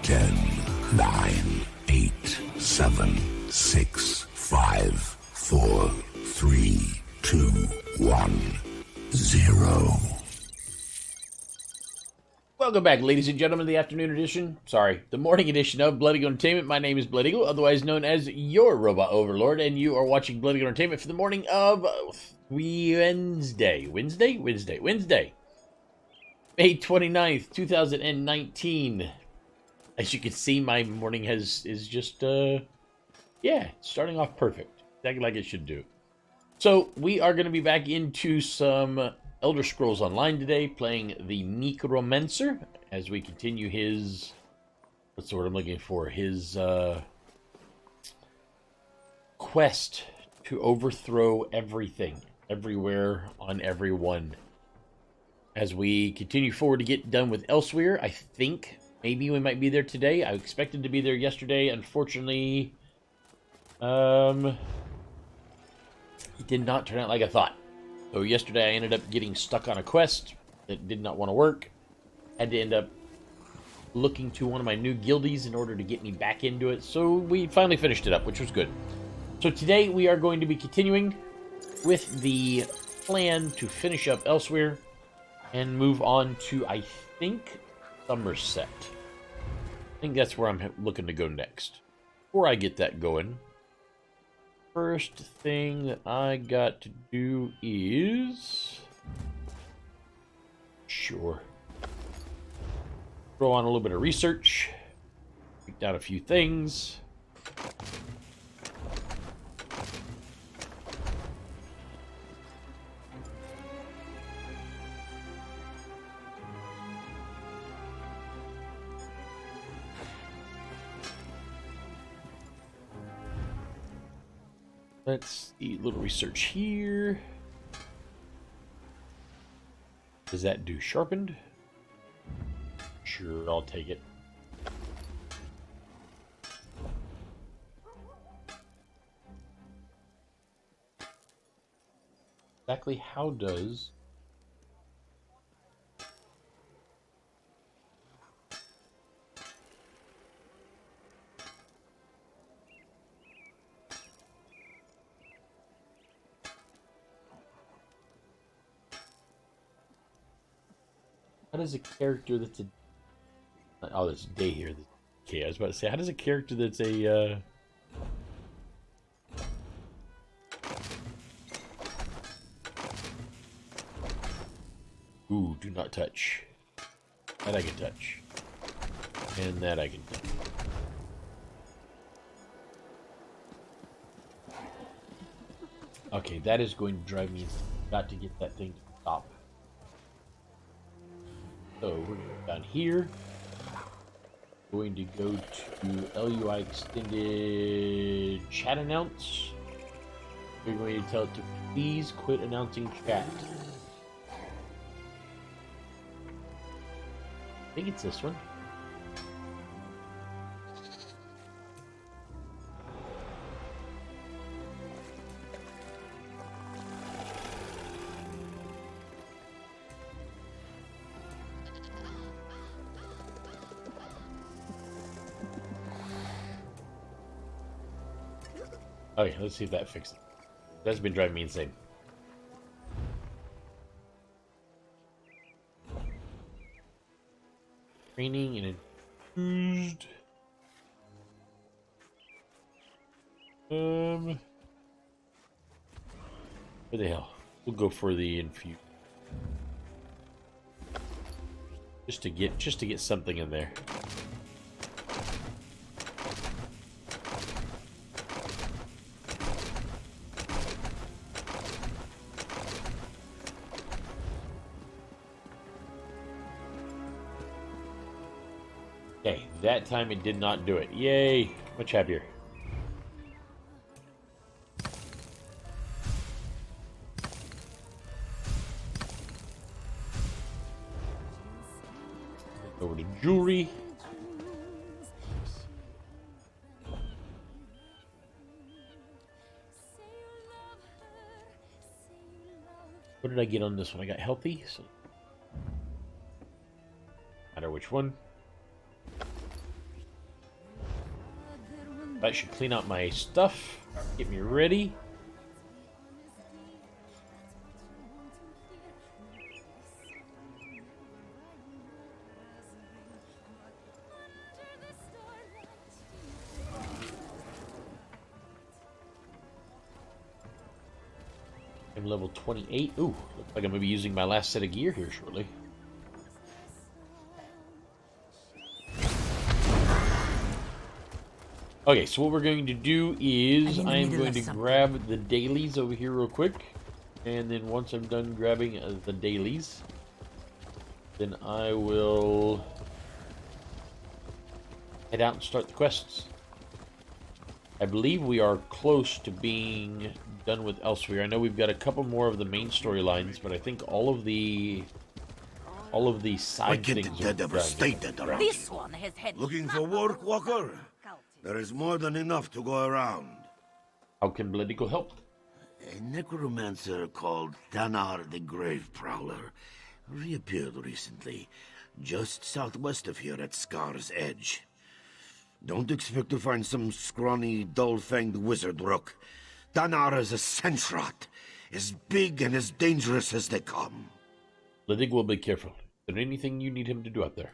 10, 9, 8, 7, 6, 5, 4, 3, 2, 1, 0. Welcome back, ladies and gentlemen, the afternoon edition. Sorry, the morning edition of Blood Eagle Entertainment. My name is Blood Eagle, otherwise known as your Robot Overlord, and you are watching Blood Eagle Entertainment for the morning of Wednesday. May 29th, 2019. As you can see, my morning is just, starting off perfect. Exactly like it should do. So, we are going to be back into some Elder Scrolls Online today, playing the Necromancer, as we continue his, what's the word I'm looking for, his quest to overthrow everything, everywhere, on everyone. As we continue forward to get done with Elsweyr, I think maybe we might be there today. I expected to be there yesterday. Unfortunately, it did not turn out like I thought. So yesterday I ended up getting stuck on a quest that did not want to work. Had to end up looking to one of my new guildies in order to get me back into it. So we finally finished it up, which was good. So today we are going to be continuing with the plan to finish up Elsweyr and move on to, I think, Somerset. I think that's where I'm looking to go next. Before I get that going, first thing that I got to do is... throw on a little bit of research. Pick down a few things. Let's see, a little research here. Does that do sharpened? Sure, I'll take it. Exactly how does... How does a character that's a... Oh, there's a day here. Okay, I was about to say, how does a character that's a... Ooh, do not touch. That I can touch. And that I can touch. Okay, that is going to drive me... Got to get that thing to stop. So, we're going down here. Going to go to LUI Extended Chat Announce. We're going to tell it to please quit announcing chat. I think it's this one. Okay, let's see if that fixed it. That's been driving me insane. Training and infused. Where the hell? We'll go for the infused. Just to get something in there. Okay, that time it did not do it. Yay! Much happier. Over to jewelry. What did I get on this one? I got healthy. So... no matter which one. That should clean out my stuff, get me ready. I'm level 28. Ooh, looks like I'm going to be using my last set of gear here shortly. Okay, so what we're going to do is I am going to grab the dailies over here real quick. And then once I'm done grabbing the dailies, then I will head out and start the quests. I believe we are close to being done with Elsweyr. I know we've got a couple more of the main storylines, but I think all of the side things are done. This one has had Looking for work, Walker? There is more than enough to go around. How can Bledigo help? A necromancer called Thanar the Grave Prowler reappeared recently, just southwest of here at Scar's Edge. Don't expect to find some scrawny, dull-fanged wizard rook. Thanar is a sensrot, as big and as dangerous as they come. Bledigo will be careful. Is there anything you need him to do out there?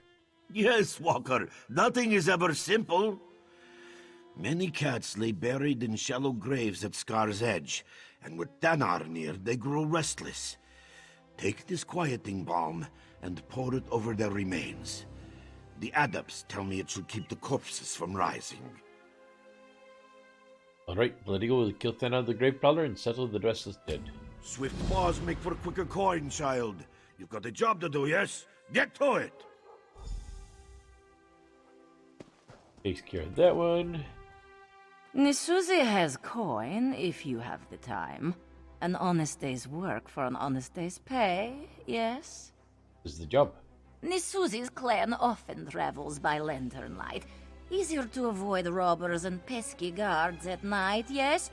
Yes, Walker. Nothing is ever simple. Many cats lay buried in shallow graves at Scar's Edge, and with Thanar near, they grow restless. Take this quieting balm and pour it over their remains. The adepts tell me it should keep the corpses from rising. Alright, Bledigo will kill Thanar the Grave Prowler and settle the restless dead. Swift paws make for quicker coin, child. You've got a job to do, yes? Get to it! Takes care of that one. Nisuzi has coin, if you have the time. An honest day's work for an honest day's pay, yes? This is the job. Nisuzi's clan often travels by lantern light. Easier to avoid robbers and pesky guards at night, yes?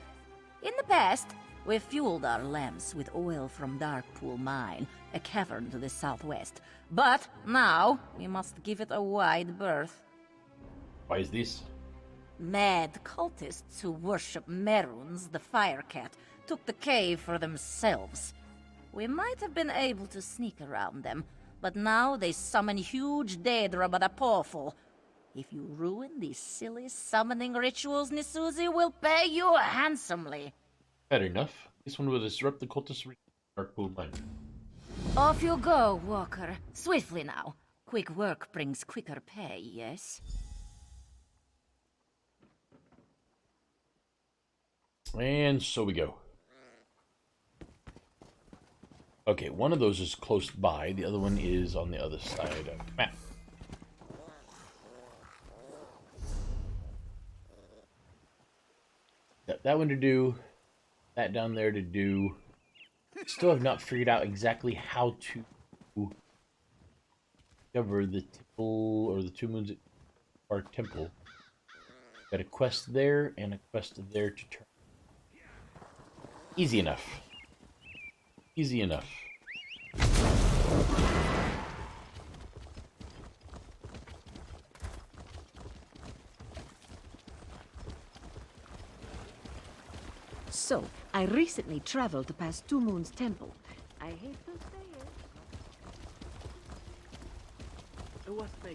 In the past, we fueled our lamps with oil from Darkpool Mine, a cavern to the southwest. But now, we must give it a wide berth. Why is this? Mad cultists who worship Meruns, the Firecat, took the cave for themselves. We might have been able to sneak around them, but now they summon huge Daedra but are powerful. If you ruin these silly summoning rituals, Nisuzi will pay you handsomely. Fair enough. This one will disrupt the cultist Darkpool Mine. Off you go, Walker. Swiftly now. Quick work brings quicker pay, yes? And so we go. Okay, one of those is close by. The other one is on the other side of the map. Got that one to do. That down there to do. Still have not figured out exactly how to discover the temple or the two moons at our temple. Got a quest there and a quest there to turn. Easy enough. Easy enough. So, I recently traveled past Two Moons Temple. I hate to say it.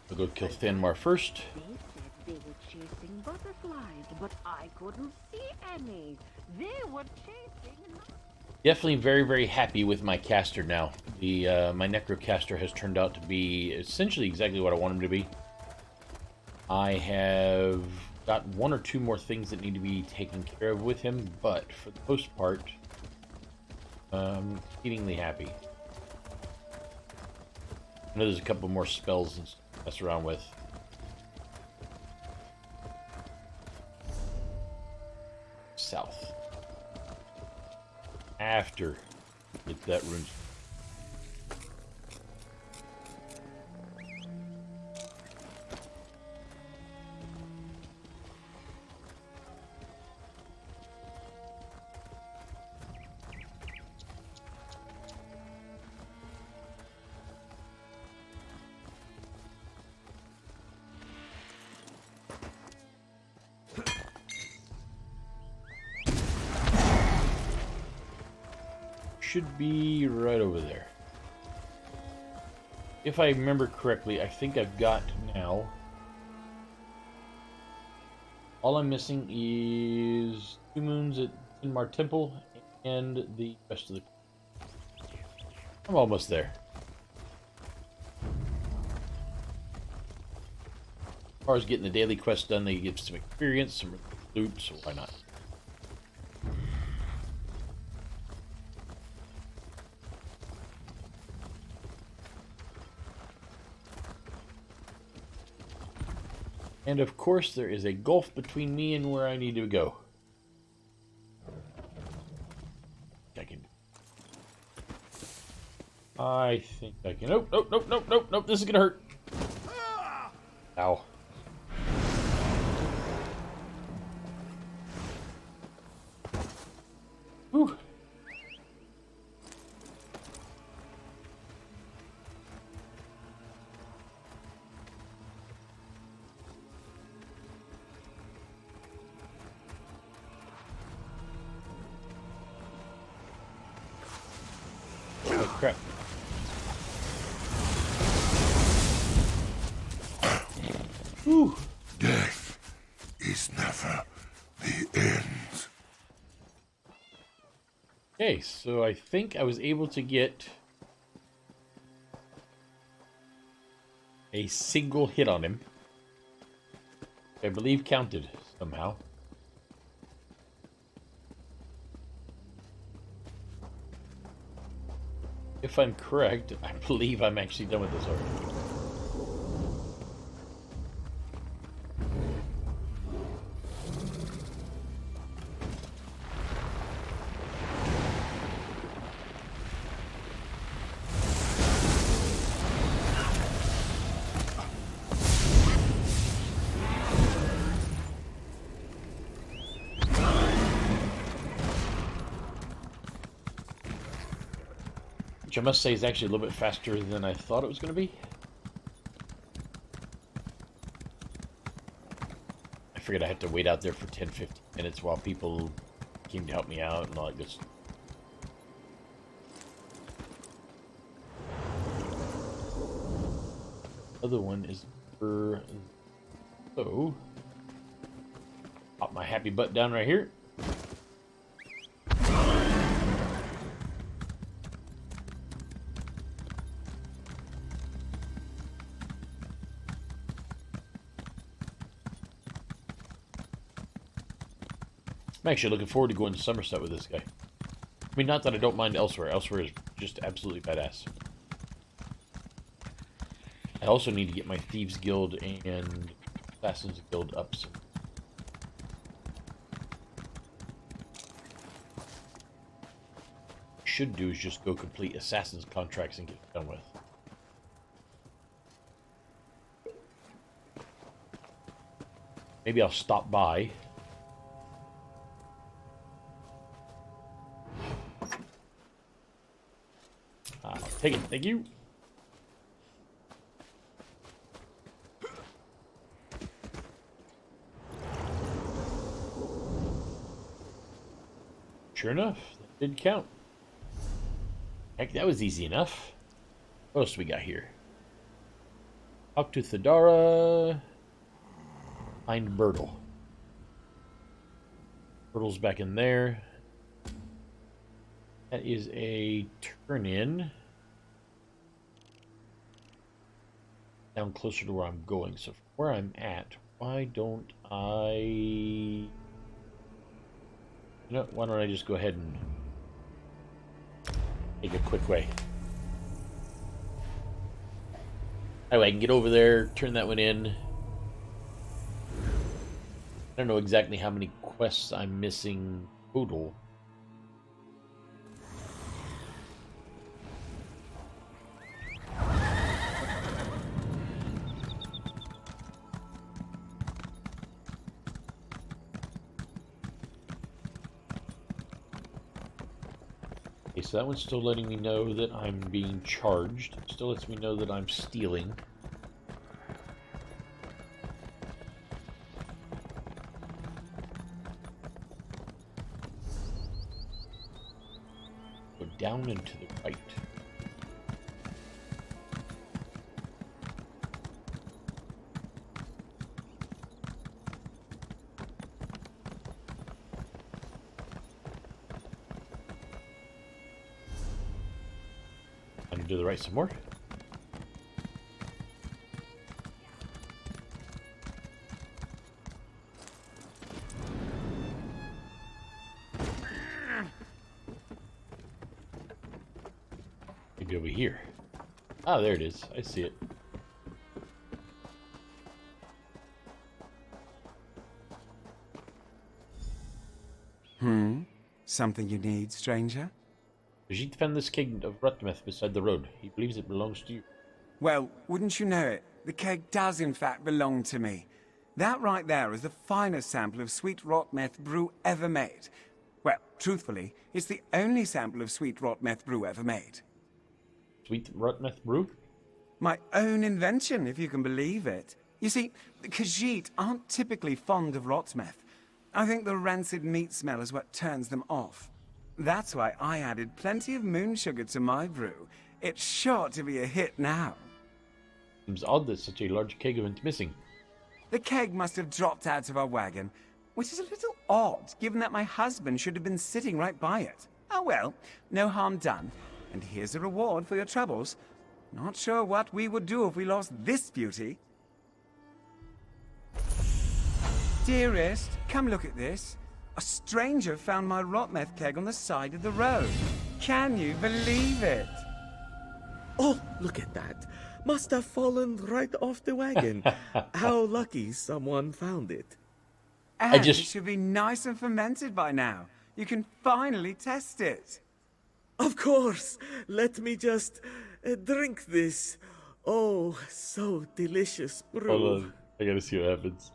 We'll go kill Thanmar first. They said they were chasing butterflies, but I couldn't see any. They were chasing... Definitely very, very happy with my caster now. My Necro caster has turned out to be essentially exactly what I want him to be. I have got one or two more things that need to be taken care of with him, but for the most part, exceedingly happy. I know there's a couple more spells and stuff to mess around with. South. After get that rune. should be right over there. If I remember correctly, I think I've got now. All I'm missing is 2 moons at Sinmar Temple and the rest of the... I'm almost there. As far as getting the daily quest done, they give some experience, some loot, so why not? And of course, there is a gulf between me and where I need to go. I think I can. Nope, nope, nope, nope, nope, nope. This is gonna hurt. Ow. Whew. Oh, crap. Whew. Death is never the end. Okay, so I think I was able to get a single hit on him. I believe counted somehow. If I'm correct, I believe I'm actually done with this already. Which I must say is actually a little bit faster than I thought it was going to be. I figured I had to wait out there for 10-15 minutes while people came to help me out and all that good stuff. Other one is for... So... Pop my happy butt down right here. I'm actually looking forward to going to Somerset with this guy. I mean, not that I don't mind Elsweyr. Elsweyr is just absolutely badass. I also need to get my Thieves Guild and Assassins Guild up some. What I should do is just go complete Assassin's contracts and get it done with. Maybe I'll stop by. Take it, thank you. Sure enough, that did count. Heck, that was easy enough. What else do we got here? Talk to Thadara. Find Bertle. Bertle's back in there. That is a turn-in. Down closer to where I'm going. So from where I'm at, why don't I... You know, why don't I just go ahead and take a quick way. That way I can get over there, turn that one in. I don't know exactly how many quests I'm missing total. So that one's still letting me know that I'm being charged. Still lets me know that I'm stealing. down and to the right. And to the right some more. Maybe over here. Ah, there it is. I see it. Something you need, stranger? Brigitte found this keg of Rutmeth beside the road. He believes it belongs to you. Well, wouldn't you know it? The keg does in fact belong to me. That right there is the finest sample of sweet rot meth brew ever made. Well, truthfully, it's the only sample of sweet rot meth brew ever made. Sweet Rutmeth brew? My own invention, if you can believe it. You see, the Khajiit aren't typically fond of rot meth. I think the rancid meat smell is what turns them off. That's why I added plenty of moon sugar to my brew. It's sure to be a hit now. Seems odd that such a large keg went missing. The keg must have dropped out of our wagon, which is a little odd, given that my husband should have been sitting right by it. Oh well, no harm done. And here's a reward for your troubles. Not sure what we would do if we lost this beauty. Dearest, come look at this. A stranger found my rot meth keg on the side of the road. Can you believe it? Oh, look at that. Must have fallen right off the wagon. How lucky someone found it. And it should be nice and fermented by now. You can finally test it. Of course. Let me just drink this. Oh, so delicious brew. Hold on. I gotta see what happens.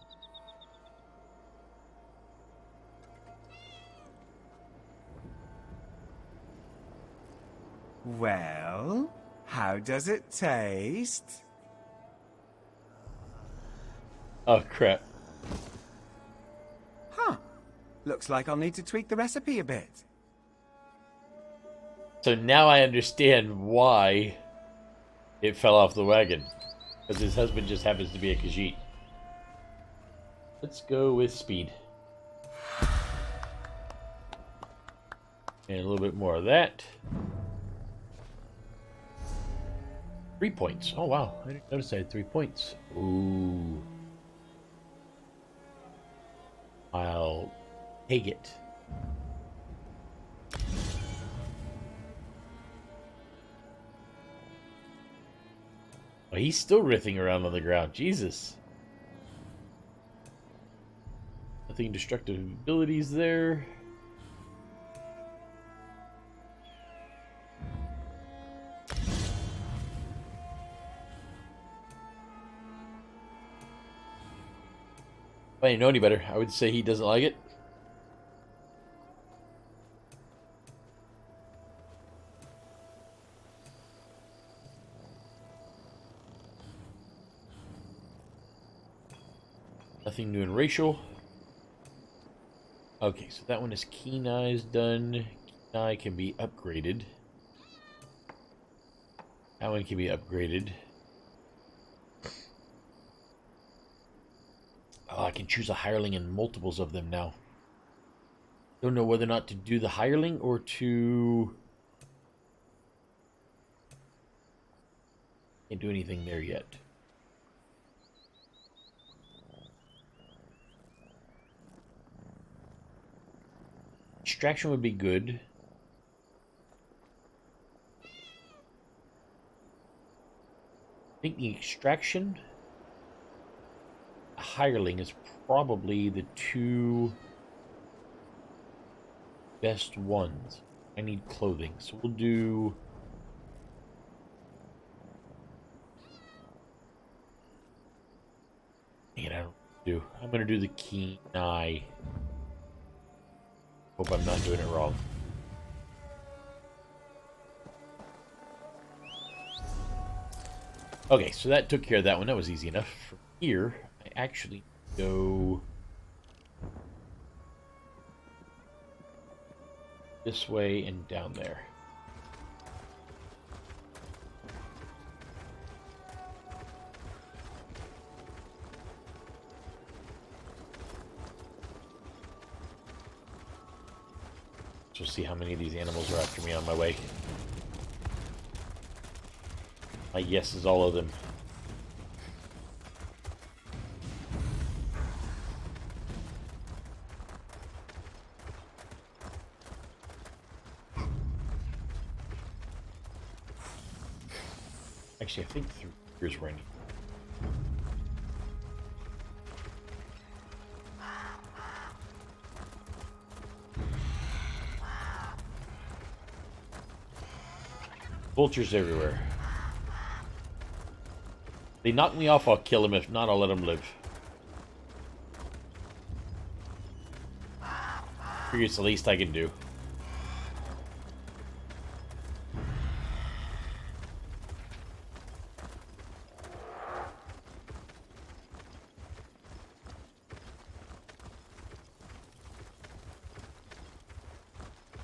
Well, how does it taste? Oh, crap. Huh. Looks like I'll need to tweak the recipe a bit. So now I understand why it fell off the wagon. Because his husband just happens to be a Khajiit. Let's go with speed. And a little bit more of that. 3 points. Oh, wow. I didn't notice I had 3 points. Ooh. I'll take it. Oh, he's still writhing around on the ground. Jesus. Nothing destructive abilities there. If I didn't know any better, I would say he doesn't like it. Nothing new in racial. Okay, so that one is Keen Eye's done. Keen Eye can be upgraded. That one can be upgraded. Oh, I can choose a hireling and multiples of them now. Don't know whether or not to do the hireling or to... Can't do anything there yet. Extraction would be good. I think the extraction, a hireling is probably the two best ones. I need clothing, so we'll do... Dang it, I don't do. I'm gonna do the Keen Eye. Hope I'm not doing it wrong. Okay, so that took care of that one. That was easy enough. From here, I actually go this way and down there. we'll see how many of these animals are after me on my way. My guess is all of them. Actually, I think here's where I need. Vultures everywhere. They knock me off, I'll kill them. If not, I'll let them live. Figure it's the least I can do.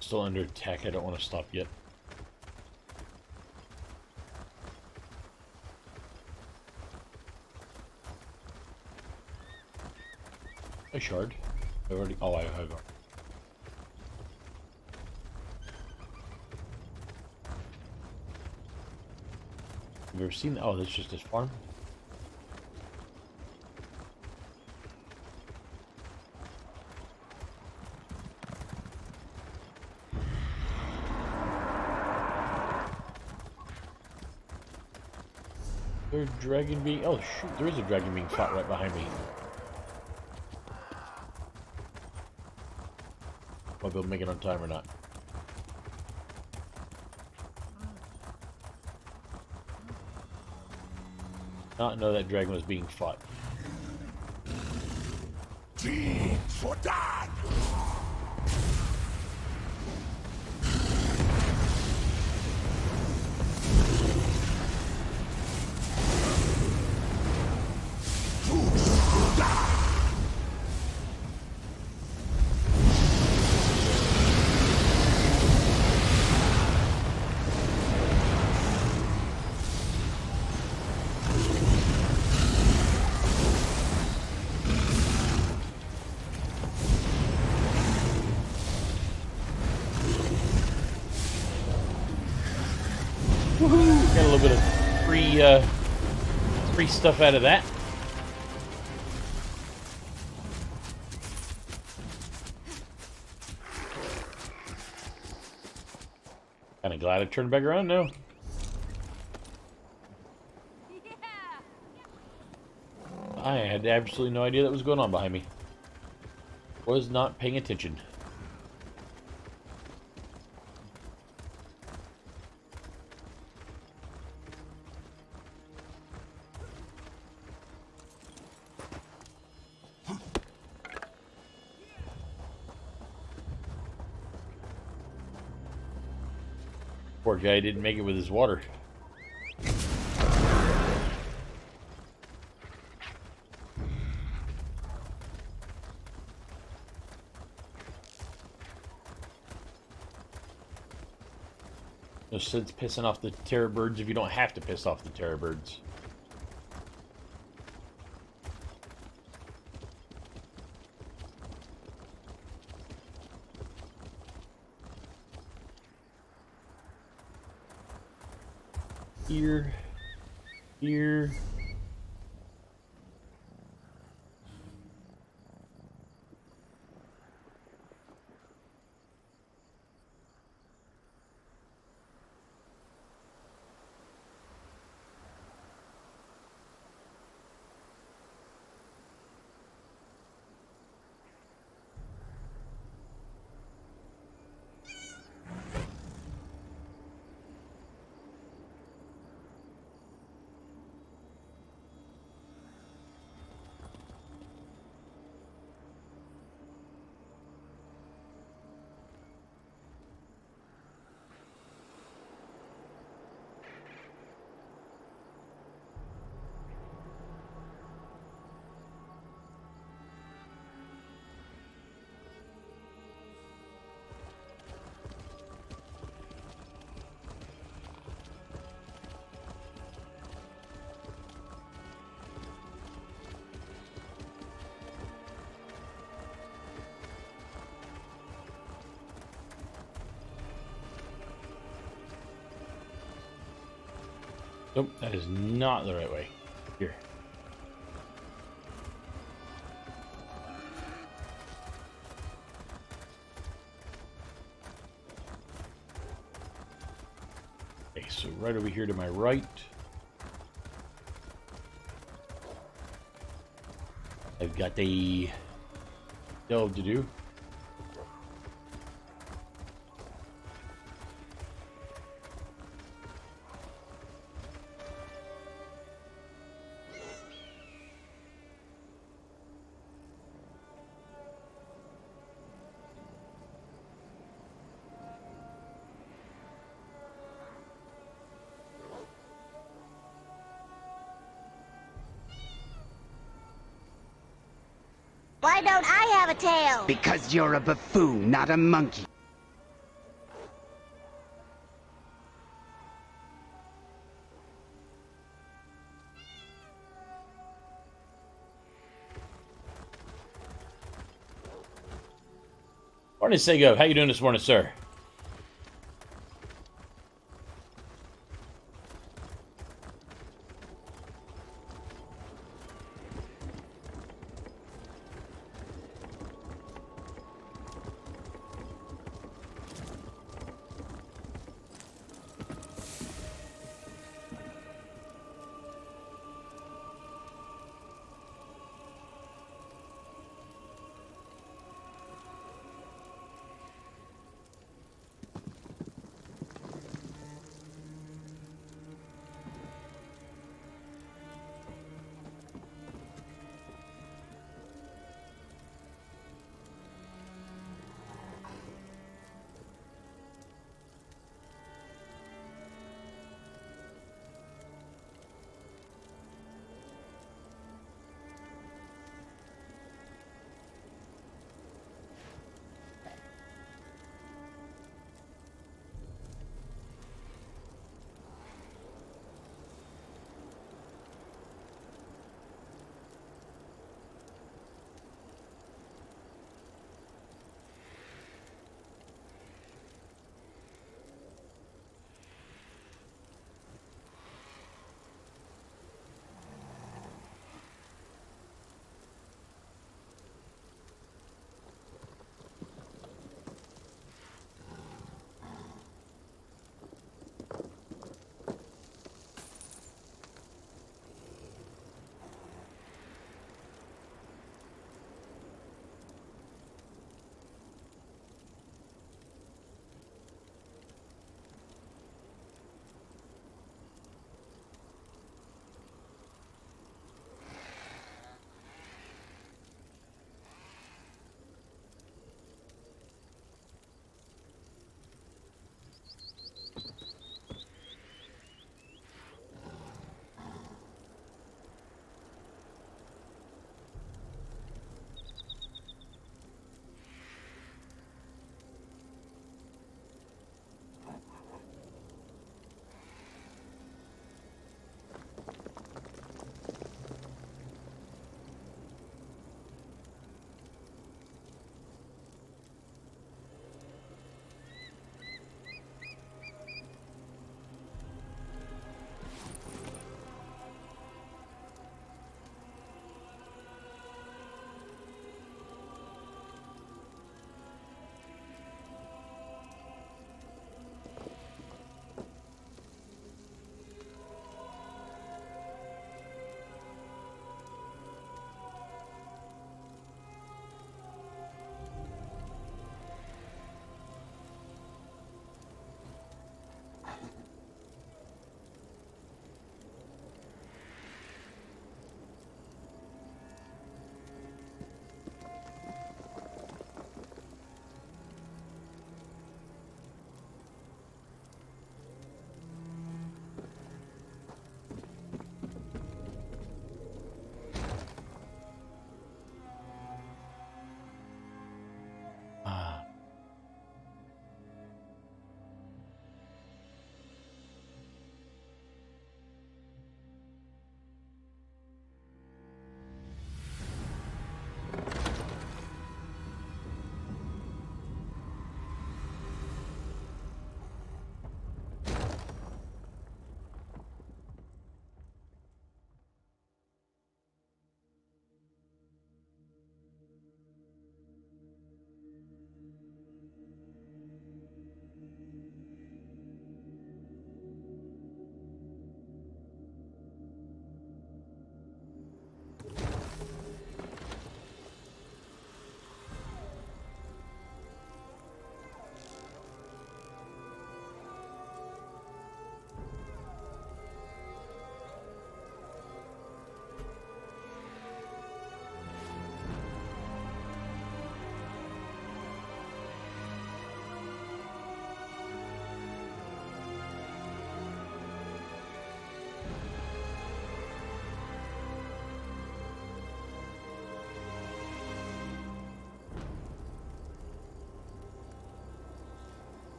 Still under attack. I don't want to stop yet. A shard. I already. Oh, I have. Have you ever seen that? Oh, that's just his farm. There's a dragon being. Oh shoot! There is a dragon being fought right behind me. Will I be able to make it on time or not? Not know that dragon was being fought. Team for that. Woohoo! Got a little bit of free stuff out of that. Kind of glad I turned back around now. I had absolutely no idea that was going on behind me. Was not paying attention. Poor guy didn't make it with his water. No sense pissing off the terror birds if you don't have to piss off the terror birds. Here. Nope, that is not the right way. Here. Okay, so right over here to my right. I've got a delve to do. Why don't I have a tail? Because you're a buffoon, not a monkey. Morning, Sego. How you doing this morning, sir?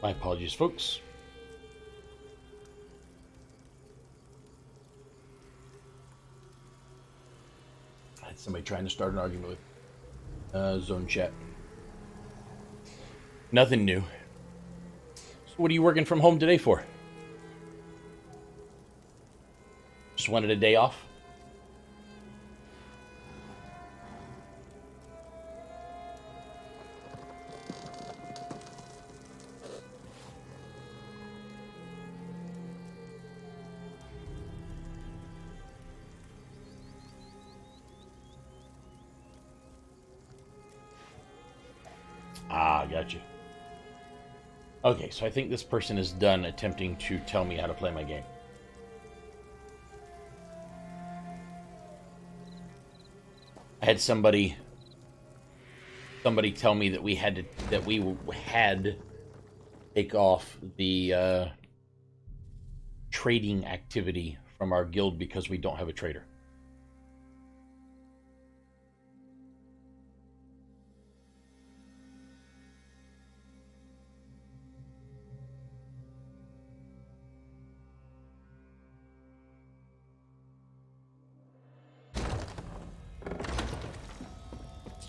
My apologies, folks. I had somebody trying to start an argument with Zone Chat. Nothing new. So what are you working from home today for? Just wanted a day off? Ah, gotcha. Okay, so I think this person is done attempting to tell me how to play my game. I had somebody tell me that we had to take off the trading activity from our guild because we don't have a trader.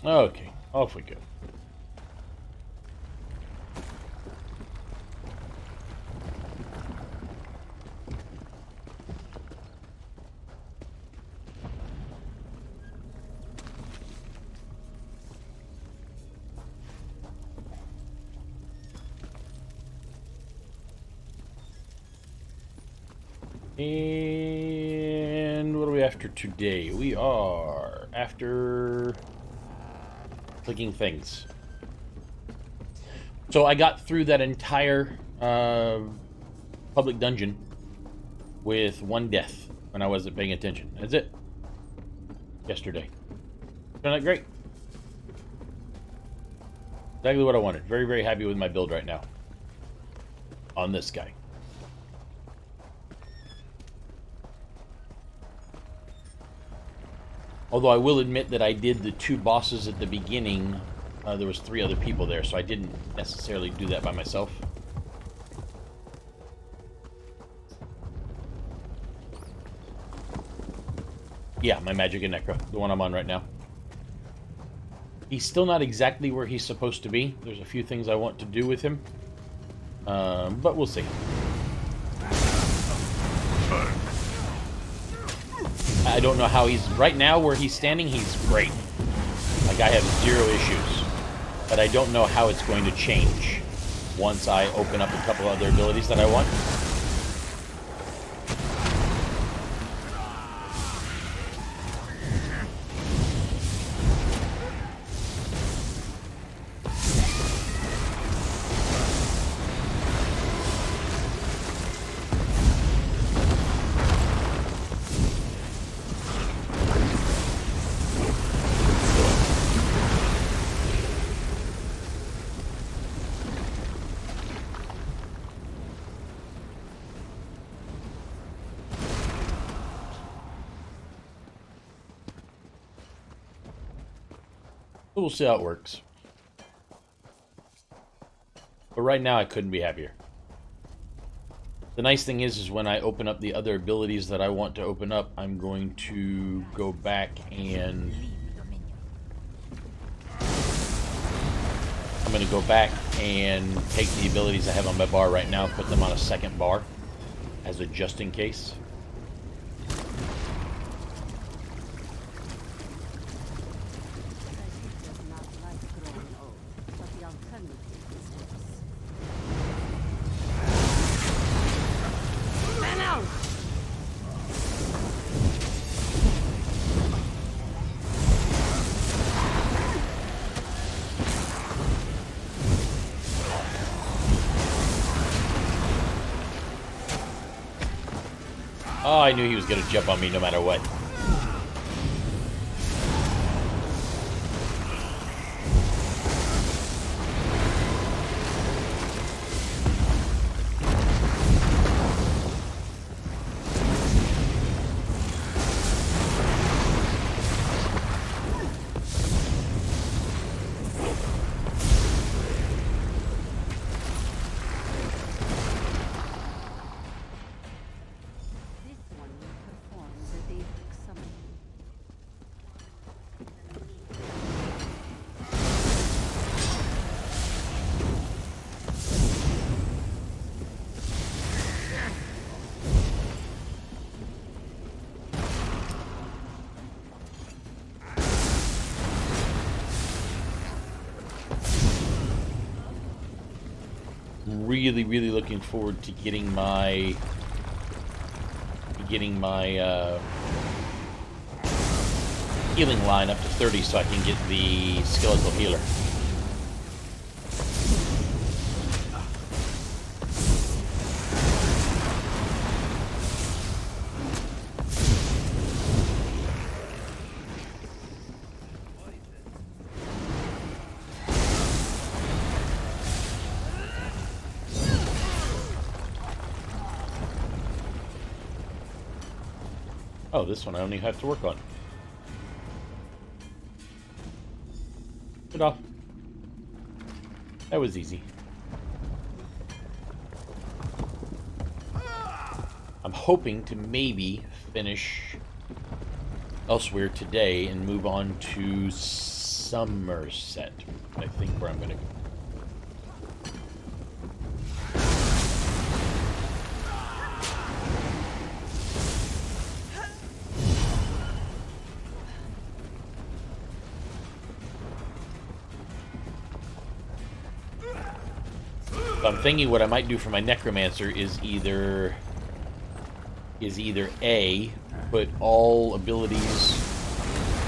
Okay, off we go. And what are we after today? We are after clicking things. So I got through that entire public dungeon with one death when I wasn't paying attention. That's it. Yesterday. Turned out great. Exactly what I wanted. Very, very happy with my build right now. On this guy. Although I will admit that I did the 2 bosses at the beginning. There was 3 other people there, so I didn't necessarily do that by myself. Yeah, my Magic and Necro, the one I'm on right now. He's still not exactly where he's supposed to be. There's a few things I want to do with him. But we'll see. I don't know how he's... Right now, where he's standing, he's great. Like, I have 0 issues. But I don't know how it's going to change once I open up a couple other abilities that I want. We'll see how it works. But right now, I couldn't be happier. The nice thing is when I open up the other abilities that I want to open up, I'm going to go back and... I'm going to go back and take the abilities I have on my bar right now, put them on a second bar, as a just in case. Oh, I knew he was going to jump on me no matter what. really, really looking forward to getting my healing line up to 30 so I can get the skeletal healer. Oh, this one I only have to work on. Ta-da. That was easy. I'm hoping to maybe finish Elsweyr today and move on to Somerset. I think where I'm going to go. I'm thinking what I might do for my necromancer is either A, put all abilities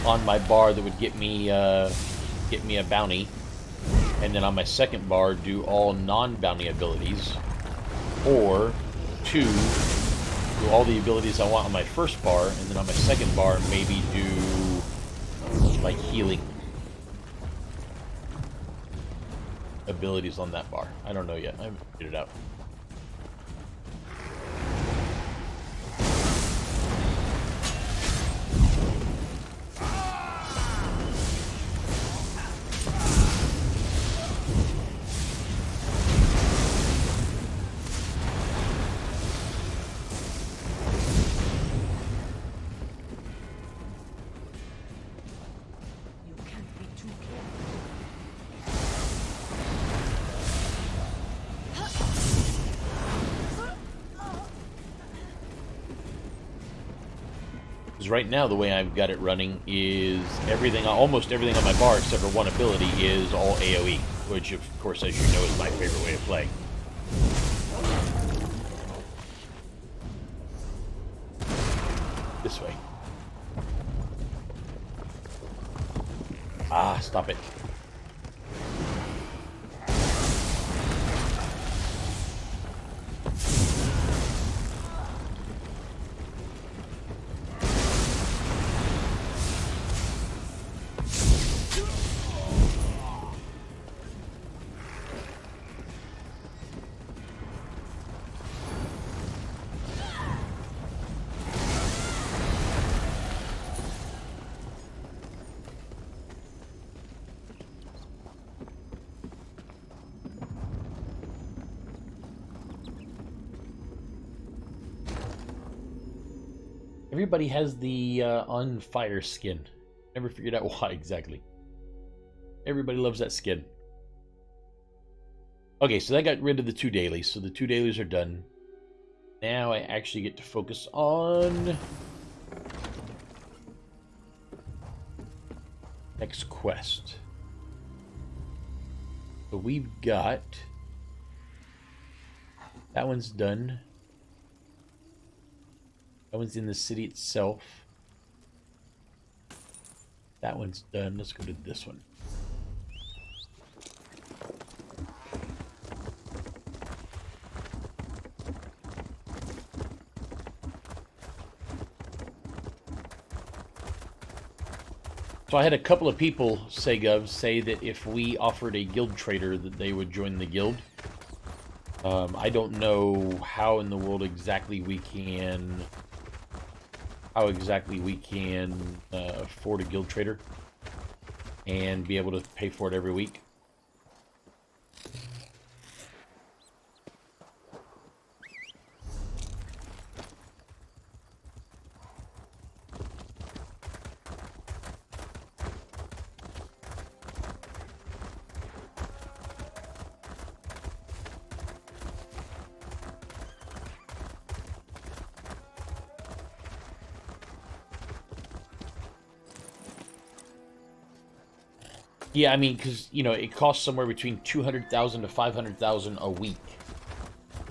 on my bar that would get me a bounty, and then on my second bar do all non-bounty abilities, or 2, do all the abilities I want on my first bar, and then on my second bar maybe do like healing abilities on that bar. I don't know yet. I haven't figured it out. Right now, the way I've got it running is almost everything on my bar except for one ability is all AoE, which of course, as you know, is my favorite way of playing. This way. Ah, stop it. Everybody has the on fire skin. Never figured out why exactly. Everybody loves that skin. Okay, so that got rid of the 2 dailies. So the 2 dailies are done. Now I actually get to focus on next quest. So we've got that one's done. That one's in the city itself. That one's done. Let's go to this one. So I had a couple of people, say that if we offered a guild trader that they would join the guild. I don't know how in the world exactly we can afford a guild trader and be able to pay for it every week. Yeah, I mean, because, you know, it costs somewhere between 200,000 to 500,000 a week.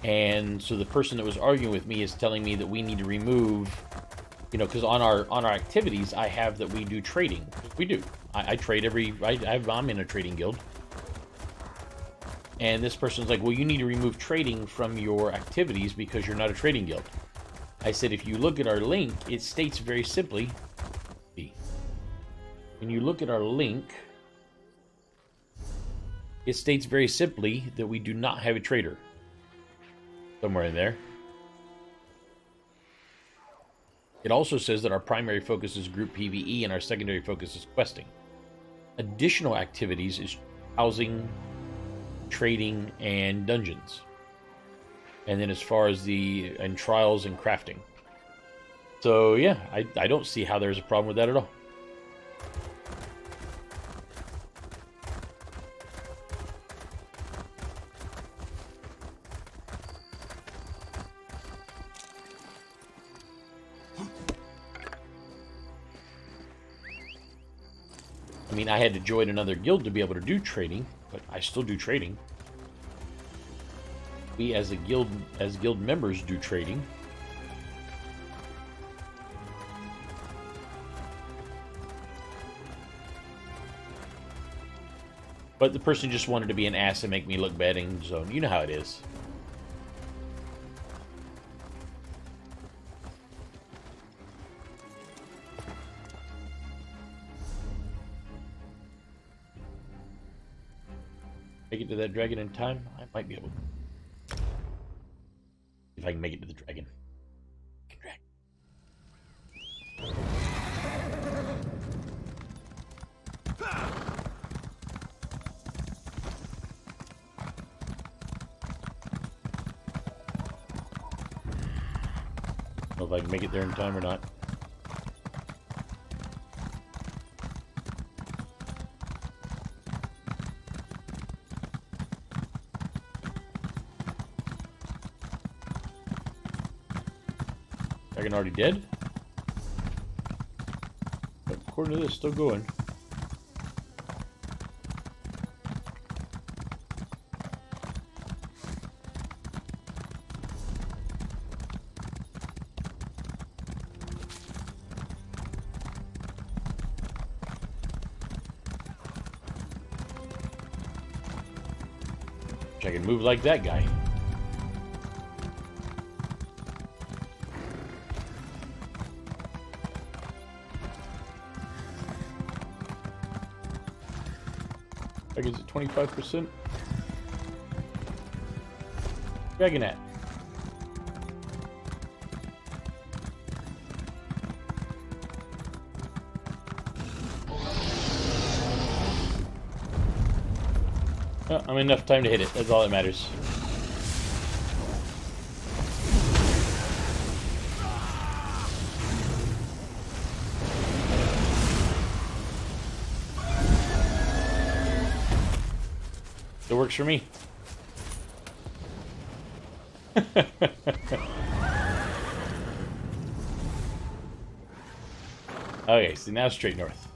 And so the person that was arguing with me is telling me that we need to remove, you know, because on our activities, I have that we do trading. We do. I trade I'm in a trading guild. And this person's like, well, you need to remove trading from your activities because you're not a trading guild. I said, if you look at our link, it states very simply, when you look at our link, it states very simply that we do not have a trader. Somewhere in there. It also says that our primary focus is group PvE and our secondary focus is questing. Additional activities is housing, trading, and dungeons. And then as far as and trials and crafting. So yeah, I don't see how there's a problem with that at all. I mean, I had to join another guild to be able to do trading, but I still do trading. We as guild members do trading. But the person just wanted to be an ass and make me look bad in zone. You know how it is. Make it to that dragon in time? I might be able to. If I can make it to the dragon. I don't know if I can make it there in time or not. Dragon already dead? But according to this, still going. I can move like that guy. Like, is it 25%? Dragonette. Oh, I'm enough time to hit it. That's all that matters. It works for me. Okay, so now straight north.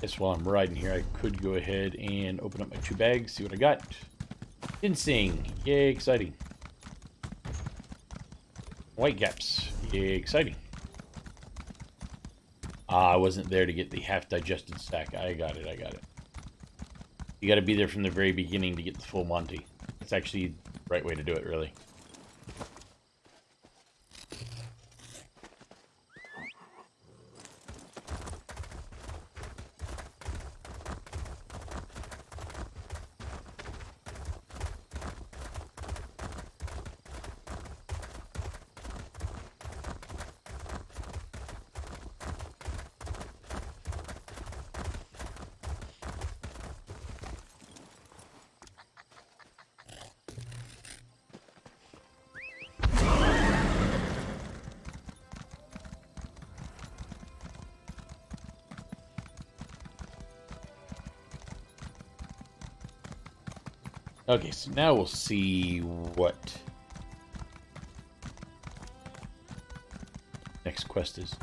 Guess while I'm riding here, I could go ahead and open up my 2 bags, see what I got. Ginseng, yay, exciting. White caps, yay, exciting. I wasn't there to get the half-digested stack. I got it. You got to be there from the very beginning to get the full Monty. It's actually the right way to do it, really. Okay, so now we'll see what next quest is.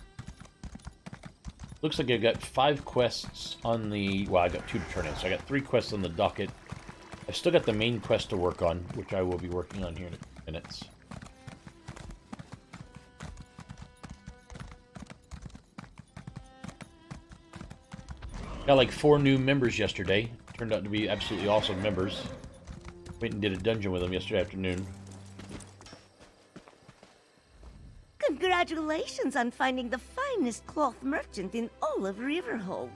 Looks like I've got 5 quests on the... Well, I got 2 to turn in, so I got 3 quests on the docket. I've still got the main quest to work on, which I will be working on here in a few minutes. Got like 4 new members yesterday. Turned out to be absolutely awesome members. Went and did a dungeon with them yesterday afternoon. Congratulations on finding the finest cloth merchant in all of Riverhold.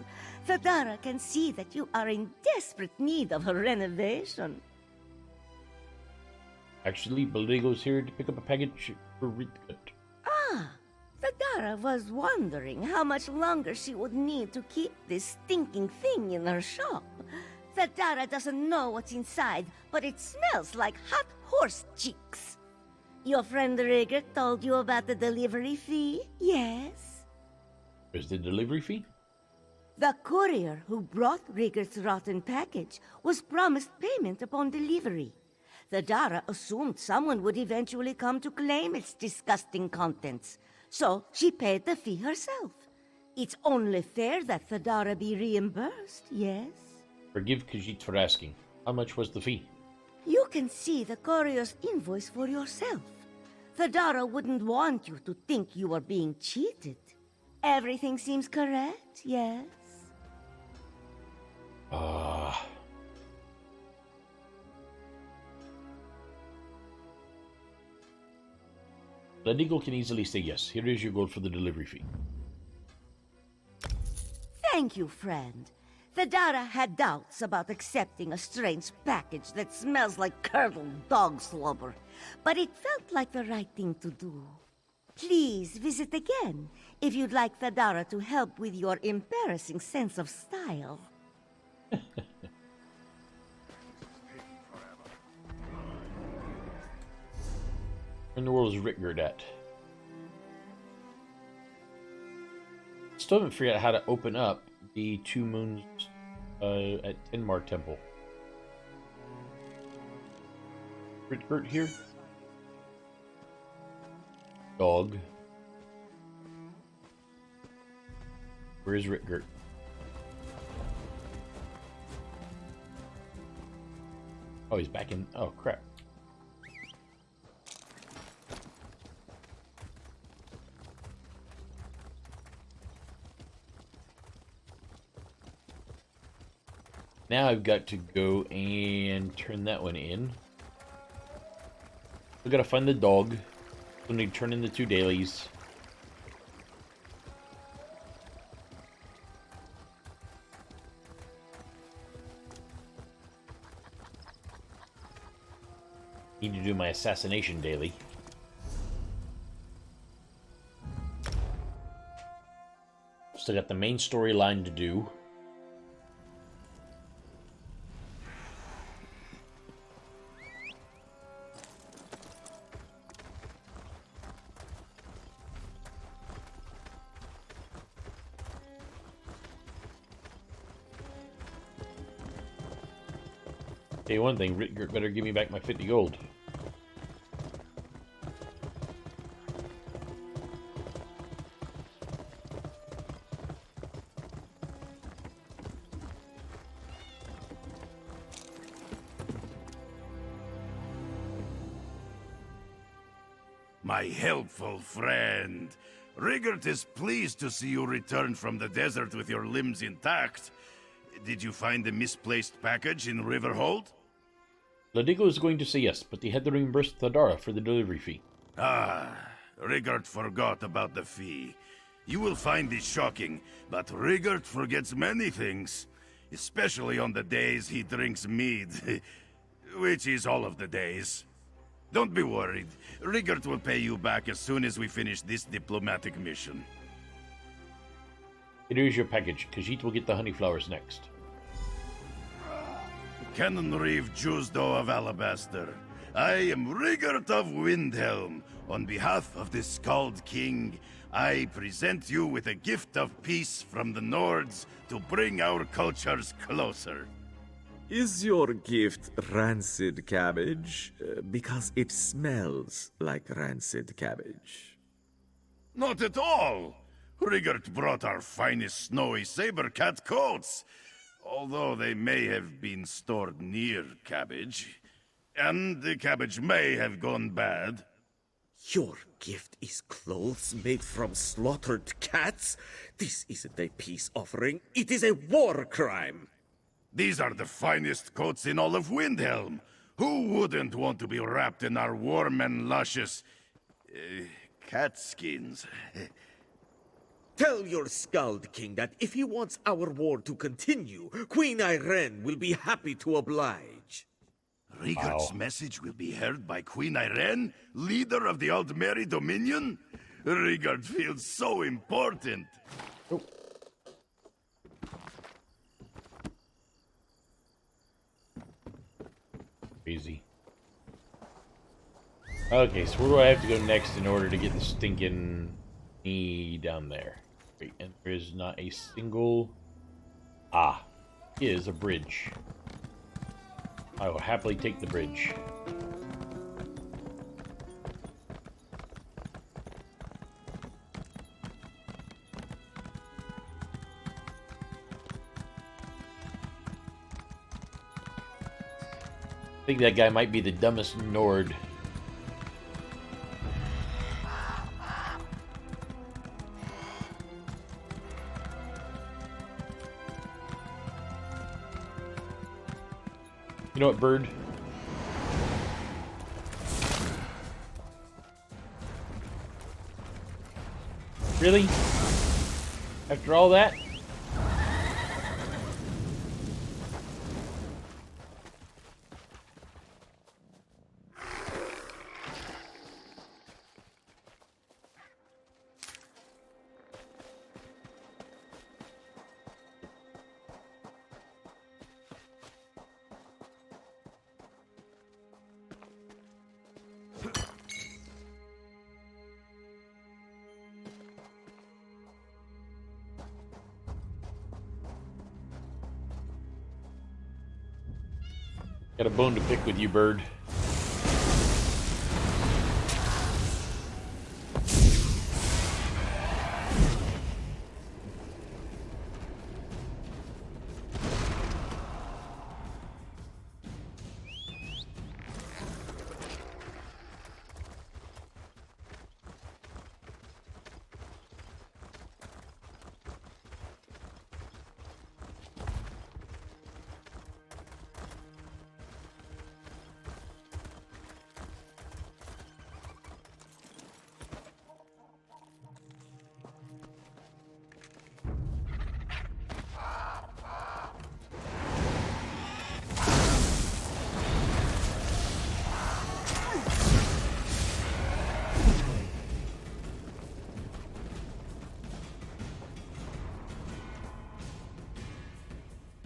Thadara can see that you are in desperate need of a renovation. Actually, Baligo's here to pick up a package for Ritgut. Ah, Thadara was wondering how much longer she would need to keep this stinking thing in her shop. Thadara doesn't know what's inside, but it smells like hot horse cheeks. Your friend Rigger told you about the delivery fee, yes? Where's the delivery fee? The courier who brought Rigger's rotten package was promised payment upon delivery. Thadara assumed someone would eventually come to claim its disgusting contents, so she paid the fee herself. It's only fair that Thadara be reimbursed, yes? Forgive Khajiit for asking. How much was the fee? You can see the courier's invoice for yourself. Thadara wouldn't want you to think you are being cheated. Everything seems correct, yes? Ladigo can easily say yes. Here is your gold for the delivery fee. Thank you, friend. Thadara had doubts about accepting a strange package that smells like curdled dog slobber, but it felt like the right thing to do. Please visit again if you'd like Thadara to help with your embarrassing sense of style. Where in the world is Ritgerd at? Still haven't figured out how to open up the 2 moons at Tenmar Temple. Ritgerd here? Dog. Where is Ritgerd? Oh, he's back in. Oh, crap. Now I've got to go and turn that one in. I've got to find the dog. I need to turn in the 2 dailies. Need to do my assassination daily. Still got the main storyline to do. Tell you one thing, Ritgert better give me back my 50 gold. My helpful friend. Rigert is pleased to see you return from the desert with your limbs intact. Did you find the misplaced package in Riverhold? Ladigo is going to say yes, but they had to reimburse Thadara for the delivery fee. Ah, Rigert forgot about the fee. You will find this shocking, but Rigert forgets many things. Especially on the days he drinks mead. Which is all of the days. Don't be worried. Rigert will pay you back as soon as we finish this diplomatic mission. Here is your package. Khajiit will get the honey flowers next. Canon Reeve Jusdo of Alabaster. I am Rigert of Windhelm. On behalf of the Scald King, I present you with a gift of peace from the Nords to bring our cultures closer. Is your gift rancid cabbage? Because it smells like rancid cabbage. Not at all. Rigert brought our finest snowy saber cat coats, although they may have been stored near cabbage, and the cabbage may have gone bad. Your gift is clothes made from slaughtered cats? This isn't a peace offering, it is a war crime! These are the finest coats in all of Windhelm. Who wouldn't want to be wrapped in our warm and luscious... cat skins? Tell your Skald King that if he wants our war to continue, Queen Irene will be happy to oblige. Rigert's message will be heard by Queen Irene, leader of the Aldmeri Dominion? Rigert feels so important. Oh. Easy. Okay, so where do I have to go next in order to get the stinking knee down there? Wait, and there is not a single... Ah, is a bridge. I will happily take the bridge. I think that guy might be the dumbest Nord. You know what, bird? Really? After all that? Got a bone to pick with you, bird.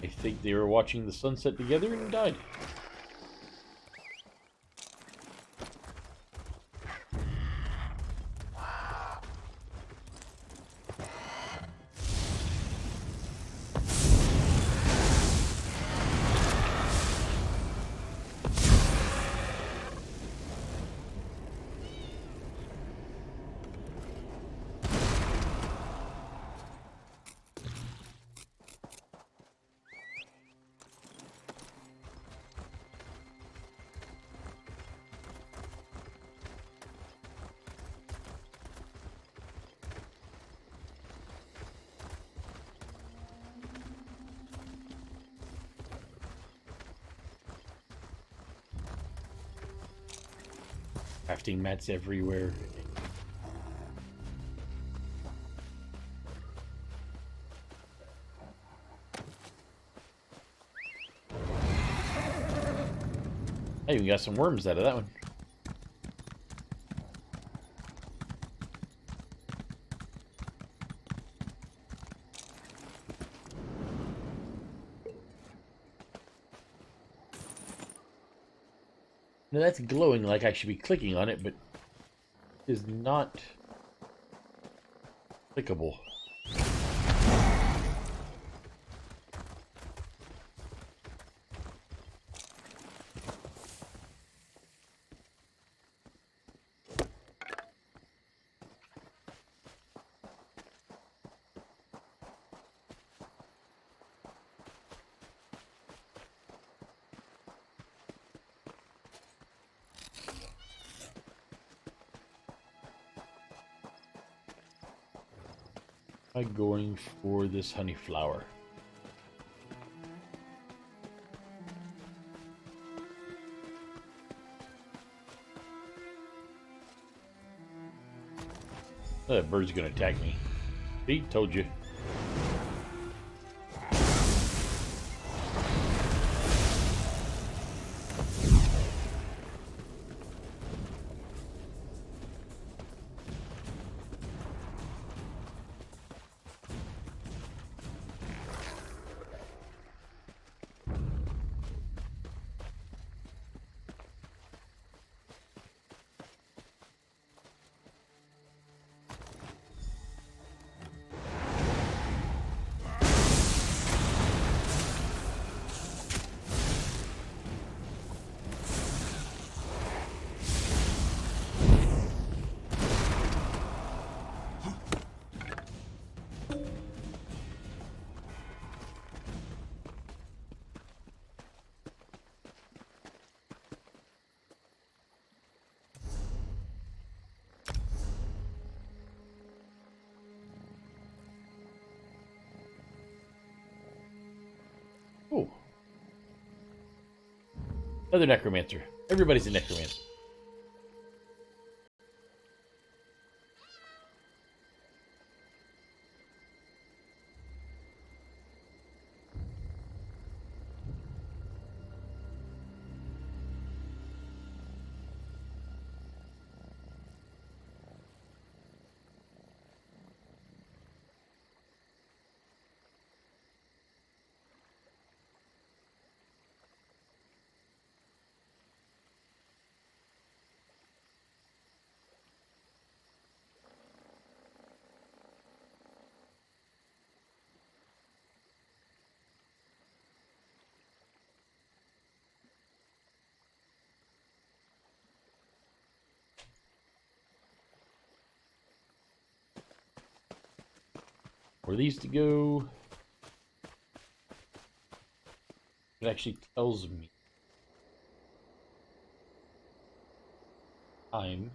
I think they were watching the sunset together and died. Crafting mats everywhere. I even got some worms out of that one. Now that's glowing like I should be clicking on it, but it is not clickable. I'm going for this honey flower. Oh, that bird's gonna attack me. See, told you. Oh. Another necromancer. Everybody's a necromancer. Where these to go? It actually tells me time.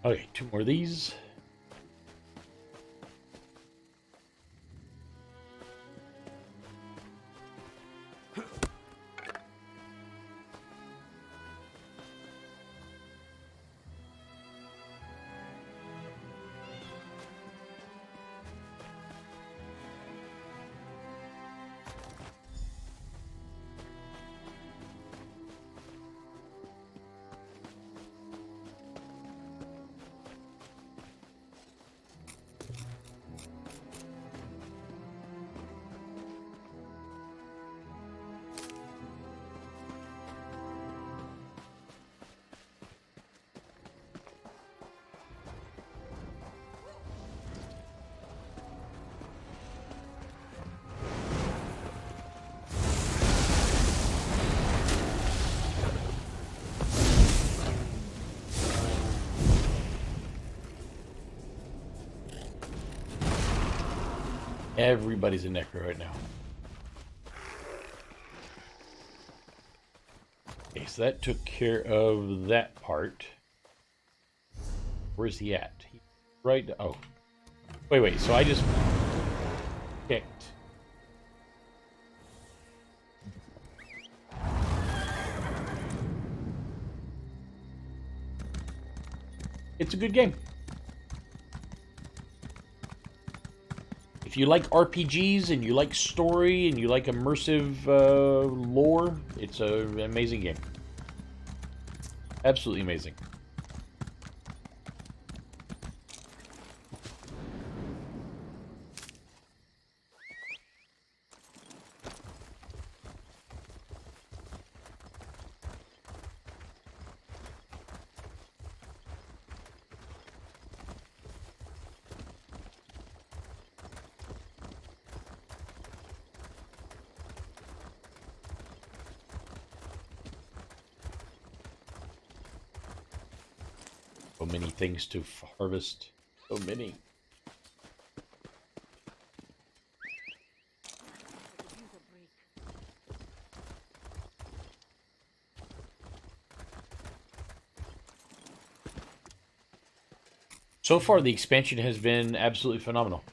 Okay, 2 more of these. Everybody's a necro right now. Okay, so that took care of that part. Where's he at? Right. Oh. Wait. So I just picked. It's a good game. If you like RPGs and you like story and you like immersive lore, it's an amazing game. Absolutely amazing. So many things to harvest. So many. So far, the expansion has been absolutely phenomenal.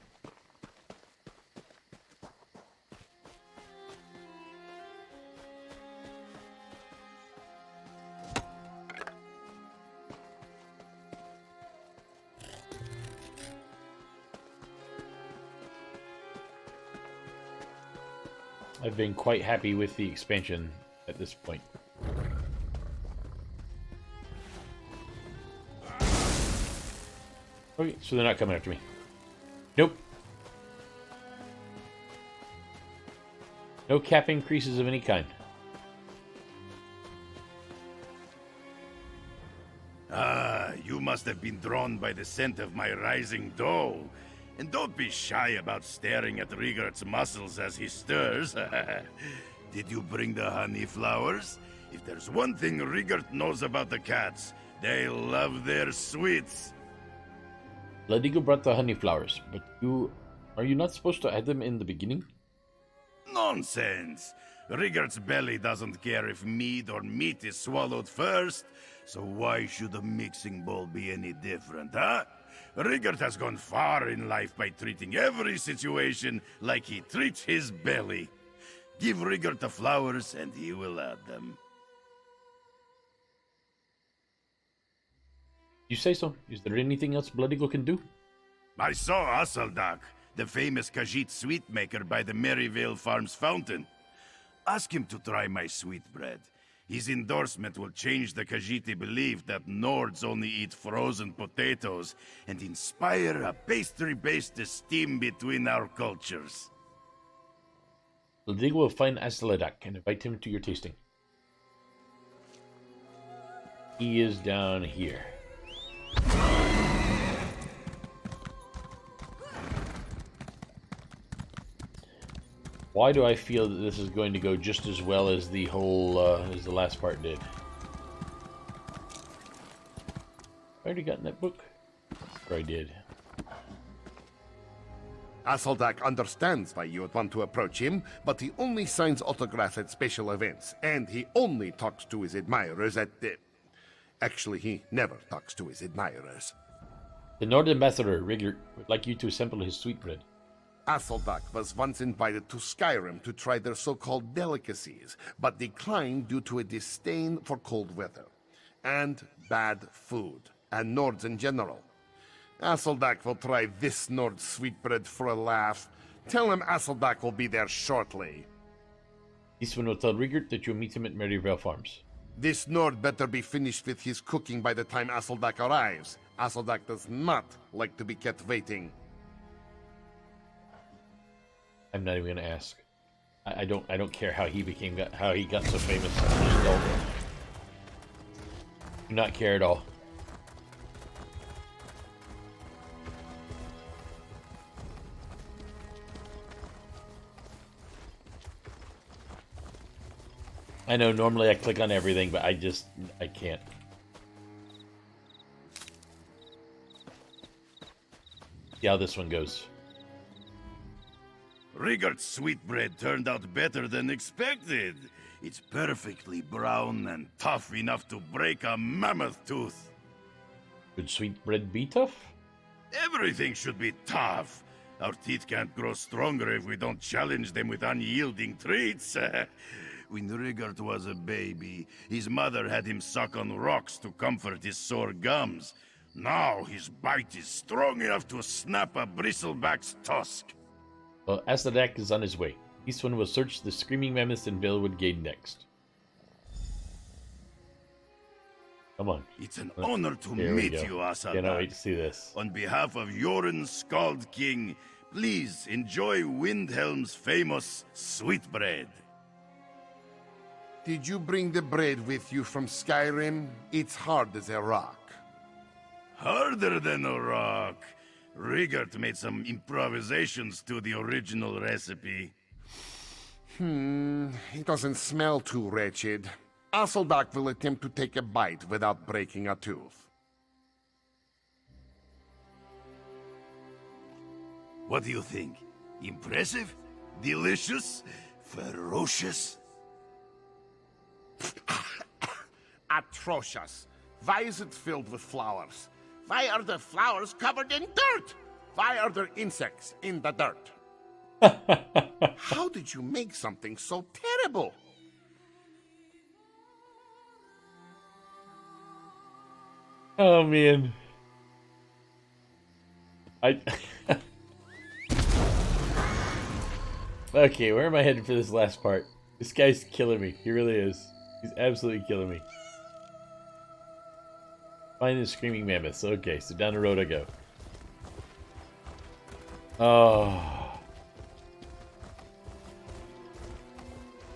I've been quite happy with the expansion at this point. Okay, so they're not coming after me. Nope. No cap increases of any kind. Ah, you must have been drawn by the scent of my rising dough. And don't be shy about staring at Rigart's muscles as he stirs. Did you bring the honey flowers? If there's one thing Rigart knows about the cats, they love their sweets. Ladigo brought the honey flowers, but are you not supposed to add them in the beginning? Nonsense! Rigart's belly doesn't care if mead or meat is swallowed first, so why should a mixing bowl be any different, huh? Rigart has gone far in life by treating every situation like he treats his belly. Give Rigart the flowers and he will add them. You say so. Is there anything else Bloodigo can do? I saw Asaldak, the famous Khajiit sweet maker by the Maryvale Farms fountain. Ask him to try my sweetbread. His endorsement will change the Khajiiti belief that Nords only eat frozen potatoes and inspire a pastry-based esteem between our cultures. Bloodigo will find Asaladak and invite him to your tasting. He is down here. Why do I feel that this is going to go just as well as the whole, as the last part did? I already gotten that book? Or I did. Asaldak understands why you would want to approach him, but he only signs autographs at special events, and he only talks to his admirers at the... Actually, he never talks to his admirers. The Nord Ambassador, Rigert, would like you to assemble his sweetbread. Asaldak was once invited to Skyrim to try their so-called delicacies, but declined due to a disdain for cold weather, and bad food, and Nords in general. Asaldak will try this Nord sweetbread for a laugh. Tell him Asaldak will be there shortly. This one will tell Rigert that you'll meet him at Maryvale Farms. This Nord better be finished with his cooking by the time Asaldak arrives. Asaldak does not like to be kept waiting. I'm not even gonna ask. I don't care how he got so famous. I just don't. Do not care at all. I know normally I click on everything, but I can't. See how this one goes. Rigart's sweetbread turned out better than expected. It's perfectly brown and tough enough to break a mammoth tooth. Would sweetbread be tough? Everything should be tough. Our teeth can't grow stronger if we don't challenge them with unyielding treats. When Rigard was a baby, his mother had him suck on rocks to comfort his sore gums. Now his bite is strong enough to snap a bristleback's tusk. Well, Asladak is on his way. Eastwind will search the Screaming Mammoth in Valewood Gate next. Come on. It's an honor to Here we meet go. you, Asladak. Cannot wait to see this. On behalf of Yoren Skald King, please enjoy Windhelm's famous sweetbread. Did you bring the bread with you from Skyrim? It's hard as a rock. Harder than a rock. Rigard made some improvisations to the original recipe. It doesn't smell too wretched. Aseldak will attempt to take a bite without breaking a tooth. What do you think? Impressive? Delicious? Ferocious? Atrocious. Why is it filled with flowers? Why are the flowers covered in dirt? Why are there insects in the dirt? How did you make something so terrible? Oh man. Okay, where am I headed for this last part? This guy's killing me. He really is. He's absolutely killing me. Find the Screaming Mammoths. Okay, so down the road I go. Oh.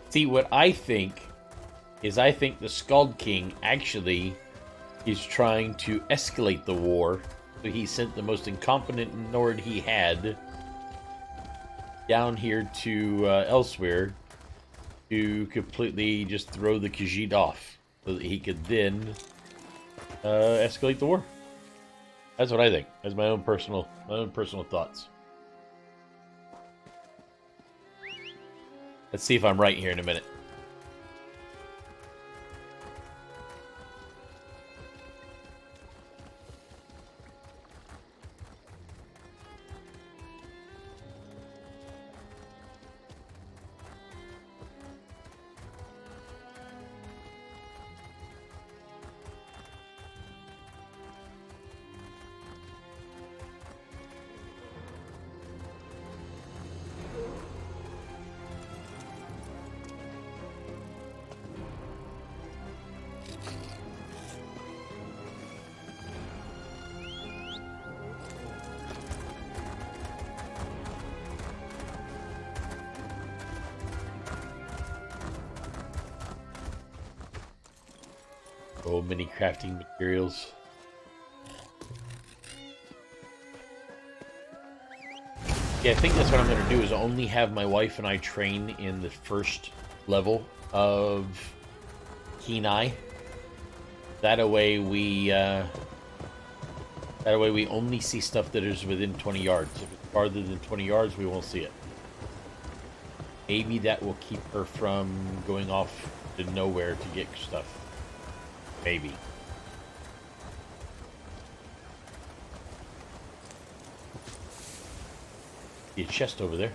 See, what I think is I think the Skald King actually is trying to escalate the war. So he sent the most incompetent Nord he had down here to Elsweyr to completely just throw the Khajiit off so that he could then escalate the war. That's what I think. That's my own personal thoughts. Let's see if I'm right here in a minute. Oh, many crafting materials. Yeah, I think that's what I'm going to do, is only have my wife and I train in the first level of Kenai. That way we only see stuff that is within 20 yards. If it's farther than 20 yards, we won't see it. Maybe that will keep her from going off to nowhere to get stuff. Maybe. See a chest over there.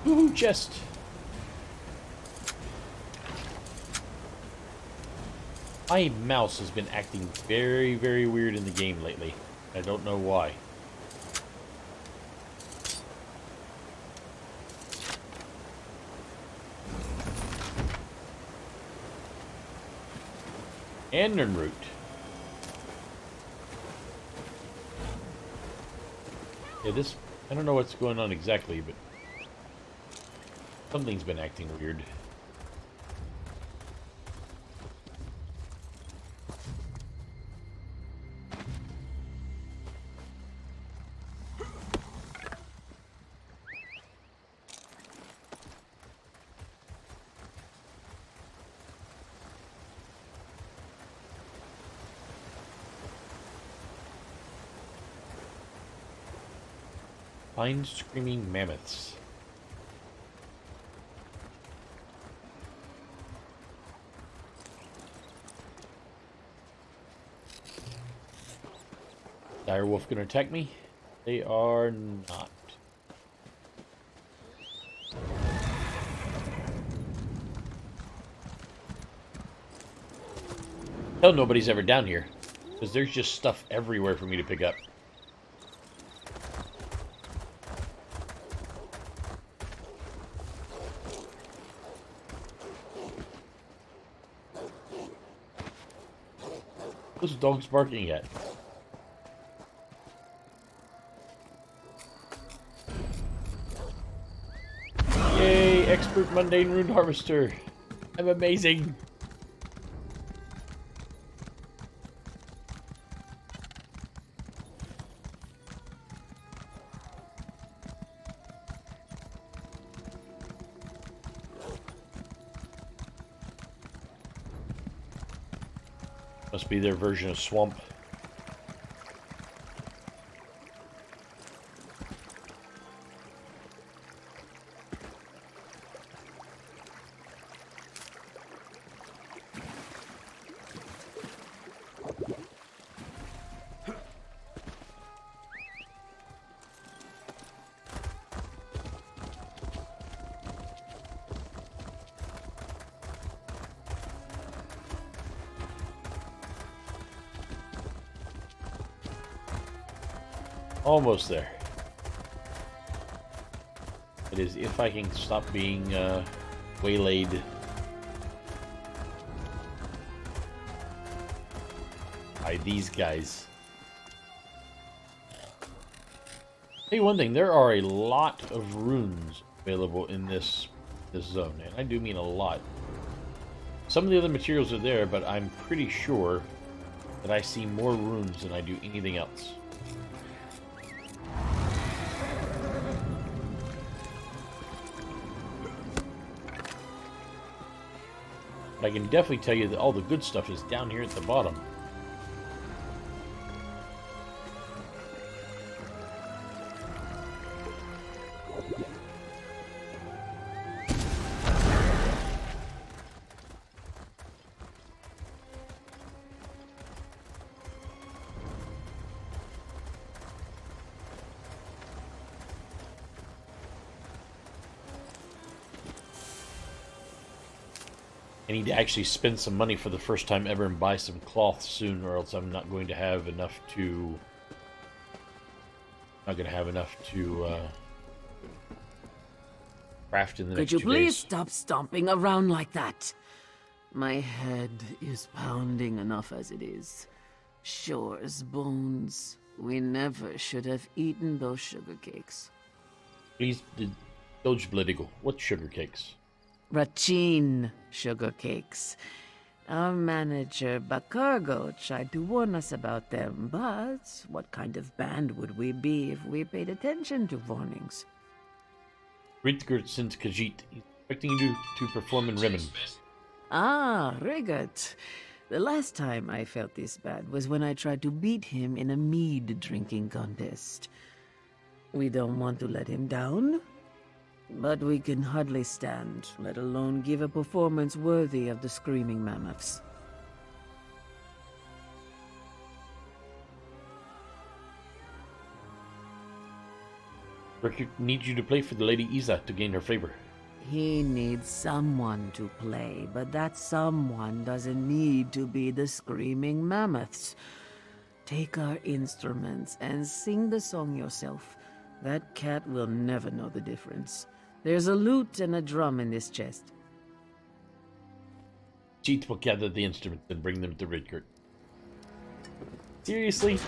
Ooh, chest. My mouse has been acting very, very weird in the game lately. I don't know why. Andern root. Yeah, this... I don't know what's going on exactly, but... something's been acting weird. Find screaming mammoths. Dire wolf gonna attack me? They are not. Hell, nobody's ever down here. Because there's just stuff everywhere for me to pick up. What's dogs barking at? Yay, expert mundane rune harvester. I'm amazing. Must be their version of swamp. Almost there. It is if I can stop being waylaid. By these guys. Hey, one thing, there are a lot of runes available in this zone, and I do mean a lot. Some of the other materials are there, but I'm pretty sure that I see more runes than I do anything else. But I can definitely tell you that all the good stuff is down here at the bottom. I need to actually spend some money for the first time ever and buy some cloth soon, or else I'm not going to have enough to... craft in the next 2 days. Could you please stop stomping around like that? My head is pounding enough as it is. Sure as bones. We never should have eaten those sugar cakes. Please, Doge Blood Eagle, what sugar cakes? Rachin sugar cakes. Our manager, Bakargo, tried to warn us about them, but what kind of band would we be if we paid attention to warnings? Ritgert sent Khajiit. He's expecting you to perform in Rimmon. Ah, Rigert. The last time I felt this bad was when I tried to beat him in a mead drinking contest. We don't want to let him down, but we can hardly stand, let alone give a performance worthy of the Screaming Mammoths. Rick needs you to play for the Lady Isa to gain her favor. He needs someone to play, but that someone doesn't need to be the Screaming Mammoths. Take our instruments and sing the song yourself. That cat will never know the difference. There's a lute and a drum in this chest. Cheat will gather the instruments and bring them to Ritgert. Seriously?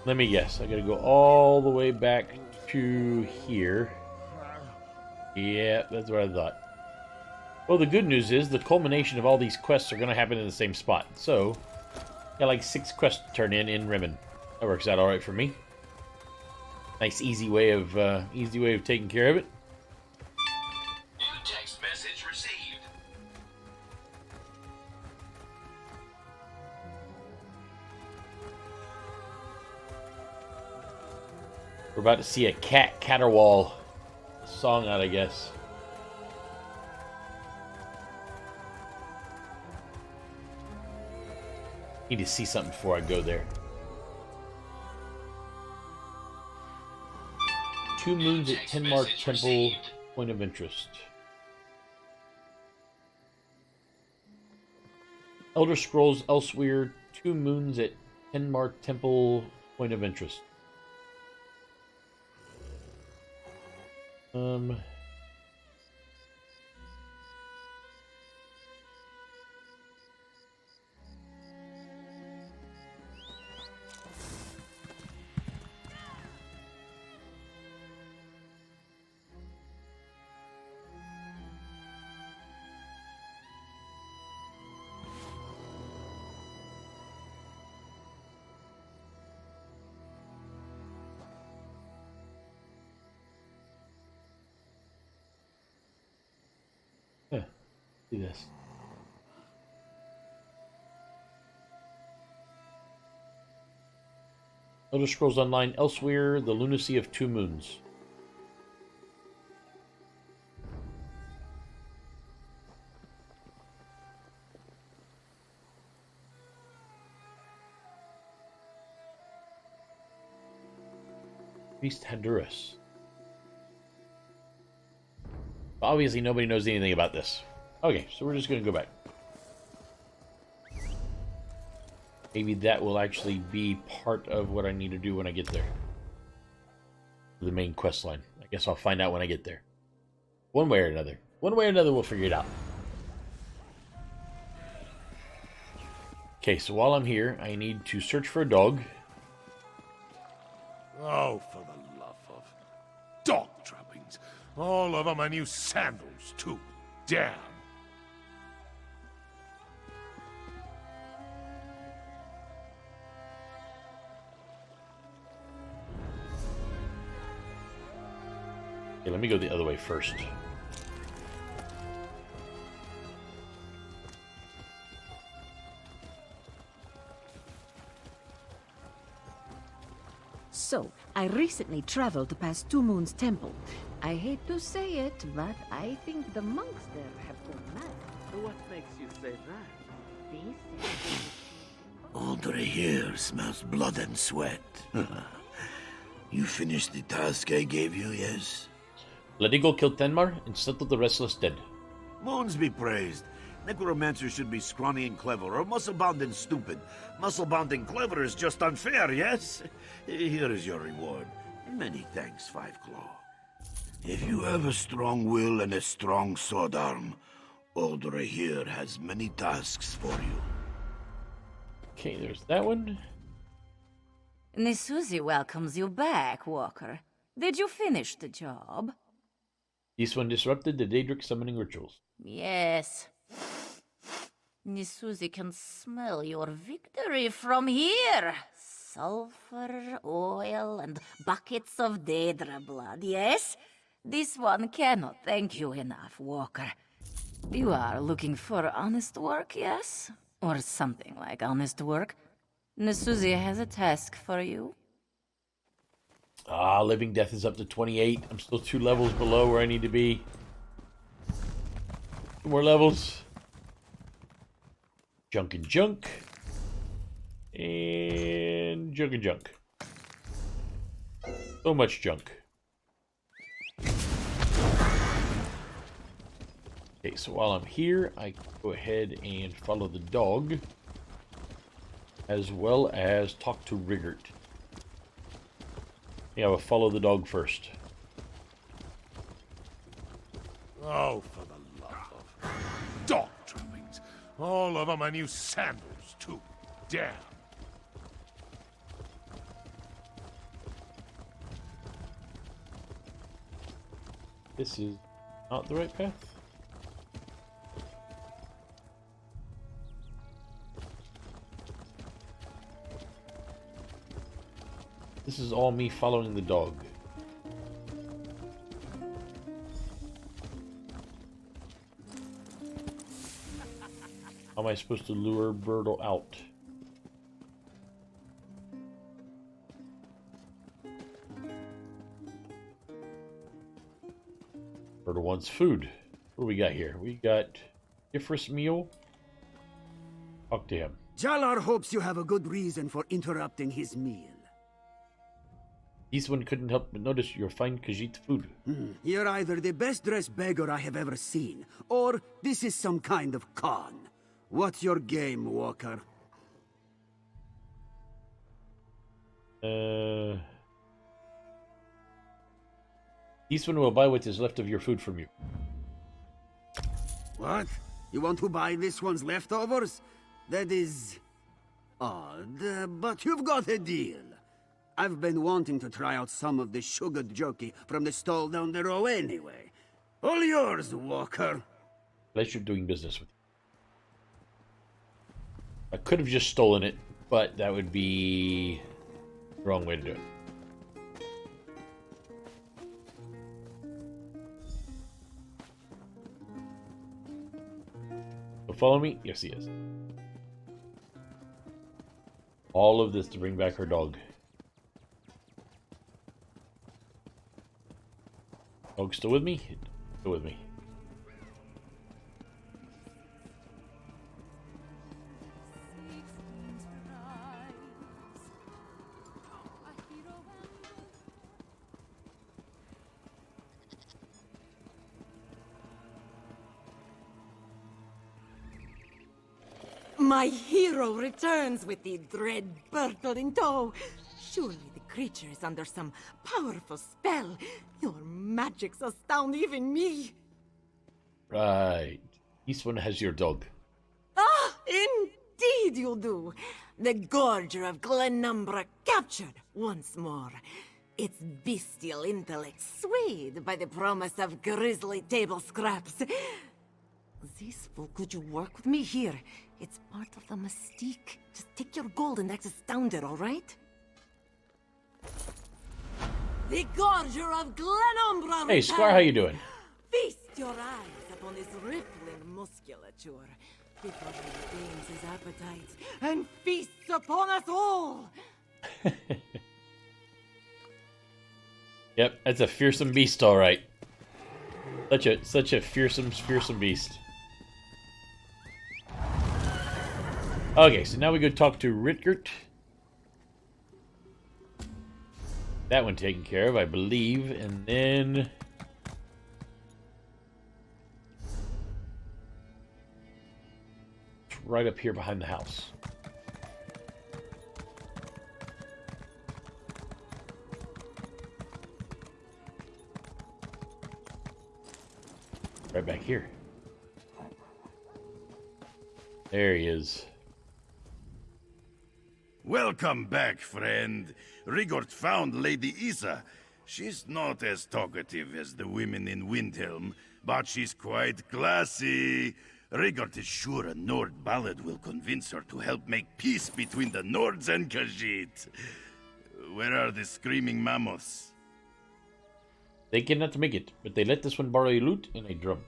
Let me guess. I gotta go all the way back to here. Yeah, that's what I thought. Well, the good news is the culmination of all these quests are gonna happen in the same spot. So, got like 6 quests to turn in Rimmon. That works out all right for me. Nice, easy way of taking care of it. New text message received. We're about to see a caterwaul song out, I guess. Need to see something before I go there. 2 moons at Tenmark Temple, point of interest. Elder Scrolls Elsweyr, 2 moons at Tenmark Temple, point of interest. See this. Elder Scrolls Online Elsweyr, the Lunacy of 2 Moons. Priest Hadurus. Obviously nobody knows anything about this. Okay, so we're just going to go back. Maybe that will actually be part of what I need to do when I get there. The main quest line. I guess I'll find out when I get there. One way or another. One way or another, we'll figure it out. Okay, so while I'm here, I need to search for a dog. Oh, for the love of dog trappings. All over my new sandals, too. Damn. Okay, let me go the other way first. So, I recently traveled past Two Moons Temple. I hate to say it, but I think the monks there have gone mad. What makes you say that? They say Andre here smells blood and sweat. You finished the task I gave you, yes? Let it go kill Tenmar and settle the restless dead. Moons be praised. Necromancers should be scrawny and clever, or muscle-bound and stupid. Muscle-bound and clever is just unfair, yes? Here is your reward. Many thanks, Five Claw. If you have a strong will and a strong sword arm, Aldre here has many tasks for you. Okay, there's that one. Nisuzi welcomes you back, Walker. Did you finish the job? This one disrupted the Daedric summoning rituals. Yes. Nisuzi can smell your victory from here. Sulfur, oil, and buckets of Daedra blood, yes? This one cannot thank you enough, Walker. You are looking for honest work, yes? Or something like honest work. Nisuzi has a task for you. Ah, Living Death is up to 28. I'm still 2 levels below where I need to be. 2 more levels. Junk and junk. And junk and junk. So much junk. Okay, so while I'm here, I go ahead and follow the dog. As well as talk to Rigert. Yeah, we'll follow the dog first. Oh, for the love of dog trappings. All over my new sandals, too. Damn. This is not the right path. This is all me following the dog. How am I supposed to lure Birdle out? wants food. What do we got here? We got Differus meal. Talk to him. Jalar hopes you have a good reason for interrupting his meal. This one couldn't help but notice your fine Khajiit food. You're either the best-dressed beggar I have ever seen, or this is some kind of con. What's your game, Walker? This one will buy what is left of your food from you. What? You want to buy this one's leftovers? That is odd, but you've got a deal. I've been wanting to try out some of the sugared jerky from the stall down the row anyway. All yours, Walker. Pleasure doing business with you. I could have just stolen it, but that would be the wrong way to do it. So follow me? Yes, he is. All of this to bring back her dog. Dog still with me? Still with me. My hero returns with the dread Bertel in tow. Surely the creature is under some powerful spell. Your magics astound even me. Right. This one has your dog. Ah, indeed you do. The Gorger of Glenumbra captured once more. Its bestial intellect swayed by the promise of grisly table scraps. This fool, could you work with me here? It's part of the mystique. Just take your gold and act astounded, all right? The Gorger of Glenumbra. Hey, Scar, how you doing? Feast your eyes upon his rippling musculature before he gains his appetite and feasts upon us all. Yep, that's a fearsome beast, all right. Such a fearsome beast. Okay, so now we go talk to Ritgert. That one taken care of, I believe, and then it's right up here behind the house. Right back here. There he is. Welcome back, friend. Rigord found Lady Isa. She's not as talkative as the women in Windhelm, but she's quite classy. Rigord is sure a Nord ballad will convince her to help make peace between the Nords and Khajiit. Where are the screaming mammoths? They cannot make it, but they let this one borrow a lute and a drum.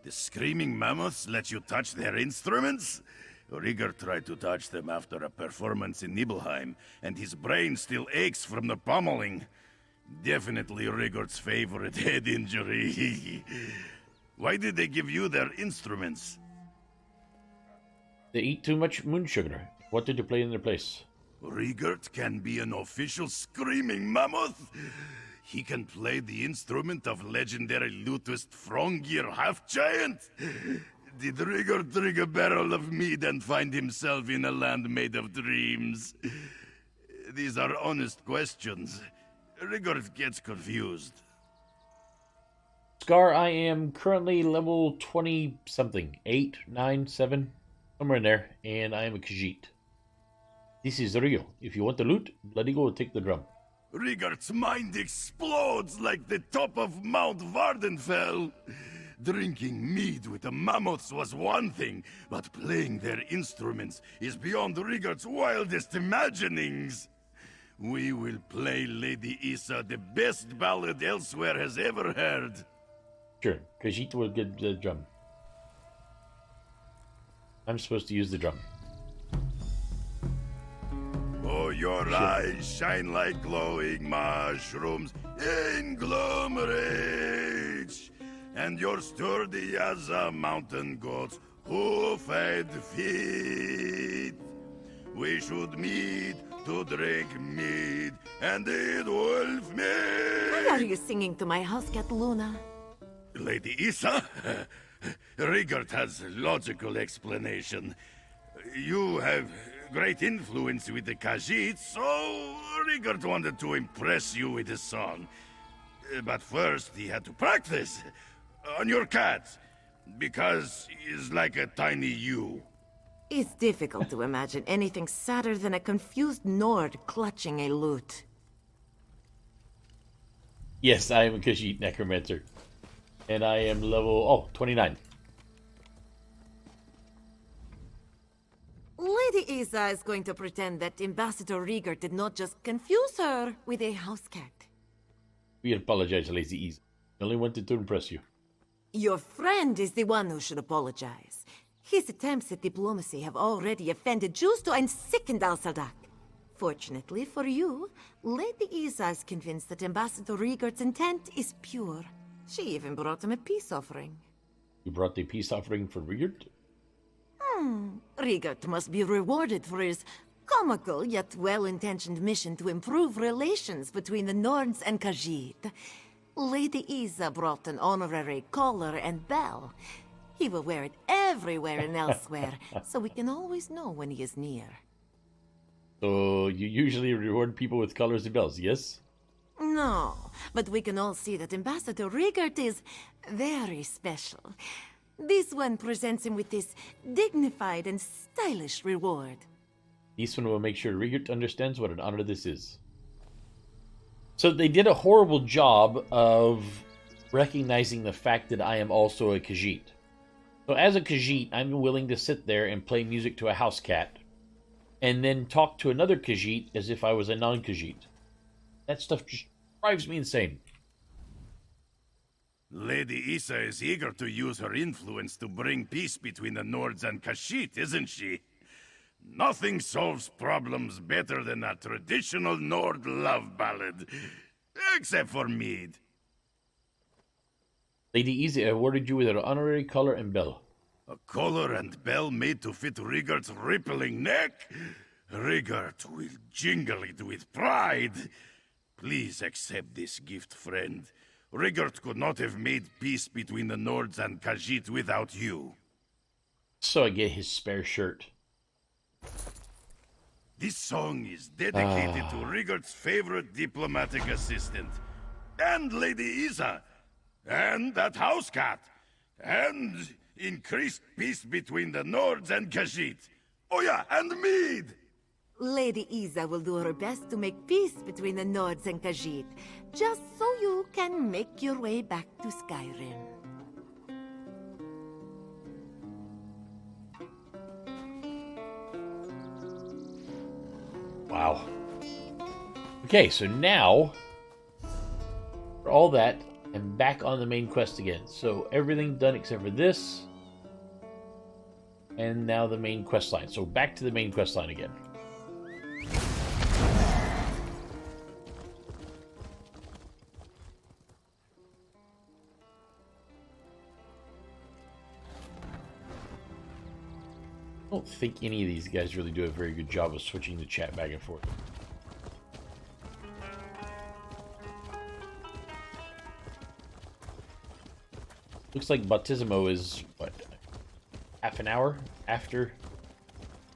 The screaming mammoths let you touch their instruments? Rigord tried to touch them after a performance in Nibelheim, and his brain still aches from the pummeling. Definitely Rigord's favorite head injury. Why did they give you their instruments? They eat too much moon sugar. What did you play in their place? Rigord can be an official screaming mammoth? He can play the instrument of legendary lutist Frongir Half-Giant? Did Rigord drink a barrel of mead and find himself in a land made of dreams? These are honest questions. Rigord gets confused. Scar, I am currently level 20-something. 8, 9, 7, somewhere in there, and I am a Khajiit. This is real. If you want the loot, let go and take the drum. Rigord's mind explodes like the top of Mount Vardenfell. Drinking mead with the mammoths was one thing, but playing their instruments is beyond Rigord's wildest imaginings. We will play Lady Isa the best ballad Elsweyr has ever heard. Sure, Khajiit will get the drum. I'm supposed to use the drum. Oh, your eyes shine like glowing mushrooms in gloom rage. and you're sturdy as a mountain goat's hoof-fed feet. We should meet to drink mead and eat wolf meat. Why are you singing to my house cat, Luna? Lady Isa? Rigert has logical explanation. You have great influence with the Khajiit, so Rigert wanted to impress you with his song. But first, he had to practice on your cat, because he's like a tiny you. It's difficult to imagine anything sadder than a confused Nord clutching a lute. Yes, I am a Khajiit Necromancer. And I am level, 29. Lady Isa is going to pretend that Ambassador Rieger did not just confuse her with a house cat. We apologize, Lazy Isa. I only wanted to impress you. Your friend is the one who should apologize. His attempts at diplomacy have already offended Jews to and sickened Al-Sadak. Fortunately for you, Lady Isa is convinced that Ambassador Riegert's intent is pure. She even brought him a peace offering. You brought the peace offering for Rigert? Riegert must be rewarded for his comical yet well-intentioned mission to improve relations between the Nords and Khajiit. Lady Isa brought an honorary collar and bell. He will wear it everywhere in Elsweyr, so we can always know when he is near. So you usually reward people with collars and bells, yes? No, but we can all see that Ambassador Riegert is very special. This one presents him with this dignified and stylish reward. This one will make sure Rigert understands what an honor this is. So they did a horrible job of recognizing the fact that I am also a Khajiit. So as a Khajiit, I'm willing to sit there and play music to a house cat, and then talk to another Khajiit as if I was a non-Khajiit. That stuff just drives me insane. Lady Isa is eager to use her influence to bring peace between the Nords and Khajiit, isn't she? Nothing solves problems better than a traditional Nord love ballad. Except for mead. Lady Isa awarded you with an honorary collar and bell. A collar and bell made to fit Rigert's rippling neck? Rigert will jingle it with pride. Please accept this gift, friend. Rigert could not have made peace between the Nords and Khajiit without you. So I get his spare shirt. This song is dedicated to Rigert's favorite diplomatic assistant, and Lady Isa, and that house cat, and increased peace between the Nords and Khajiit. Oh yeah, and mead! Lady Isa will do her best to make peace between the Nords and Khajiit, just so you can make your way back to Skyrim. Wow. Okay, so now, for all that, I'm back on the main quest again. So everything done except for this. And now the main quest line. So back to the main quest line again. I don't think any of these guys really do a very good job of switching the chat back and forth. Looks like Baptismo is, what, half an hour after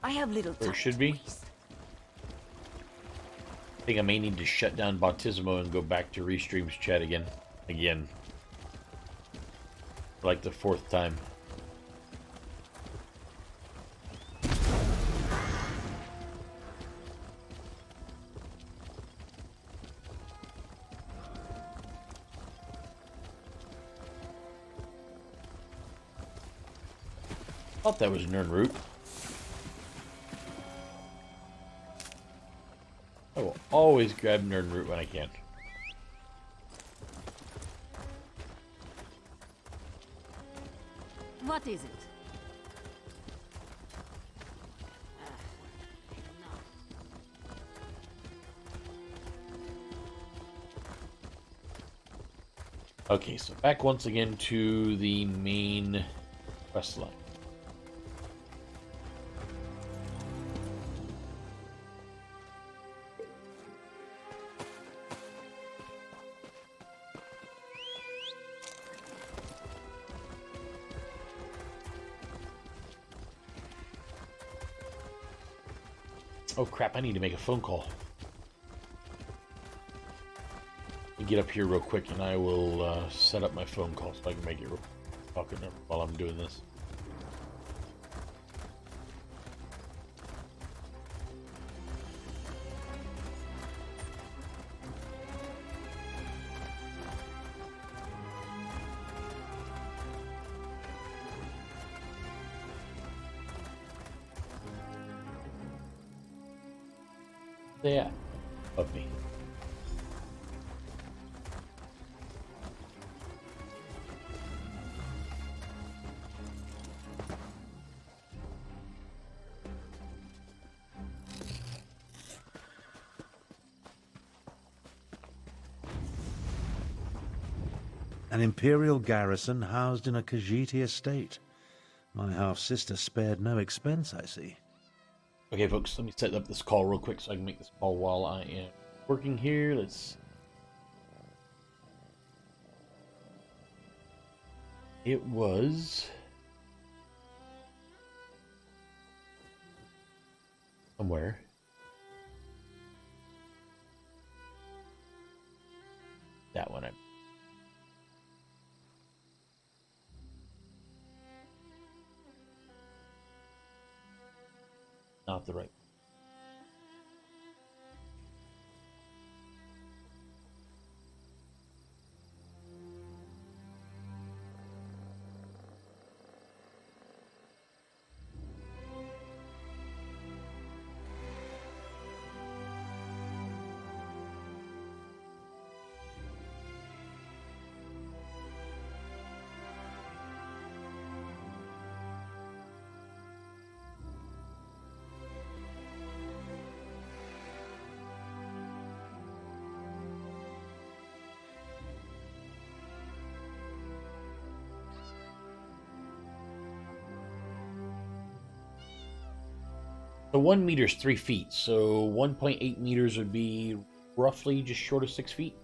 I have little time. where it should be? I think I may need to shut down Baptismo and go back to Restream's chat again. For like the 4th time. Thought that was Nernroot. I will always grab Nernroot when I can. What is it? Okay, so back once again to the main quest line. Oh crap, I need to make a phone call. Let me get up here real quick and I will set up my phone call so I can make it talking while I'm doing this. There, of me. An imperial garrison housed in a Khajiiti estate. My half-sister spared no expense, I see. Okay, folks, let me set up this call real quick so I can make this call while I am working here. It was somewhere. That one. Not the right. So 1 meter is 3 feet, so 1.8 meters would be roughly just short of 6 feet.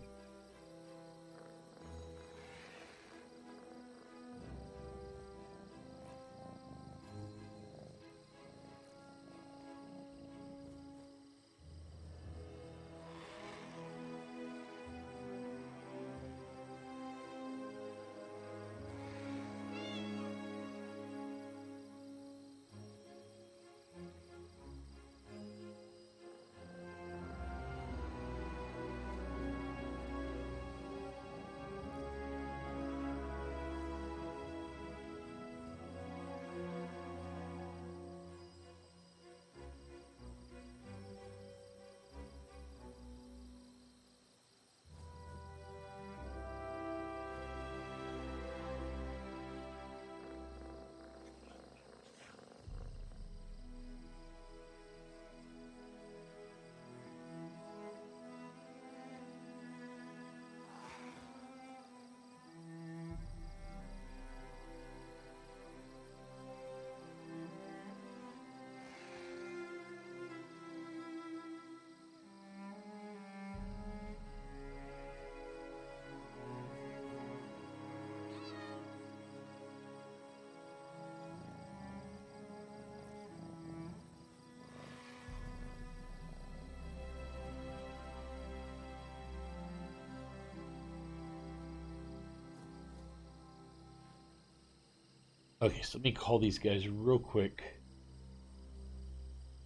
Okay, so let me call these guys real quick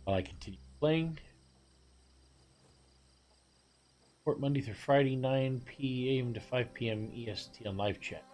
while I continue playing. Report Monday through Friday, 9 p.m. to 5 p.m. EST on live chat.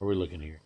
Are we looking here?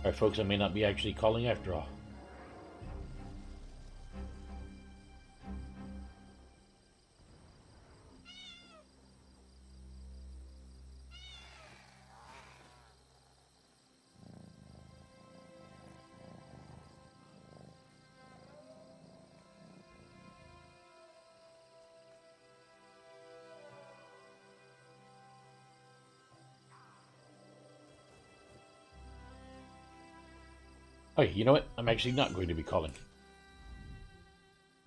Alright, folks, I may not be actually calling after all. Okay, you know what? I'm actually not going to be calling.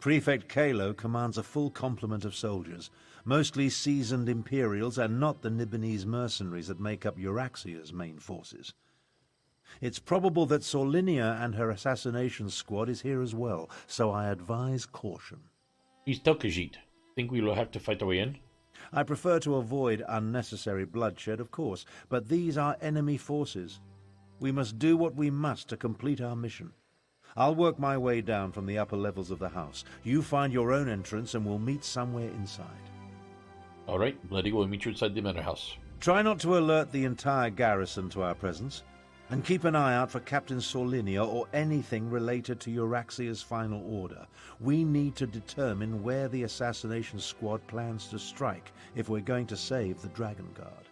Prefect Kalo commands a full complement of soldiers, mostly seasoned Imperials and not the Nibonese mercenaries that make up Euraxia's main forces. It's probable that Sorlinia and her assassination squad is here as well, so I advise caution. He's Tokajit. Think we will have to fight our way in? I prefer to avoid unnecessary bloodshed, of course, but these are enemy forces. We must do what we must to complete our mission. I'll work my way down from the upper levels of the house. You find your own entrance and we'll meet somewhere inside. All right, Bloody, we'll meet you inside the manor house. Try not to alert the entire garrison to our presence, and keep an eye out for Captain Sorlinia or anything related to Euraxia's final order. We need to determine where the assassination squad plans to strike if we're going to save the Dragon Guard.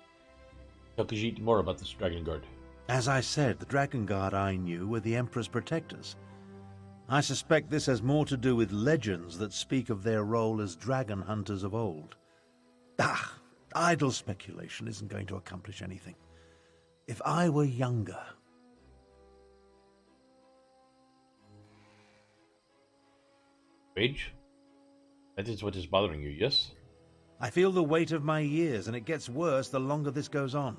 Tokajit, more about this Dragon Guard. As I said, the Dragon Guard I knew were the Emperor's protectors. I suspect this has more to do with legends that speak of their role as dragon hunters of old. Idle speculation isn't going to accomplish anything. If I were younger... Rage? That is what is bothering you, yes? I feel the weight of my years, and it gets worse the longer this goes on.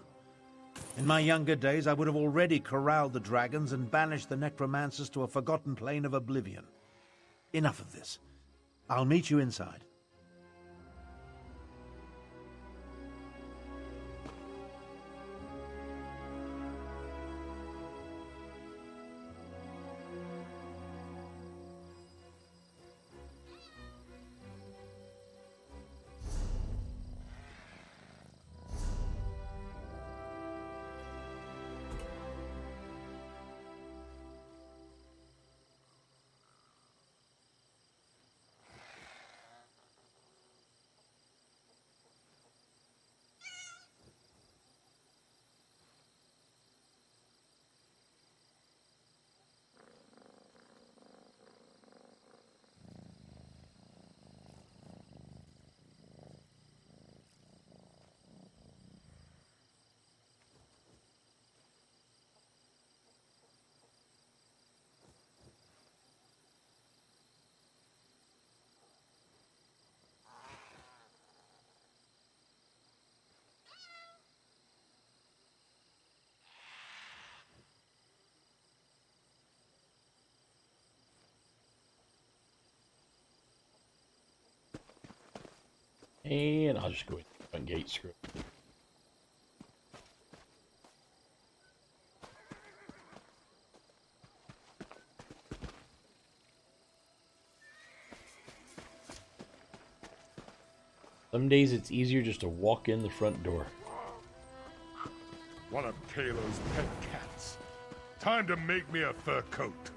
In my younger days, I would have already corralled the dragons and banished the necromancers to a forgotten plane of oblivion. Enough of this. I'll meet you inside. And I'll just go with the front gate, screw it. Some days it's easier just to walk in the front door. One of Kalo's pet cats. Time to make me a fur coat.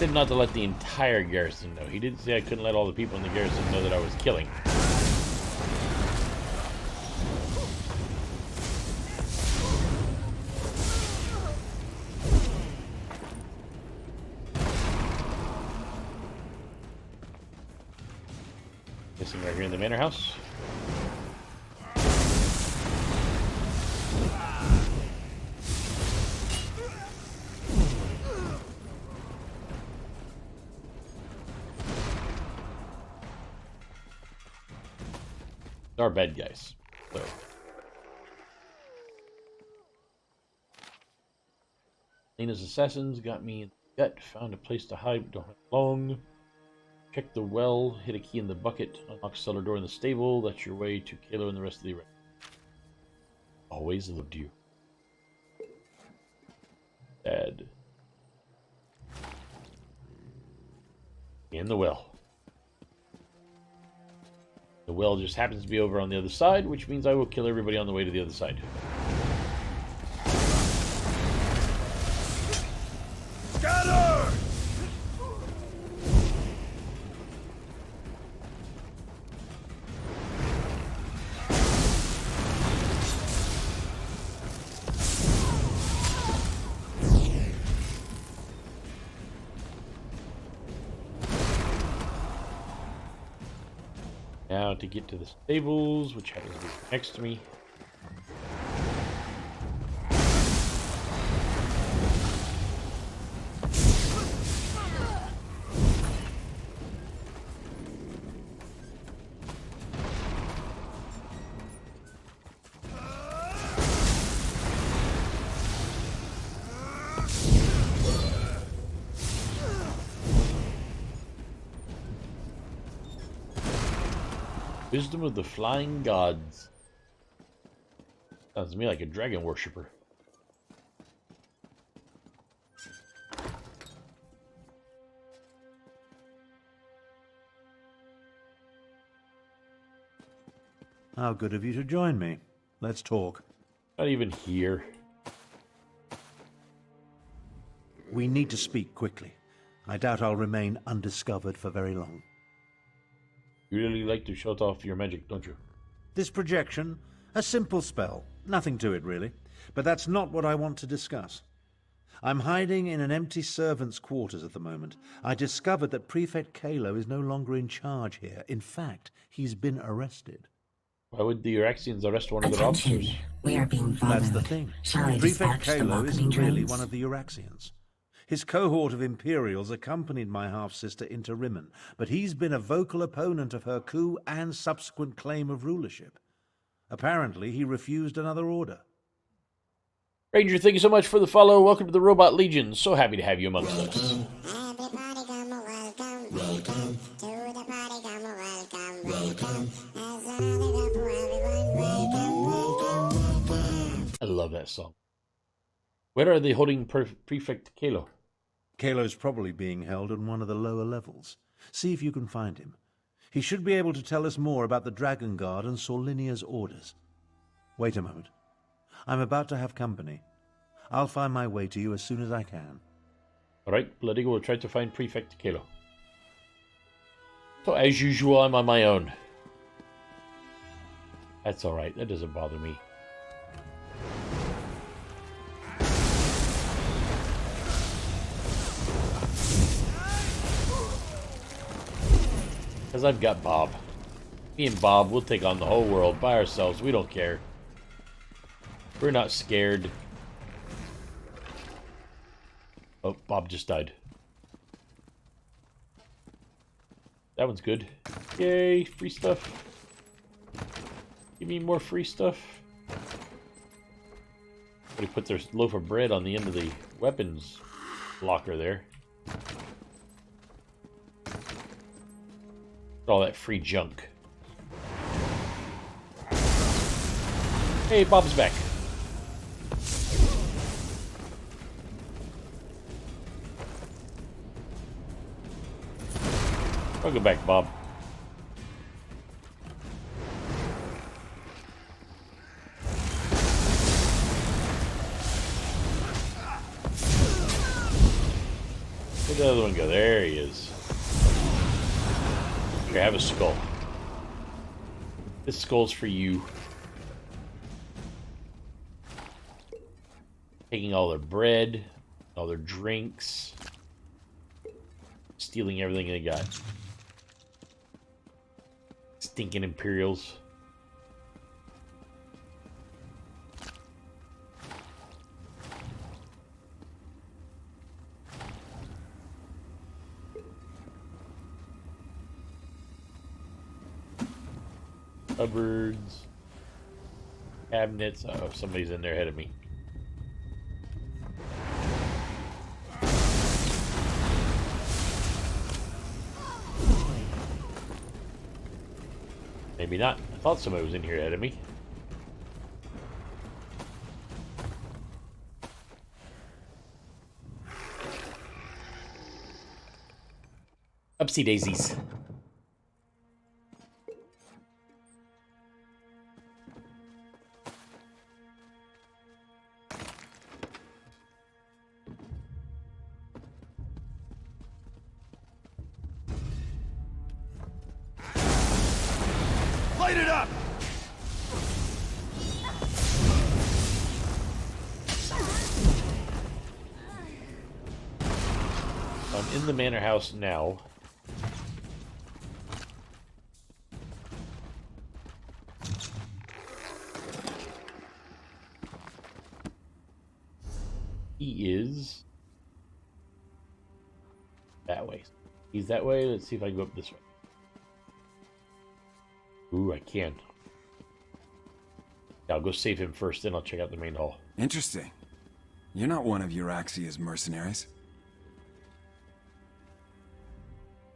said not to let the entire garrison know. He didn't say I couldn't let all the people in the garrison know that I was killing. Guessing right here in the manor house. Are bad guys. So Lena's assassins got me in the gut, found a place to hide, don't have long. Check the well, hit a key in the bucket, unlock cellar door in the stable. That's your way to Kalo and the rest of the array. Always loved you. Dad. In the well. The well just happens to be over on the other side, which means I will kill everybody on the way to the other side. Scatter! Now to get to the stables, which happens to be next to me. Wisdom of the Flying Gods. Sounds to me like a dragon worshipper. How good of you to join me. Let's talk. Not even here. We need to speak quickly. I doubt I'll remain undiscovered for very long. You really like to shout off your magic, don't you? This projection, a simple spell. Nothing to it, really. But that's not what I want to discuss. I'm hiding in an empty servant's quarters at the moment. I discovered that Prefect Kalo is no longer in charge here. In fact, he's been arrested. Why would the Uraxians arrest one of their officers? We are being followed. That's the thing. Shall I Prefect dispatch the Kalo marketing isn't really trains? one of the Uraxians. His cohort of Imperials accompanied my half-sister into Rimmen, but he's been a vocal opponent of her coup and subsequent claim of rulership. Apparently, he refused another order. Ranger, thank you so much for the follow. Welcome to the Robot Legion. So happy to have you amongst us. Everybody come welcome, welcome to the party, come welcome, welcome. As another for everyone, welcome. I love that song. Where are they holding Prefect Kalo? Kalo's probably being held on one of the lower levels. See if you can find him. He should be able to tell us more about the Dragon Guard and Solinia's orders. Wait a moment. I'm about to have company. I'll find my way to you as soon as I can. Alright, Bloodigo will try to find Prefect Kalo. So as usual, I'm on my own. That's alright, that doesn't bother me. Because I've got Bob. Me and Bob, we'll take on the whole world by ourselves. We don't care. We're not scared. Oh, Bob just died. That one's good. Yay, free stuff. Give me more free stuff. Somebody put their loaf of bread on the end of the weapons locker there. All that free junk. Hey, Bob's back. Welcome back, Bob. the other one go? There he is. Here, have a skull. This skull's for you. Taking all their bread, all their drinks, stealing everything they got. Stinking Imperials. Cupboards. Cabinets. Oh, somebody's in there ahead of me. Maybe not. I thought somebody was in here ahead of me. Upsy daisies. Light it up! I'm in the manor house now. He is that way. He's that way. Let's see if I can go up this way. Ooh, I can. I'll go save him first, then I'll check out the main hall. Interesting. You're not one of Euraxia's mercenaries.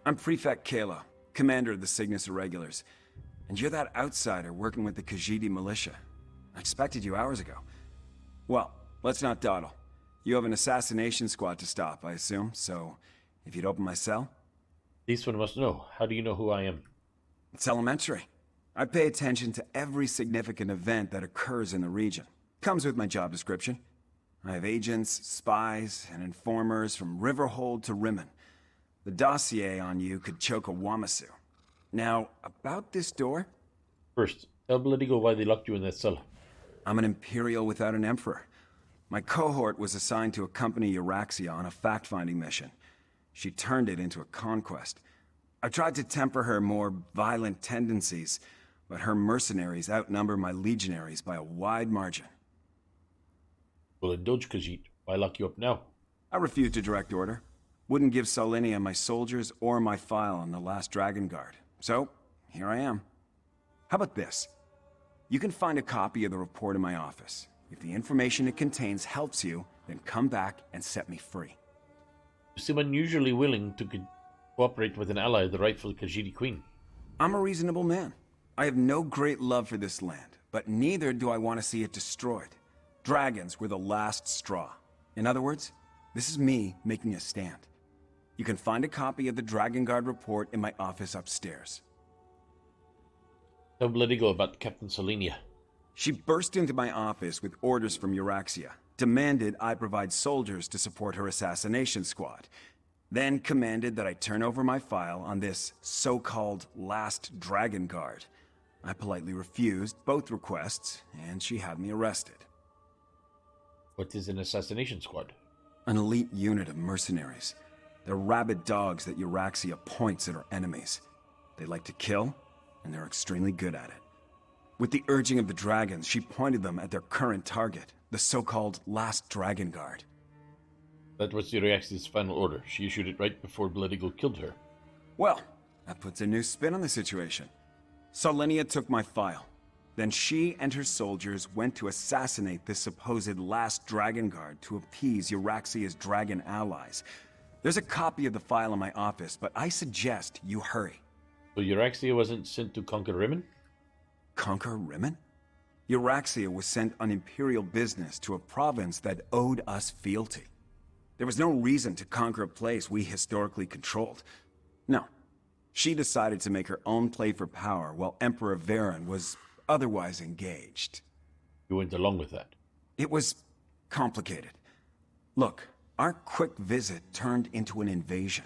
I'm Prefect Kayla, commander of the Cygnus Irregulars. And you're that outsider working with the Khajiit militia. I expected you hours ago. Well, let's not dawdle. You have an assassination squad to stop, I assume, so if you'd open my cell? This one must know. How do you know who I am? It's elementary. I pay attention to every significant event that occurs in the region. Comes with my job description. I have agents, spies, and informers from Riverhold to Rimmen. The dossier on you could choke a Wamasu. Now, about this door? First, tell Bloodigo why they locked you in that cell. I'm an Imperial without an Emperor. My cohort was assigned to accompany Euraxia on a fact-finding mission. She turned it into a conquest. I tried to temper her more violent tendencies, but her mercenaries outnumber my legionaries by a wide margin. Well, indulge, Khajiit. Why lock you up now? I refused a direct order. Wouldn't give Solinia my soldiers or my file on the last Dragon Guard. So, here I am. How about this? You can find a copy of the report in my office. If the information it contains helps you, then come back and set me free. You seem unusually willing to cooperate with an ally, the rightful Khajiit queen. I'm a reasonable man. I have no great love for this land, but neither do I want to see it destroyed. Dragons were the last straw. In other words, this is me making a stand. You can find a copy of the Dragon Guard report in my office upstairs. Tell Bloodigo about Captain Solinia. She burst into my office with orders from Euraxia, demanded I provide soldiers to support her assassination squad, then commanded that I turn over my file on this so-called last Dragon Guard. I politely refused both requests, and she had me arrested. What is an assassination squad? An elite unit of mercenaries. They're rabid dogs that Euraxia points at her enemies. They like to kill, and they're extremely good at it. With the urging of the dragons, she pointed them at their current target, the so-called Last Dragon Guard. That was Euraxia's final order. She issued it right before Bloodigo killed her. Well, that puts a new spin on the situation. Solinia took my file. Then she and her soldiers went to assassinate this supposed Last Dragon Guard to appease Euraxia's dragon allies. There's a copy of the file in my office, but I suggest you hurry. So Euraxia wasn't sent to conquer Rimmen? Conquer Rimmen? Euraxia was sent on imperial business to a province that owed us fealty. There was no reason to conquer a place we historically controlled. No. She decided to make her own play for power while Emperor Varen was otherwise engaged. You went along with that? It was complicated. Look, Our quick visit turned into an invasion.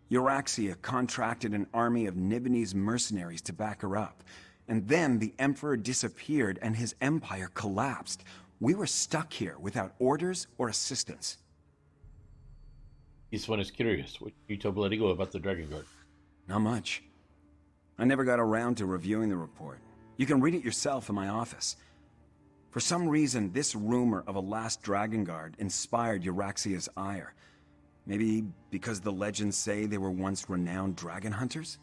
Euraxia contracted an army of Nibonese mercenaries to back her up. And then the Emperor disappeared and his empire collapsed. We were stuck here without orders or assistance. This one is curious. What you told Bledigo about the Dragon Guard? Not much. I never got around to reviewing the report. You can read it yourself in my office. For some reason, this rumor of a last Dragon Guard inspired Euraxia's ire. Maybe because the legends say they were once renowned dragon hunters?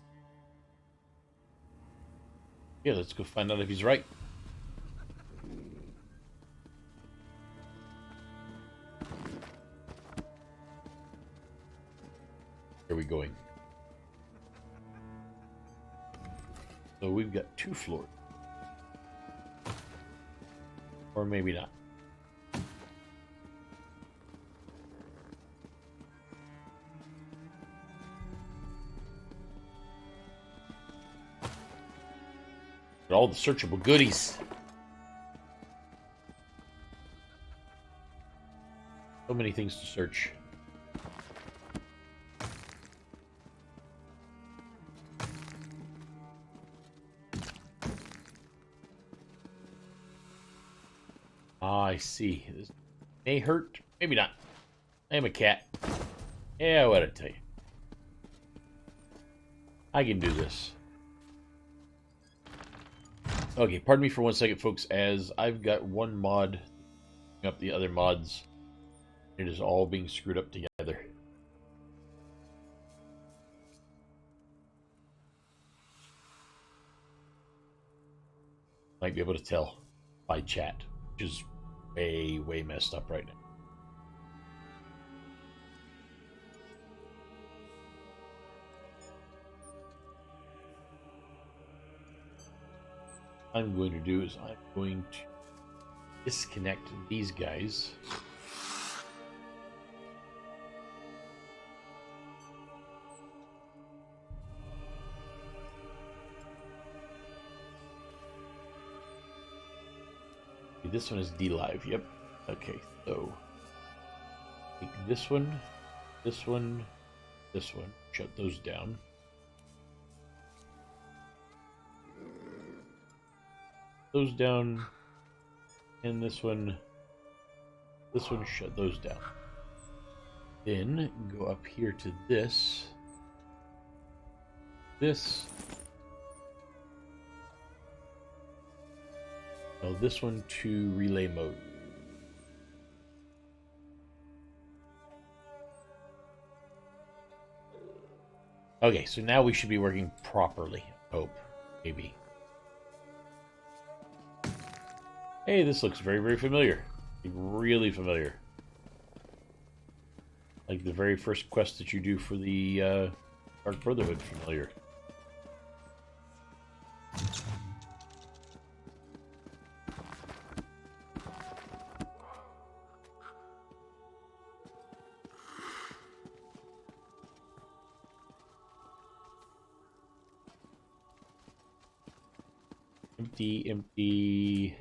Yeah, let's go find out if he's right. Where are we going? So we've got 2 floors. Or maybe not. Got all the searchable goodies. So many things to search. I see. This may hurt. Maybe not. I am a cat. Yeah, what I tell you. I can do this. Okay, pardon me for 1 second, folks, as I've got one mod up the other mods. It is all being screwed up together. Might be able to tell by chat, which is way messed up right now. What I'm going to do is I'm going to disconnect these guys. This one is D-Live, yep. Okay, so take this one, this one, this one, shut those down. Those down, and this one, shut those down. Then go up here to this, tell this one to relay mode. Okay, so now we should be working properly. Hope, maybe. Hey, this looks very familiar. Really familiar. Like the very first quest that you do for the Dark Brotherhood familiar. Empty.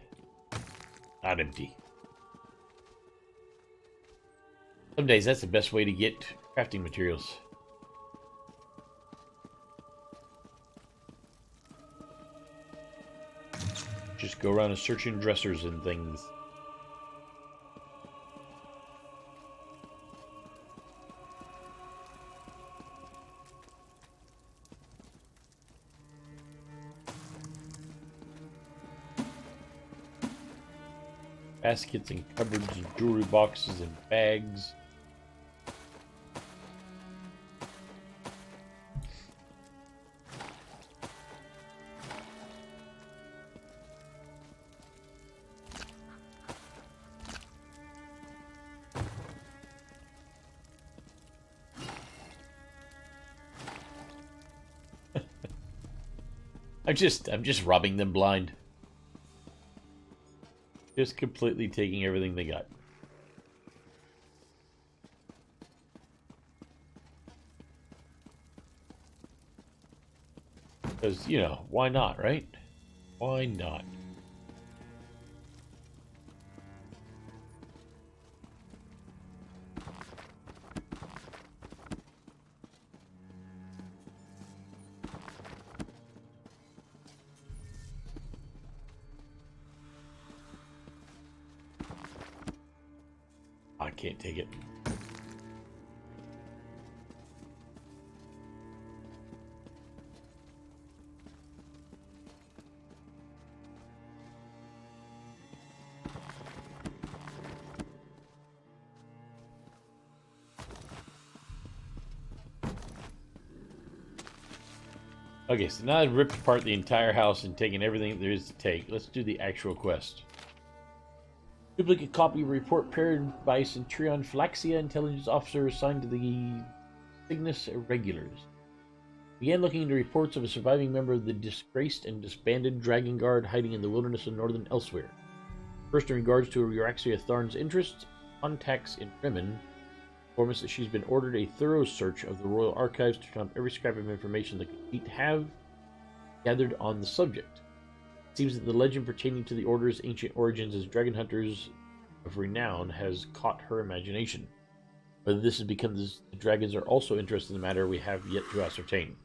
Not empty. Some days that's the best way to get crafting materials. Just go around and searching dressers and things. Baskets and cupboards and jewelry boxes and bags. I'm just robbing them blind. Just completely taking everything they got. Because, you know, why not, right? Why not? can't take it. Okay, so now I've ripped apart the entire house and taken everything there is to take. Let's do the actual quest. Duplicate copy of report prepared by Centurion Flaxia, intelligence officer assigned to the Cygnus Irregulars. Began looking into reports of a surviving member of the disgraced and disbanded Dragon Guard hiding in the wilderness of northern Elsweyr. First, in regards to Euraxia Tharn's interests, contacts in Rimmon inform us that she's been ordered a thorough search of the Royal Archives to turn up every scrap of information that could have gathered on the subject. It seems that the legend pertaining to the Order's ancient origins as dragon hunters of renown has caught her imagination. Whether this is because the dragons are also interested in the matter, we have yet to ascertain.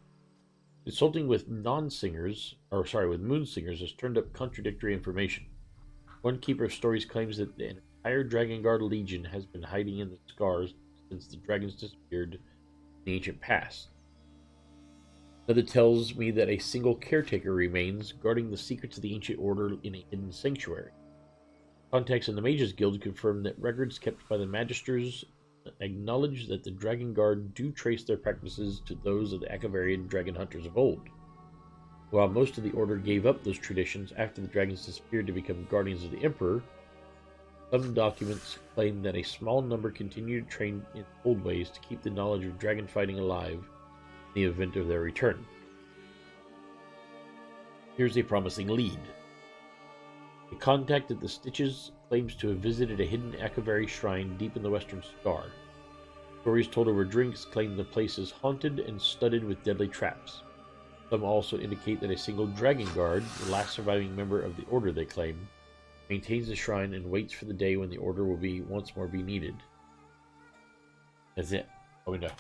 Consulting with moonsingers has turned up contradictory information. One keeper of stories claims that the entire Dragon Guard Legion has been hiding in the scars since the dragons disappeared in the ancient past. Another tells me that a single caretaker remains, guarding the secrets of the ancient order in a hidden sanctuary. Contacts in the Mages Guild confirm that records kept by the Magisters acknowledge that the Dragon Guard do trace their practices to those of the Akavarian dragon hunters of old. While most of the Order gave up those traditions after the dragons disappeared to become guardians of the Emperor, some documents claim that a small number continue to train in old ways to keep the knowledge of dragon fighting alive in the event of their return. Here's a promising lead. A contact at the Stitches claims to have visited a hidden Akavari shrine deep in the western Scar. Stories told over drinks claim the place is haunted and studded with deadly traps. Some also indicate that a single Dragon Guard, the last surviving member of the Order they claim, maintains the shrine and waits for the day when the Order will be once more be needed. That's it. Oh, we know.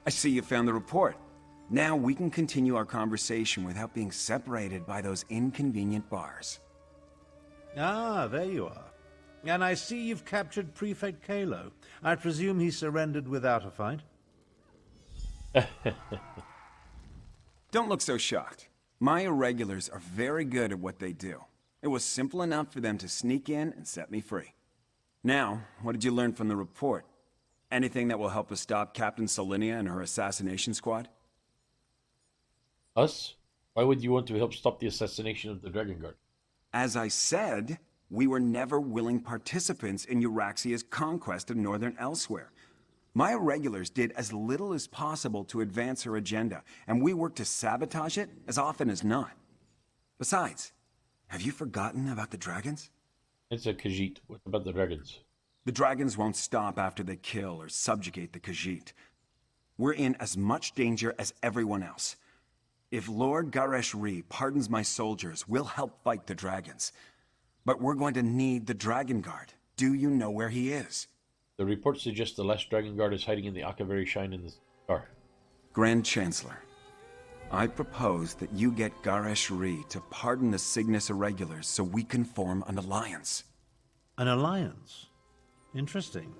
I see you found the report. Now we can continue our conversation without being separated by those inconvenient bars. Ah, there you are. And I see you've captured Prefect Kalo. I presume he surrendered without a fight? Don't look so shocked. My irregulars are very good at what they do. It was simple enough for them to sneak in and set me free. Now, what did you learn from the report? Anything that will help us stop Captain Solinia and her assassination squad? Us? Why would you want to help stop the assassination of the Dragon Guard? As I said, we were never willing participants in Euraxia's conquest of northern Elsweyr. My irregulars did as little as possible to advance her agenda, and we worked to sabotage it as often as not. Besides, have you forgotten about the dragons? It's a Khajiit. What about the dragons? The dragons won't stop after they kill or subjugate the Khajiit. We're in as much danger as everyone else. If Lord Garesh-Ri pardons my soldiers, we'll help fight the dragons. But we're going to need the Dragon Guard. Do you know where he is? The report suggests the last Dragon Guard is hiding in the Akavari Shrine in the Scar. Grand Chancellor, I propose that you get Garesh-Ri to pardon the Cygnus Irregulars so we can form an alliance. An alliance? Interesting.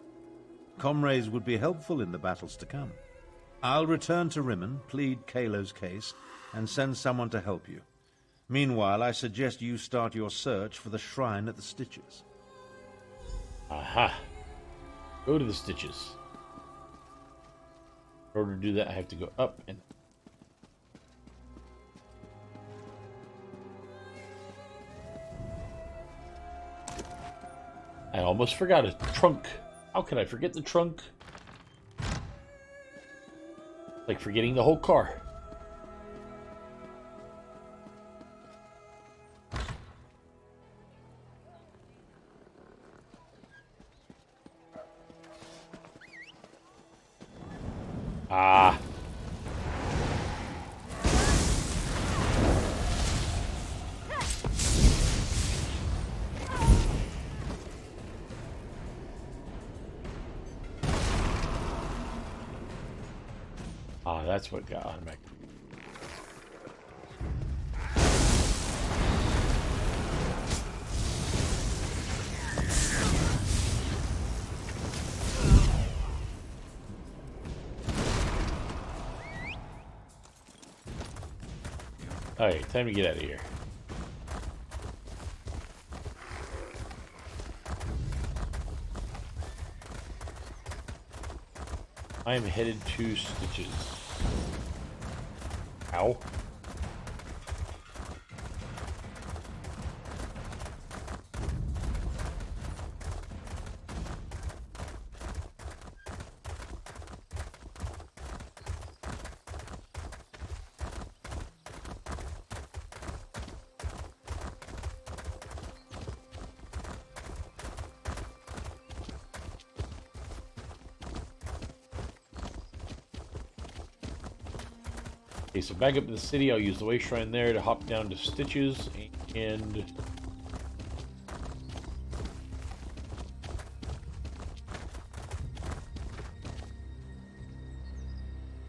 Comrades would be helpful in the battles to come. I'll return to Rimmon, plead Kalo's case, and send someone to help you. Meanwhile, I suggest you start your search for the shrine at the Stitches. Aha! Go to the Stitches. In order to do that, I have to go up and... I almost forgot a trunk. How could I forget the trunk? Like forgetting the whole car. Ah. Ah, that's what got on back. Alright, time to get out of here. I'm headed to Stitches. Ow. Okay, so back up to the city, I'll use the way shrine there to hop down to Stitches, and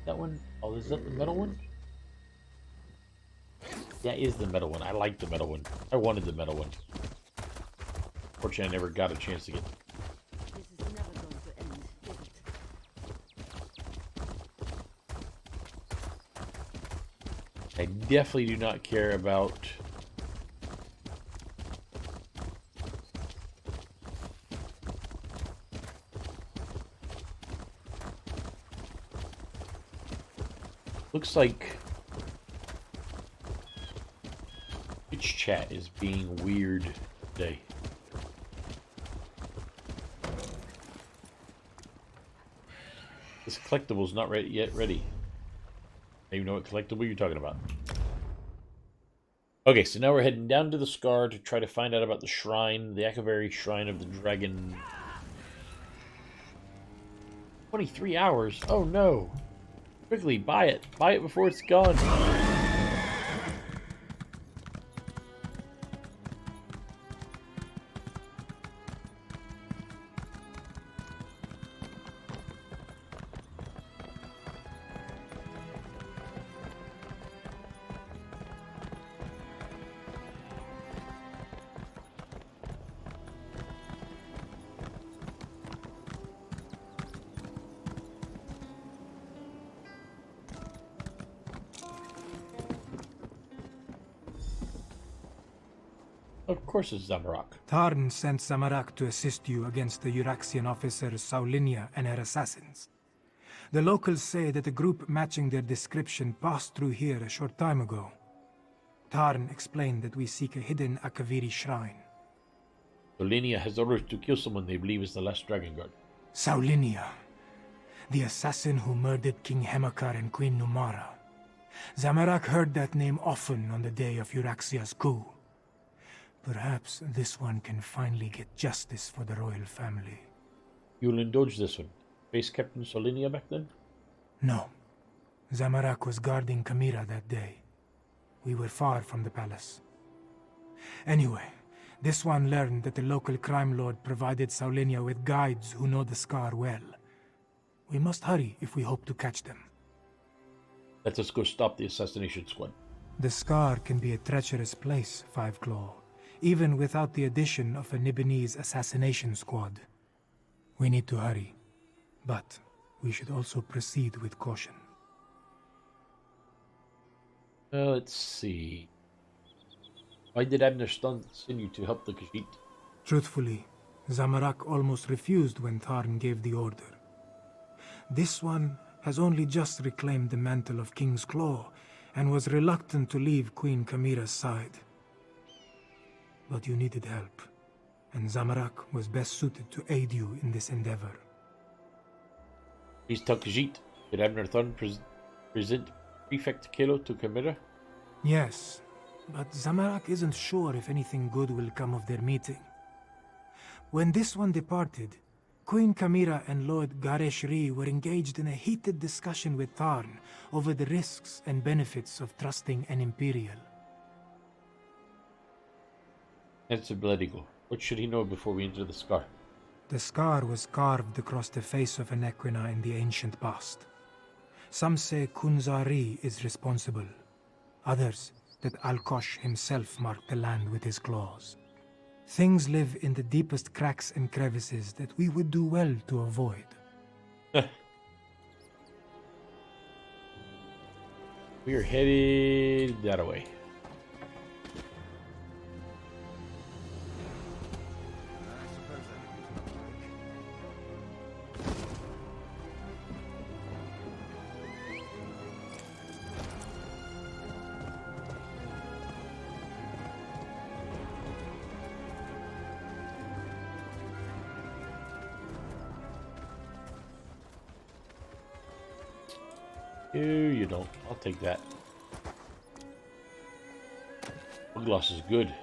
that one, oh, is that the metal one? That is the metal one. I like the metal one. I wanted the metal one. Fortunately, I never got a chance to get. This is never going to end, is it? I definitely do not care about looks like Twitch chat is being weird today. This collectible's not yet ready. I don't even know what collectible you're talking about. Okay, so now we're heading down to the Scar to try to find out about the shrine, the Akavari Shrine of the Dragon. 23 hours? Oh no! Quickly, buy it! Buy it before it's gone! Of course it's Zamorak. Tarn sent Zamorak to assist you against the Euraxian officers Saulinia and her assassins. The locals say that a group matching their description passed through here a short time ago. Tarn explained that we seek a hidden Akaviri shrine. Saulinia has orders to kill someone they believe is the last Dragon Guard. Saulinia, the assassin who murdered King Hemakar and Queen Numara. Zamorak heard that name often on the day of Euraxia's coup. Perhaps this one can finally get justice for the royal family. You'll indulge this one. Base Captain Saulinia back then? No. Zamorak was guarding Kamira that day. We were far from the palace. Anyway, this one learned that the local crime lord provided Saulinia with guides who know the Scar well. We must hurry if we hope to catch them. Let us go stop the assassination squad. The Scar can be a treacherous place, Five Claw, even without the addition of a Nibonese assassination squad. We need to hurry, but we should also proceed with caution. Let's see. Why did Abner send you to help the Khajiit? Truthfully, Zamorak almost refused when Tarn gave the order. This one has only just reclaimed the mantle of King's Claw and was reluctant to leave Queen Kamira's side. But you needed help, and Zamorak was best suited to aid you in this endeavor. Please tell Khajiit. Did Abner Thorn present Prefect Kalo to Kamira? Yes, but Zamorak isn't sure if anything good will come of their meeting. When this one departed, Queen Kamira and Lord Gareshri were engaged in a heated discussion with Tarn over the risks and benefits of trusting an Imperial. Answer Bloodigo. What should he know before we enter the Scar? The Scar was carved across the face of an Equina in the ancient past. Some say Kunzari is responsible. Others, that Alkosh himself marked the land with his claws. Things live in the deepest cracks and crevices that we would do well to avoid. We are headed that way. You don't. I'll take that. Bug loss is good.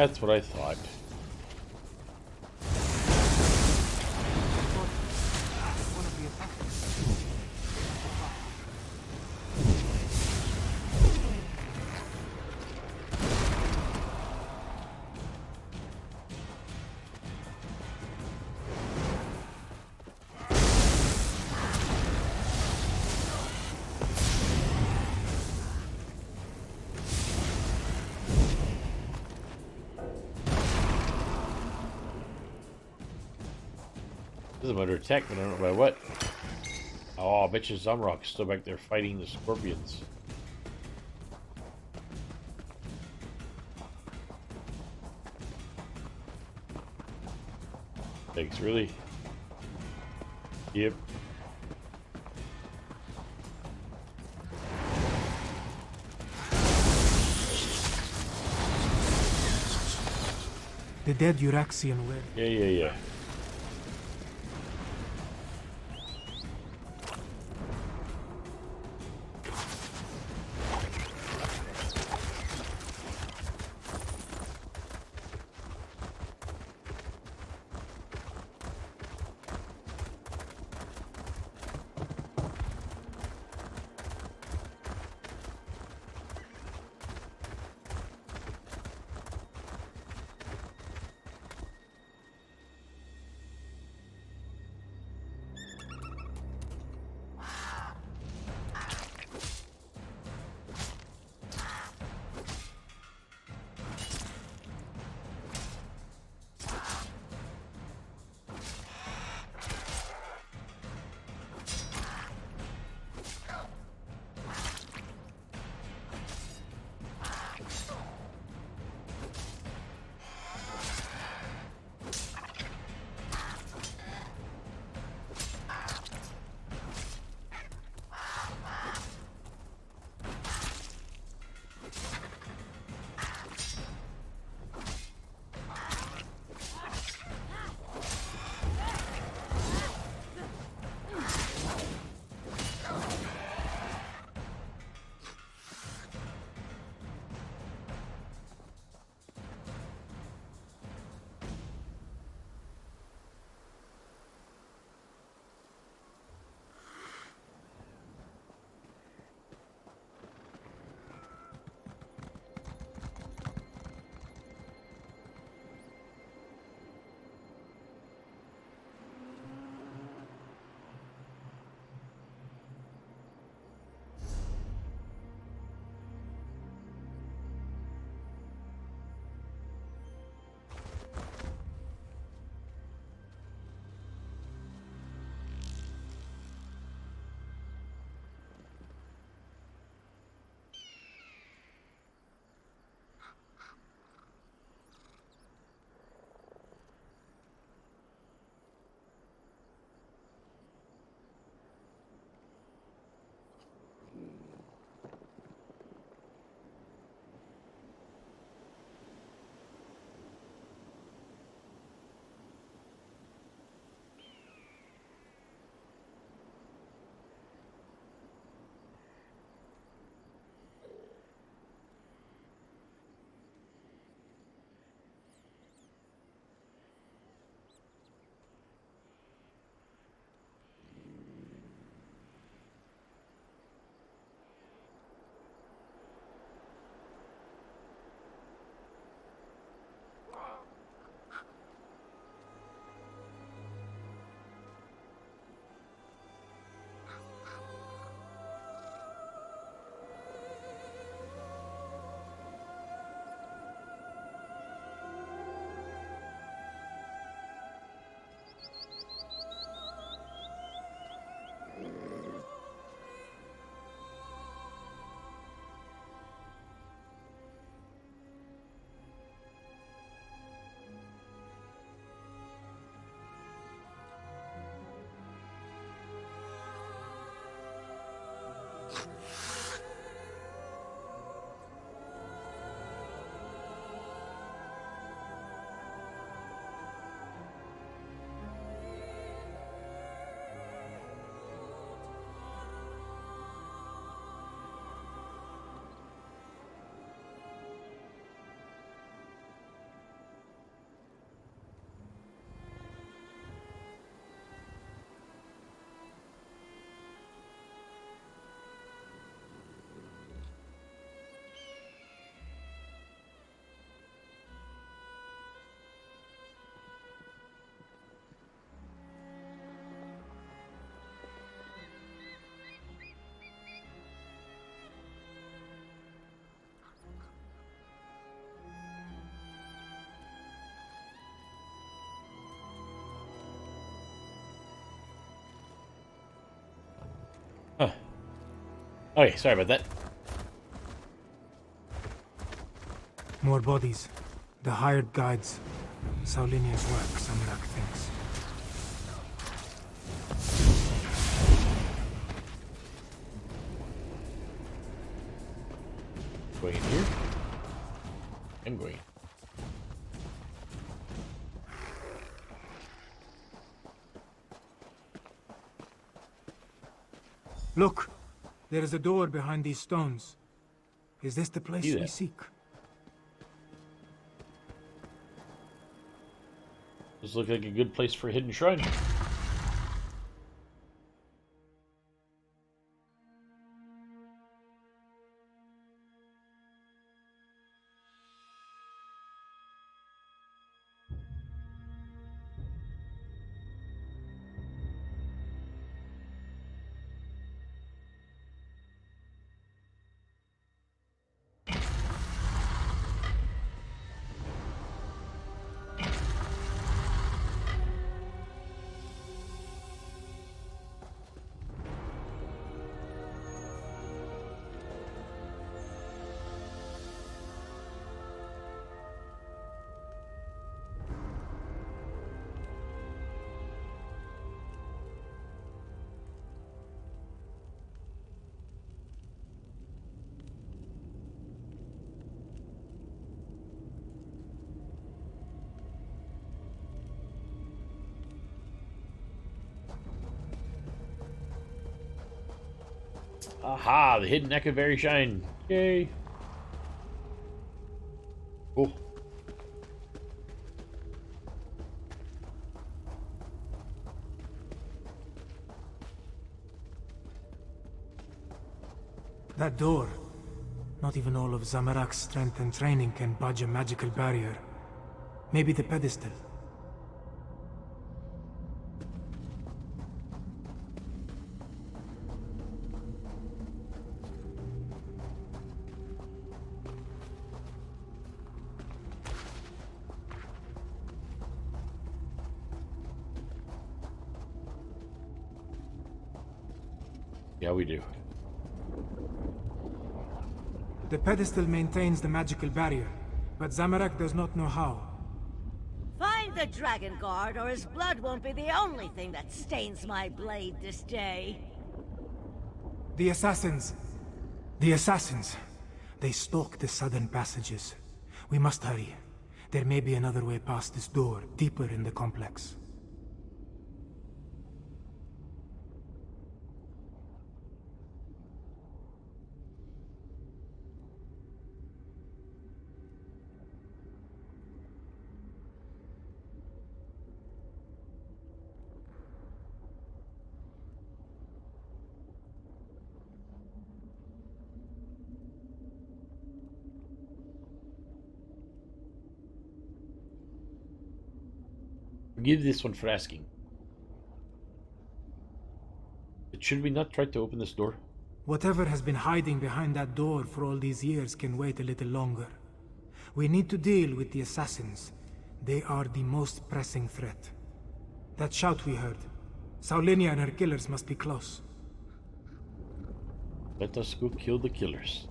That's what I thought. I'm under attack, but I don't know by what. Oh, I bet you Zamrock's still back there fighting the scorpions. Thanks, really? Yep. The dead Uraxian were. Yeah. Okay, sorry about that. More bodies. The hired guides. Saulinia's work, Samarak thinks. Going in here? I'm going. Look! There is a door behind these stones. Is this the place we seek? This looks like a good place for a hidden shrine. Aha, the hidden Necro shrine. Yay. Cool. That door. Not even all of Zamarak's strength and training can budge a magical barrier. Maybe the pedestal. Yeah, we do. The pedestal maintains the magical barrier, but Zamarak does not know how. Find the Dragon Guard, or his blood won't be the only thing that stains my blade this day. The assassins! The assassins! They stalk the southern passages. We must hurry. There may be another way past this door, deeper in the complex. Forgive this one for asking. But should we not try to open this door? Whatever has been hiding behind that door for all these years can wait a little longer. We need to deal with the assassins. They are the most pressing threat. That shout we heard. Saulinia and her killers must be close. Let us go kill the killers.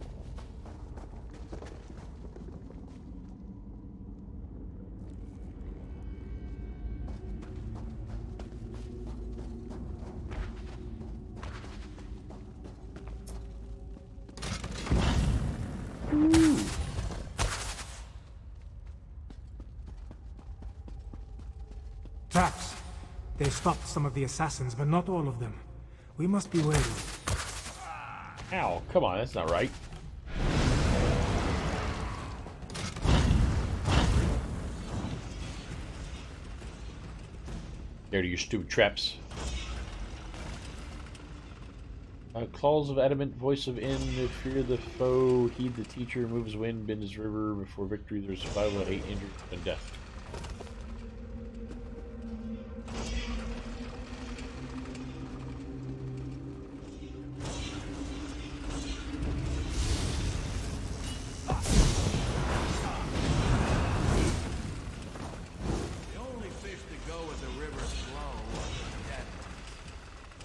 Traps! They stopped some of the assassins, but not all of them. We must be wary. Ow, come on, that's not right. There to your stupid traps. Claws of adamant, voice of end, fear the foe, heed the teacher, moves wind, bend his river, before victory there's survival, 8 injured, and death.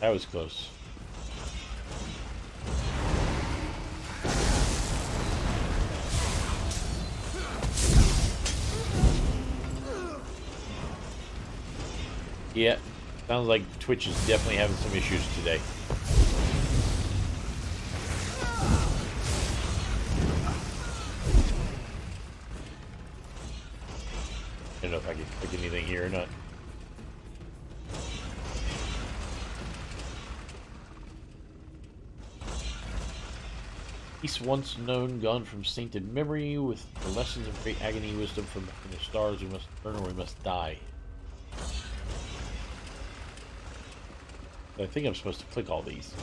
That was close. Yeah, sounds like Twitch is definitely having some issues today. I don't know if I can click anything here or not. Peace once known, gone from sainted memory, with the lessons of great agony, wisdom from the stars, we must learn or we must die. I think I'm supposed to click all these.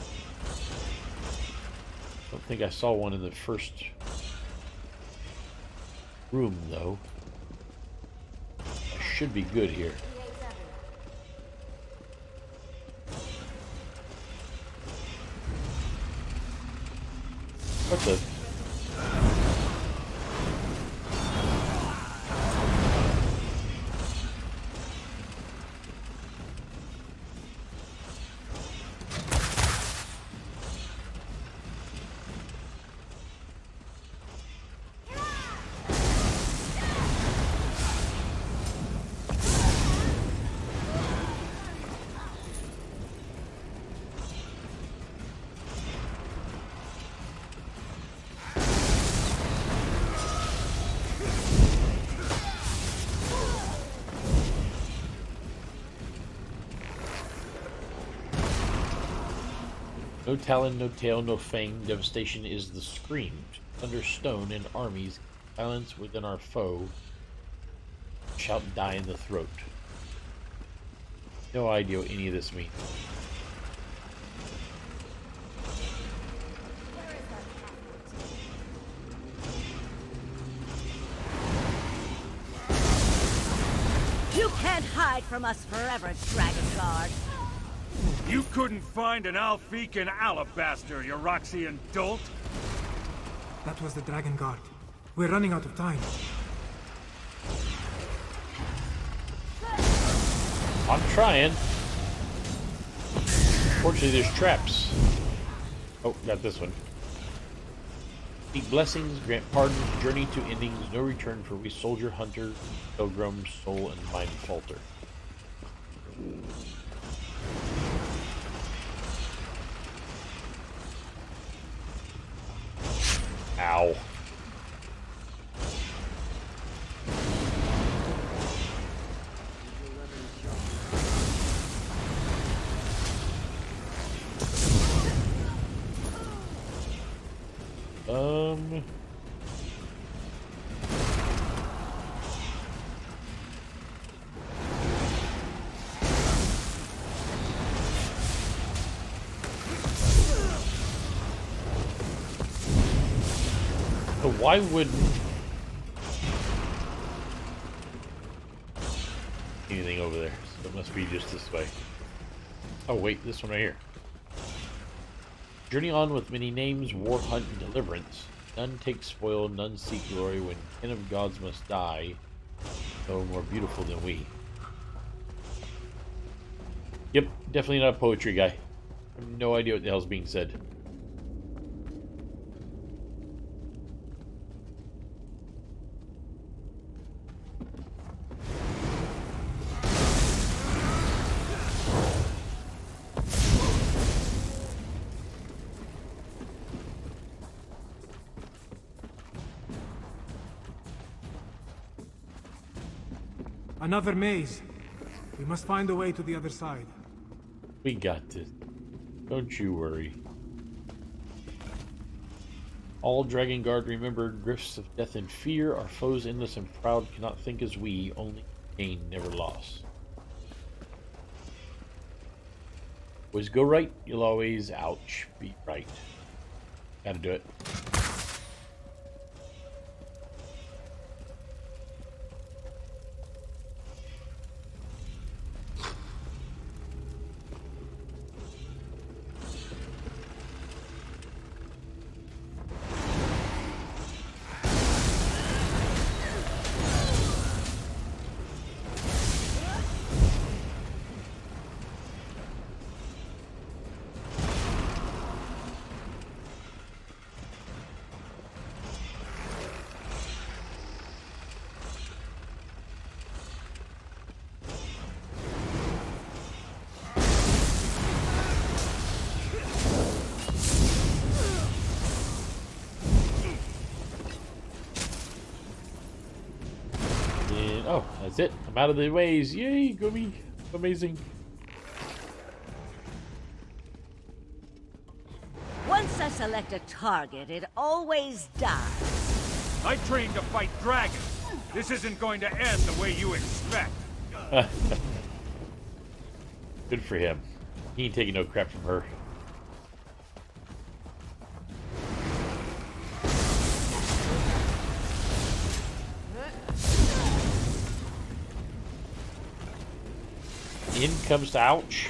I don't think I saw one in the first room, though. I should be good here. What the? No talon, no tail, no fang, devastation is the scream. Under stone and armies, silence within our foe, shout die in the throat. No idea what any of this means. You can't hide from us forever, Dragon Guard. You couldn't find an Alfican alabaster, you Roxian dolt? That was the Dragon Guard. We're running out of time. I'm trying. Fortunately, there's traps. Oh, got this one. Seek blessings, grant pardons, journey to endings, no return for we soldier, hunter, pilgrim, soul, and mind falter. Ow. So why wouldn't anything over there? So it must be just this way. Oh wait, this one right here. Journey on with many names, war, hunt, and deliverance. None take spoil, none seek glory. When kin of gods must die, no more beautiful than we. Yep, definitely not a poetry guy. I have no idea what the hell's being said. Another maze. We must find a way to the other side. We got this. Don't you worry. All Dragon Guard remember drifts of death and fear. Our foes endless and proud cannot think as we. Only gain, never loss. Always go right. You'll always, ouch, be right. Gotta do it. Oh, that's it. I'm out of the ways. Yay, Gumi. Amazing. Once I select a target, it always dies. I trained to fight dragons. This isn't going to end the way you expect. Good for him. He ain't taking no crap from her. In comes to ouch.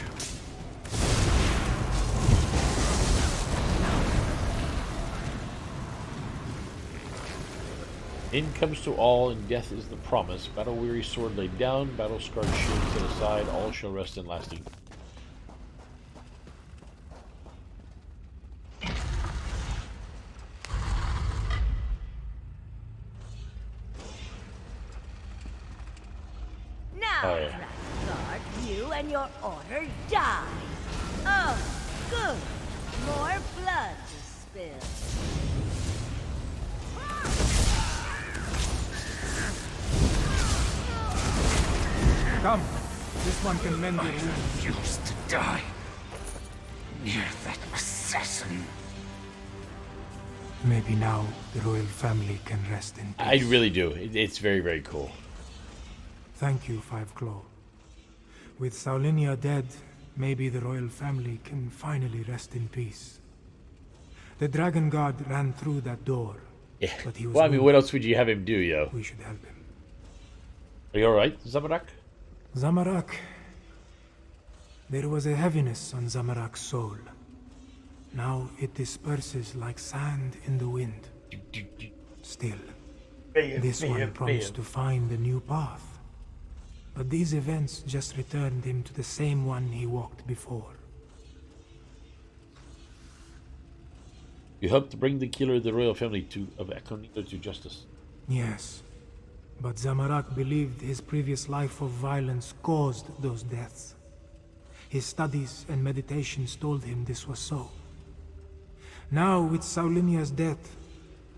In comes to all, and death is the promise. Battle-weary sword laid down, battle-scarred shield set aside, all shall rest in lasting. Now, Oh, yeah. Guard, you and your order die. Oh, good. More blood to spill. Come. This one can mend your wounds. Refuse to die near that assassin. Maybe now the royal family can rest in peace. I really do. It's very, very cool. Thank you, Five Claw. With Saulinia dead, maybe the royal family can finally rest in peace. The Dragon God ran through that door. Yeah. But he was Well, I mean, wounded. what else would you have him do, yo? We should help him. Are you alright, Zamarak? Zamarak. There was a heaviness on Zamarak's soul. Now it disperses like sand in the wind. Still, this one promised to find a new path. But these events just returned him to the same one he walked before. You helped to bring the killer of the royal family of Akonito to justice. Yes, but Zamarak believed his previous life of violence caused those deaths. His studies and meditations told him this was so. Now, with Saulinia's death,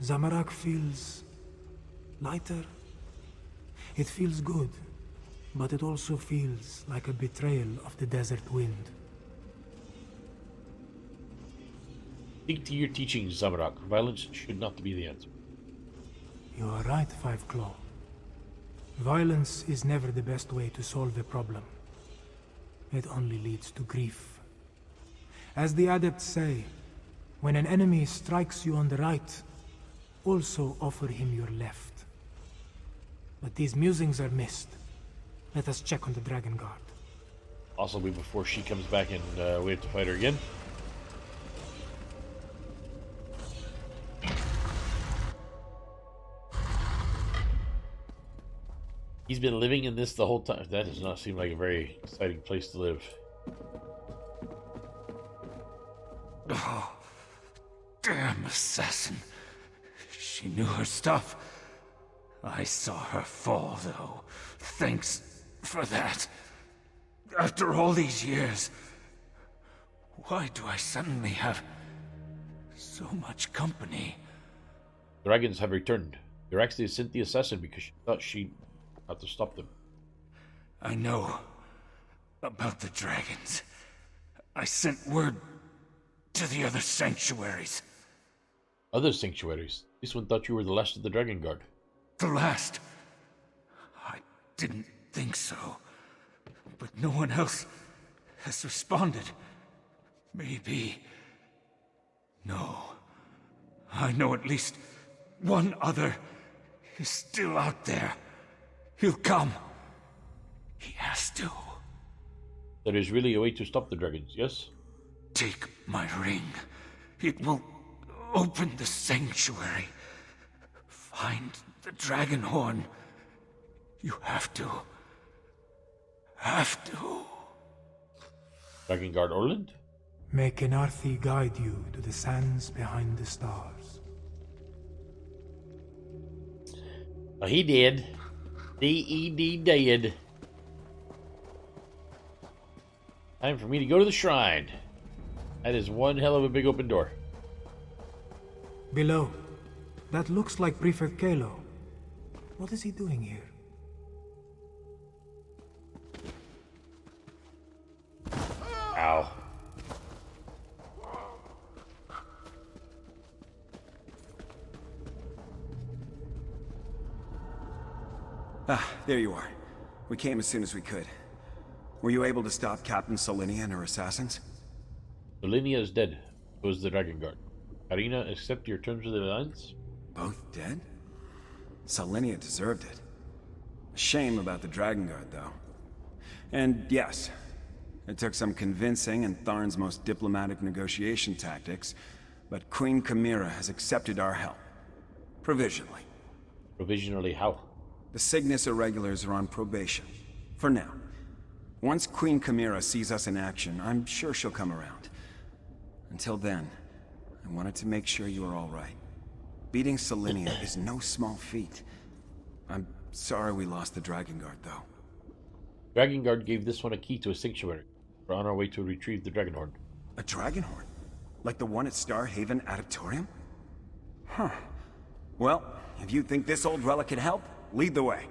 Zamarak feels lighter. It feels good, but it also feels like a betrayal of the desert wind. Stick to your teachings, Zamarak. Violence should not be the answer. You are right, Five Claw. Violence is never the best way to solve a problem. It only leads to grief. As the adepts say, when an enemy strikes you on the right, also offer him your left. But these musings are missed. Let us check on the Dragon Guard. Possibly before she comes back and we have to fight her again. He's been living in this the whole time. That does not seem like a very exciting place to live. Oh, damn assassin. She knew her stuff. I saw her fall, though. Thanks for that. After all these years, why do I suddenly have so much company? Dragons have returned. They actually sent the assassin because she thought she had to stop them. I know about the dragons. I sent word to the other sanctuaries. Other sanctuaries? This one thought you were the last of the Dragon Guard. The last? I didn't think so. But no one else has responded. Maybe... No. I know at least one other is still out there. He'll come. He has to. There is really a way to stop the dragons, yes? Take my ring. It will open the sanctuary. Find the dragon horn. You have to. Have to. Dragon Guard Orland? May Kenarthi guide you to the sands behind the stars. Oh, he did. D-E-D did. Time for me to go to the shrine. That is one hell of a big open door. Below. That looks like Prefect Kalo. What is he doing here? Ah, there you are. We came as soon as we could. Were you able to stop Captain Solinia and her assassins? Solinia is dead. So is the Dragon Guard. Karina, accept your terms of the alliance? Both dead? Solinia deserved it. A shame about the Dragon Guard, though. And yes, it took some convincing and Tharn's most diplomatic negotiation tactics, but Queen Chimera has accepted our help. Provisionally. Provisionally how? The Cygnus Irregulars are on probation. For now. Once Queen Chimera sees us in action, I'm sure she'll come around. Until then, I wanted to make sure you are all right. Beating Solinia is no small feat. I'm sorry we lost the Dragon Guard, though. Dragon Guard gave this one a key to a sanctuary. We're on our way to retrieve the Dragon Horn. A Dragon Horn? Like the one at Star Haven Adeptorium? Huh. Well, if you think this old relic can help, lead the way.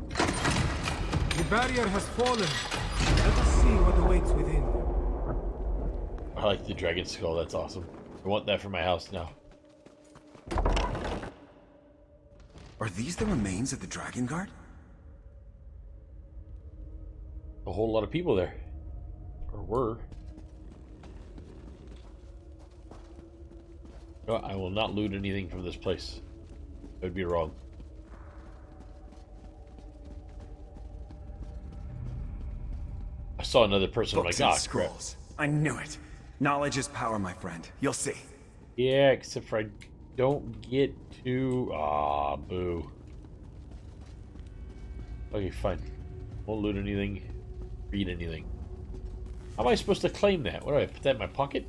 The barrier has fallen. Let us see what awaits within. I like the dragon skull, that's awesome. I want that for my house now. Are these the remains of the Dragon Guard? A whole lot of people there. Or were. No, I will not loot anything from this place. That would be wrong. I saw another person. I'm like, ah, crap. I knew it. Knowledge is power, my friend. You'll see. Yeah, except for I don't get to... Ah, boo. Okay, fine. Won't loot anything. Read anything. How am I supposed to claim that? What do I put that in my pocket?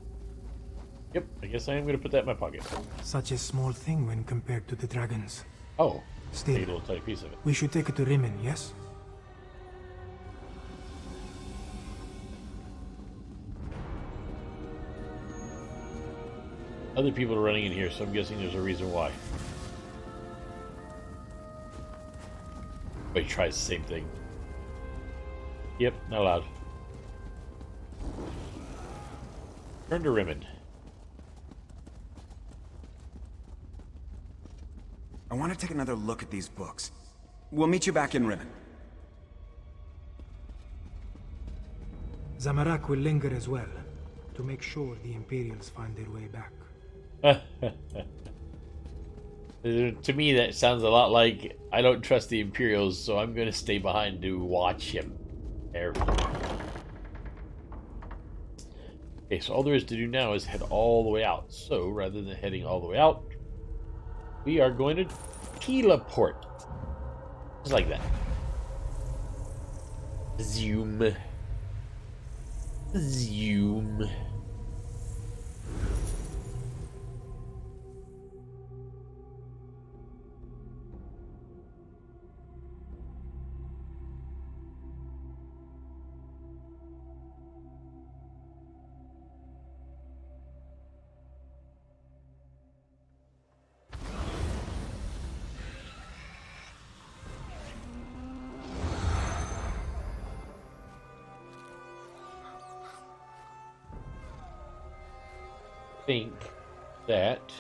Yep, I guess I am going to put that in my pocket. Such a small thing when compared to the dragons. Oh, still, a little tiny piece of it. We should take it to Rimmon, yes? Other people are running in here, so I'm guessing there's a reason why. Wait, tries the same thing. Yep, not allowed. Turn to Rimmon. I want to take another look at these books. We'll meet you back in Rimmon. Zamorak will linger as well, to make sure the Imperials find their way back. To me, that sounds a lot like I don't trust the Imperials, so I'm going to stay behind to watch him. Careful. Okay, so all there is to do now is head all the way out. So rather than heading all the way out, we are going to teleport. Just like that. Zoom. Zoom. Think that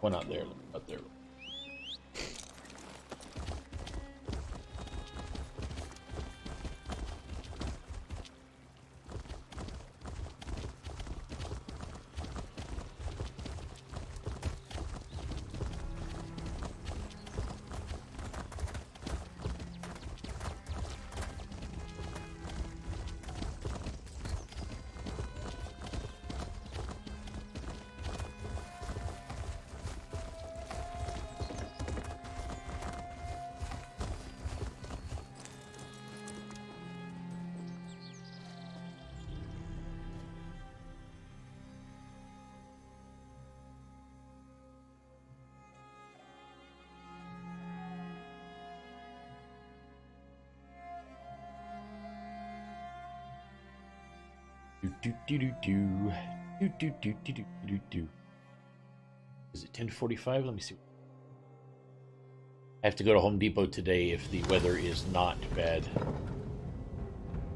one out there, out there. Is it 10:45? Let me see. I have to go to Home Depot today if the weather is not bad.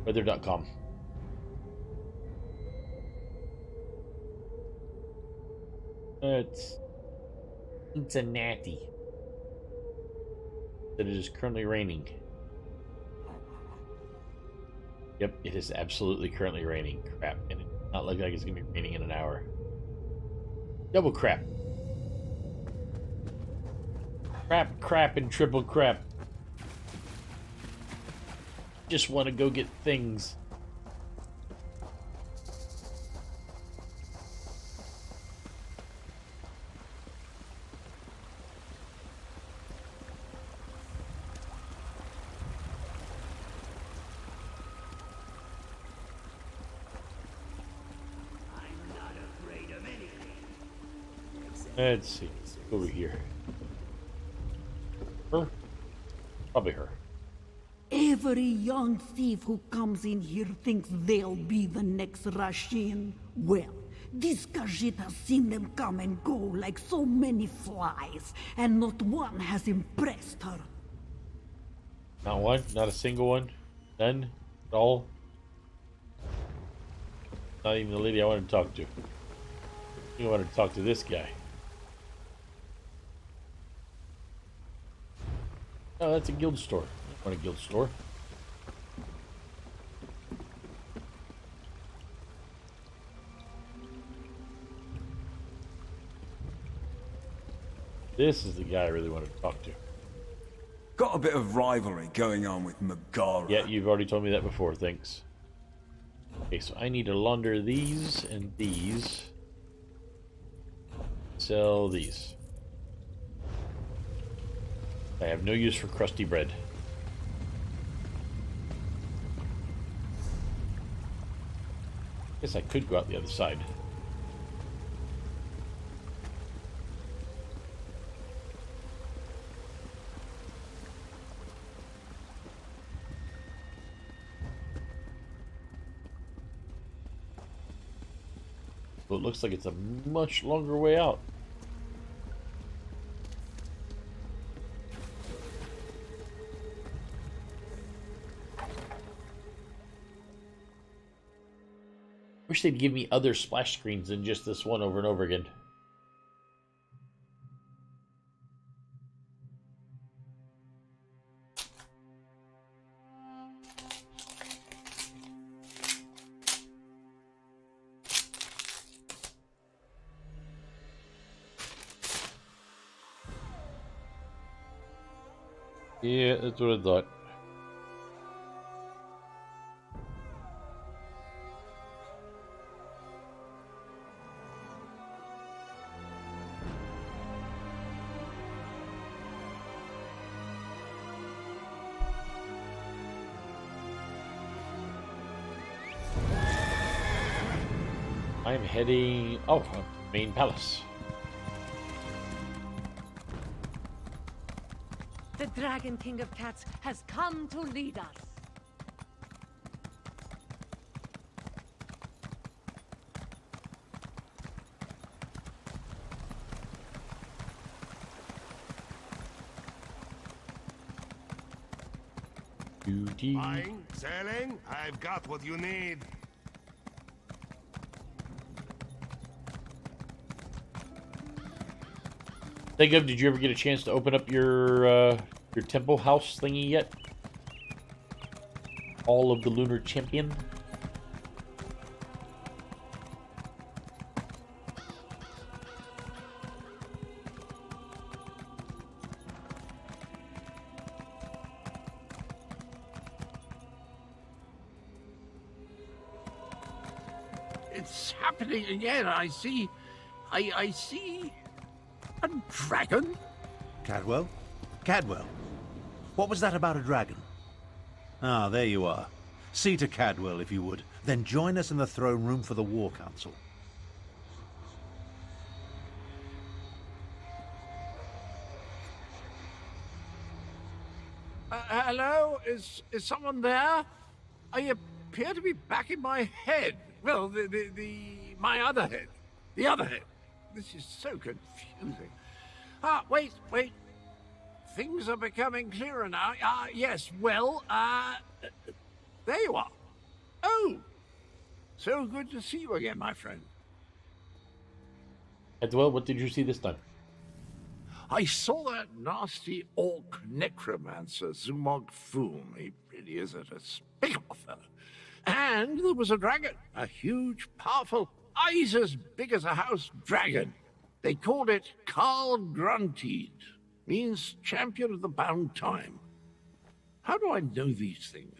Weather.com. It's Cincinnati. That it is currently raining. Yep, it is absolutely currently raining. Crap. And it's not looking like it's going to be raining in an hour. Double crap. Crap, and triple crap. Just want to go get things. Let's see. Over here. Her? Probably her. Every young thief who comes in here thinks they'll be the next Rashin. Well, this Khajiit has seen them come and go like so many flies, and not one has impressed her. Not one? Not a single one? None? At all? Not even the lady I wanted to talk to. I wanted to talk to this guy. Oh, that's a guild store. I want a guild store. This is the guy I really wanted to talk to. Got a bit of rivalry going on with Megara. Yeah, you've already told me that before, thanks. Okay, so I need to launder these and these. Sell these. I have no use for crusty bread. Guess I could go out the other side. Well, it looks like it's a much longer way out. Wish they'd give me other splash screens than just this one over and over again. Yeah, that's what I thought. I'm heading... oh, main palace. The Dragon King of Cats has come to lead us. Buying, selling, I've got what you need. Think of, did you ever get a chance to open up your temple house thingy yet? All of the Lunar Champion? It's happening again. I see a dragon? Cadwell? Cadwell? What was that about a dragon? Ah, there you are. See to Cadwell, if you would. Then join us in the throne room for the War Council. Hello? Is someone there? I appear to be back in my head. Well, my other head. The other head. This is so confusing. Wait. Things are becoming clearer now. Yes, well, there you are. Oh, so good to see you again, my friend. Well, what did you see this time? I saw that nasty orc necromancer, Zumog Foom. He really is a despicable fellow. And there was a dragon, a huge, powerful, eyes as big as a house dragon. They called it Carl Grunted, means champion of the bound time. How do I know these things?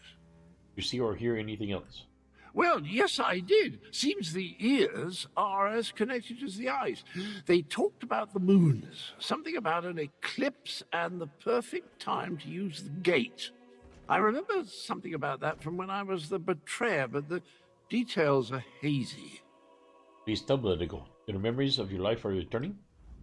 You see or hear anything else? Well, yes, I did. Seems the ears are as connected as the eyes. They talked about the moons, something about an eclipse and the perfect time to use the gate. I remember something about that from when I was the betrayer, but the details are hazy. Please tell me, Digo. Your memories of your life are returning?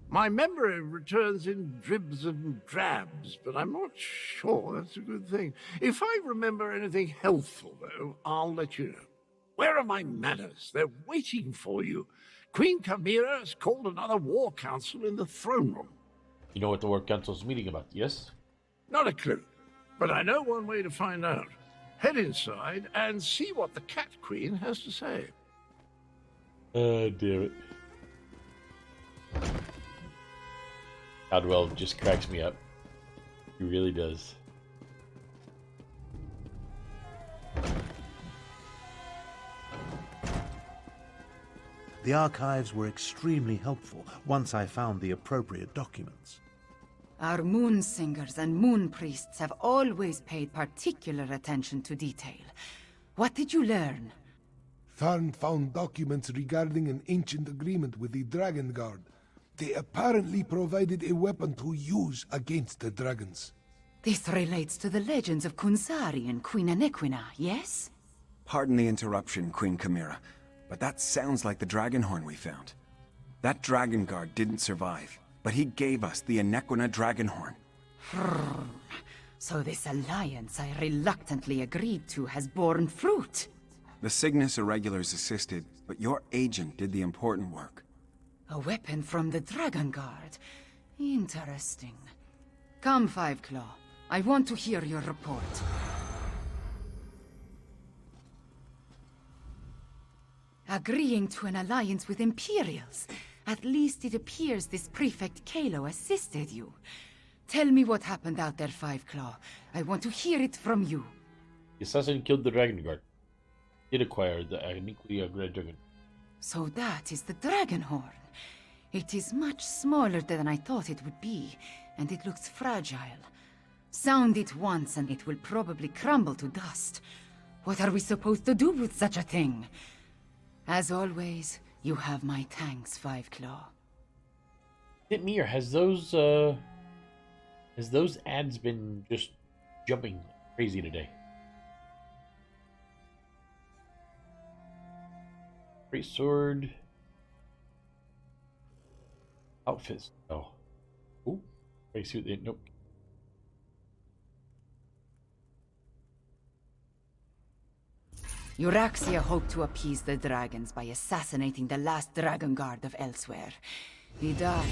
My memory returns in dribs and drabs, but I'm not sure that's a good thing. If I remember anything helpful, though, I'll let you know. Where are my manners? They're waiting for you. Queen Chimera has called another war council in the throne room. You know what the war council's meeting about, yes? Not a clue, but I know one way to find out. Head inside and see what the Cat Queen has to say. Damn it. Cadwell just cracks me up. He really does. The archives were extremely helpful once I found the appropriate documents. Our moon singers and moon priests have always paid particular attention to detail. What did you learn? Tharn found documents regarding an ancient agreement with the Dragon Guard. They apparently provided a weapon to use against the dragons. This relates to the legends of Kunzari and Queen Anequina, yes? Pardon the interruption, Queen Chimera, but that sounds like the dragon horn we found. That dragon guard didn't survive, but he gave us the Anequina dragon horn. So this alliance I reluctantly agreed to has borne fruit. The Cygnus Irregulars assisted, but your agent did the important work. A weapon from the Dragon Guard. Interesting. Come, Five Claw. I want to hear your report. Agreeing to an alliance with Imperials. At least it appears this Prefect Kalo assisted you. Tell me what happened out there, Five Claw. I want to hear it from you. The assassin killed the Dragon Guard. Did acquire the Anequia Great Dragon. So that is the Dragon Horn. It is much smaller than I thought it would be, and it looks fragile. Sound it once and it will probably crumble to dust. What are we supposed to do with such a thing? As always, you have my thanks, Five Claw. Hit me, or has those ads been just jumping crazy today? Great sword. Outfits. Oh. Ooh. Great suit. Nope. Euraxia hoped to appease the dragons by assassinating the last dragon guard of Elsweyr. He died,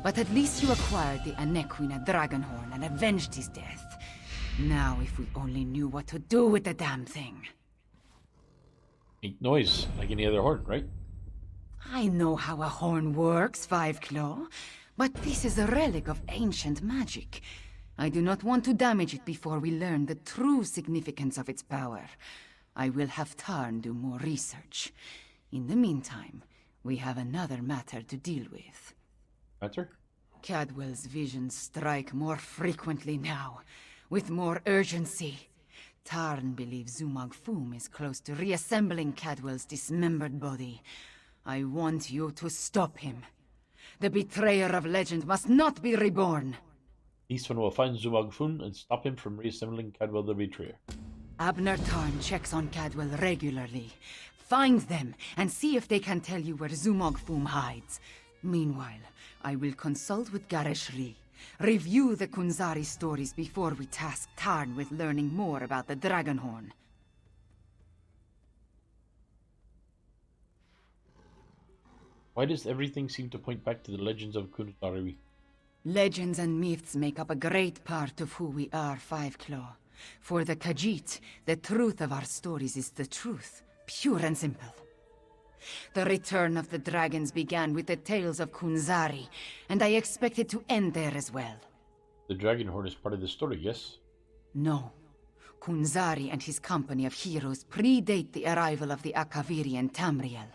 but at least you acquired the Anequina Dragonhorn and avenged his death. Now if we only knew what to do with the damn thing. Make noise, like any other horn, right? I know how a horn works, Five Claw, but this is a relic of ancient magic. I do not want to damage it before we learn the true significance of its power. I will have Tarn do more research. In the meantime, we have another matter to deal with. Matter? Cadwell's visions strike more frequently now, with more urgency. Tarn believes Zumog Foom is close to reassembling Cadwell's dismembered body. I want you to stop him. The betrayer of legend must not be reborn. Eastman will find Zumog Foom and stop him from reassembling Cadwell the Betrayer. Abner Tarn checks on Cadwell regularly. Find them and see if they can tell you where Zumog Foom hides. Meanwhile, I will consult with Gareshri. Review the Kunzari stories before we task Tarn with learning more about the Dragonhorn. Why does everything seem to point back to the legends of Kunzari? Legends and myths make up a great part of who we are, Five Claw. For the Khajiit, the truth of our stories is the truth, pure and simple. The return of the dragons began with the tales of Kunzari, and I expect it to end there as well. The dragon horn is part of the story, yes? No. Kunzari and his company of heroes predate the arrival of the Akaviri and Tamriel.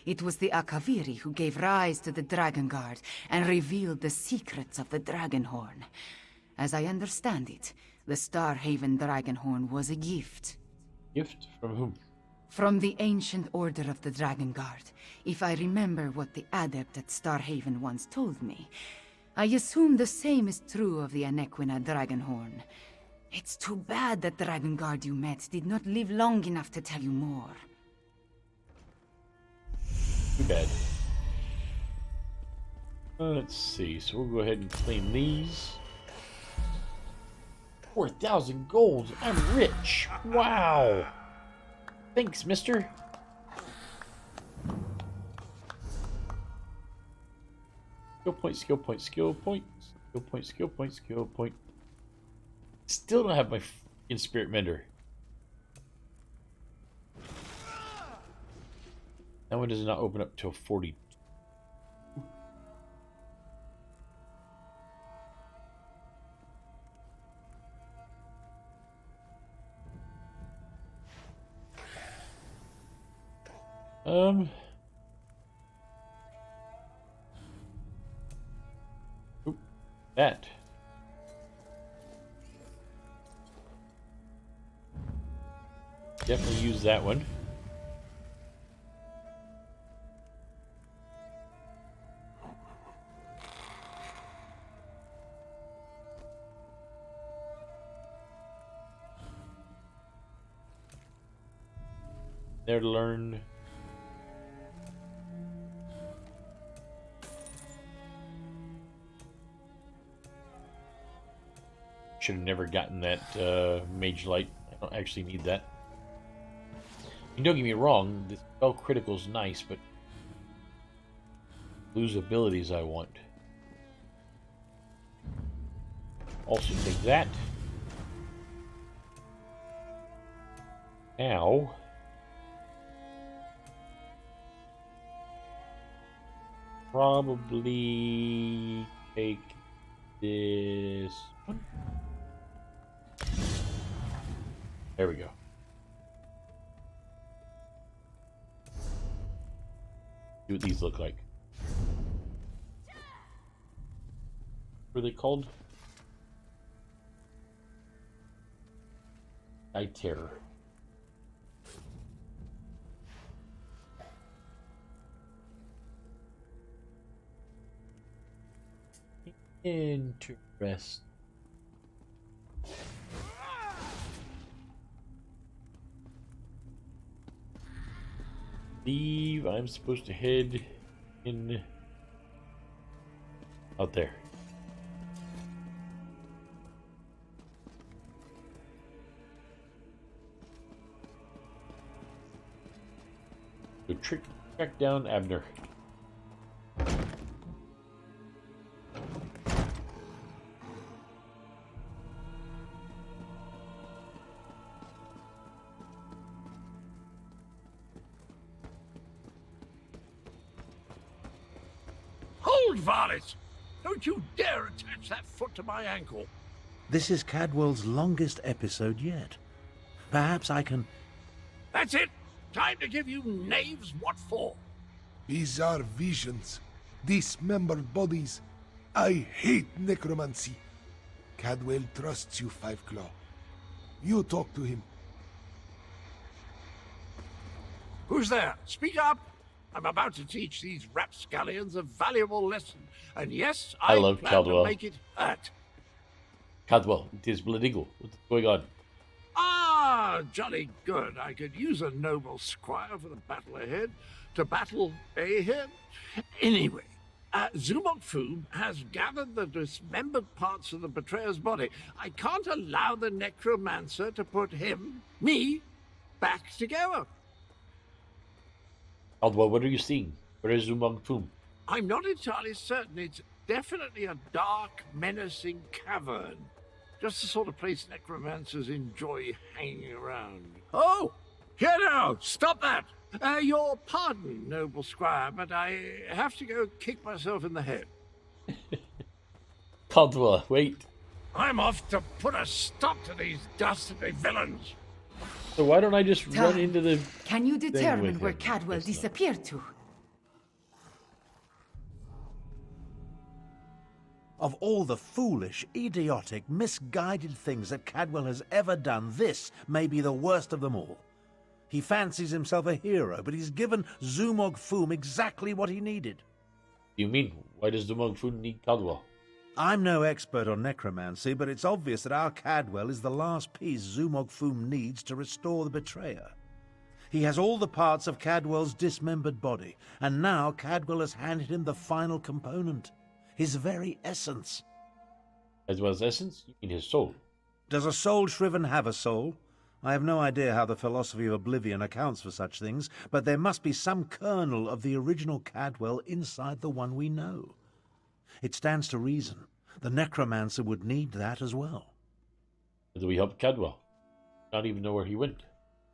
It was the Akaviri who gave rise to the Dragon Guard and revealed the secrets of the dragon horn. As I understand it, the Starhaven dragon horn was a gift. Gift? From whom? From the ancient order of the Dragon Guard. If I remember what the adept at Starhaven once told me, I assume the same is true of the Anequina dragon horn. It's too bad that Dragon Guard you met did not live long enough to tell you more. Too bad. Let's see. So we'll go ahead and claim these. 4,000 gold. I'm rich. Wow. Thanks, mister. Skill point, skill point, skill point, skill point, skill point, skill point. Still don't have my fucking spirit mender. That one does not open up till 40. Oop, that. Definitely use that one. There to learn. Should have never gotten that mage light. I don't actually need that. And don't get me wrong, the spell critical is nice, but lose abilities I want. Also take that. Now probably take this one. There we go. See what these look like. What are they called? Night Terror. Interesting. Steve, I'm supposed to head in out there. Go track down Abner. Hold, varlet! Don't you dare attach that foot to my ankle. This is Cadwell's longest episode yet. Perhaps I can... That's it! Time to give you knaves what for. Bizarre visions. Dismembered bodies. I hate necromancy. Cadwell trusts you, Five Claw. You talk to him. Who's there? Speak up! I'm about to teach these rapscallions a valuable lesson. And yes, I love plan Caldwell. to make it hurt. Cadwell, it is blood eagle. What's going on? Ah, jolly good. I could use a noble squire for the battle ahead. To battle ahead? Anyway, Zumok Fu has gathered the dismembered parts of the betrayer's body. I can't allow the necromancer to put me, back together. Caldwell, what are you seeing? Where is Zumog Fum? I'm not entirely certain. It's definitely a dark, menacing cavern. Just the sort of place necromancers enjoy hanging around. Oh! Here now! Stop that! Your pardon, noble squire, but I have to go kick myself in the head. Caldwell, wait. I'm off to put a stop to these dastardly villains. So why don't I just run Tom, into the... Can you thing determine with where him? Cadwell disappeared to? Of all the foolish, idiotic, misguided things that Cadwell has ever done, this may be the worst of them all. He fancies himself a hero, but he's given Zumog Fum exactly what he needed. You mean, why does Zumog Fum need Caldwell? I'm no expert on necromancy, but it's obvious that our Cadwell is the last piece Zumog Fum needs to restore the betrayer. He has all the parts of Cadwell's dismembered body, and now Cadwell has handed him the final component. His very essence. Cadwell's essence? You mean his soul? Does a soul shriven have a soul? I have no idea how the philosophy of oblivion accounts for such things, but there must be some kernel of the original Cadwell inside the one we know. It stands to reason. The necromancer would need that as well. How do we help Cadwell? Not even know where he went.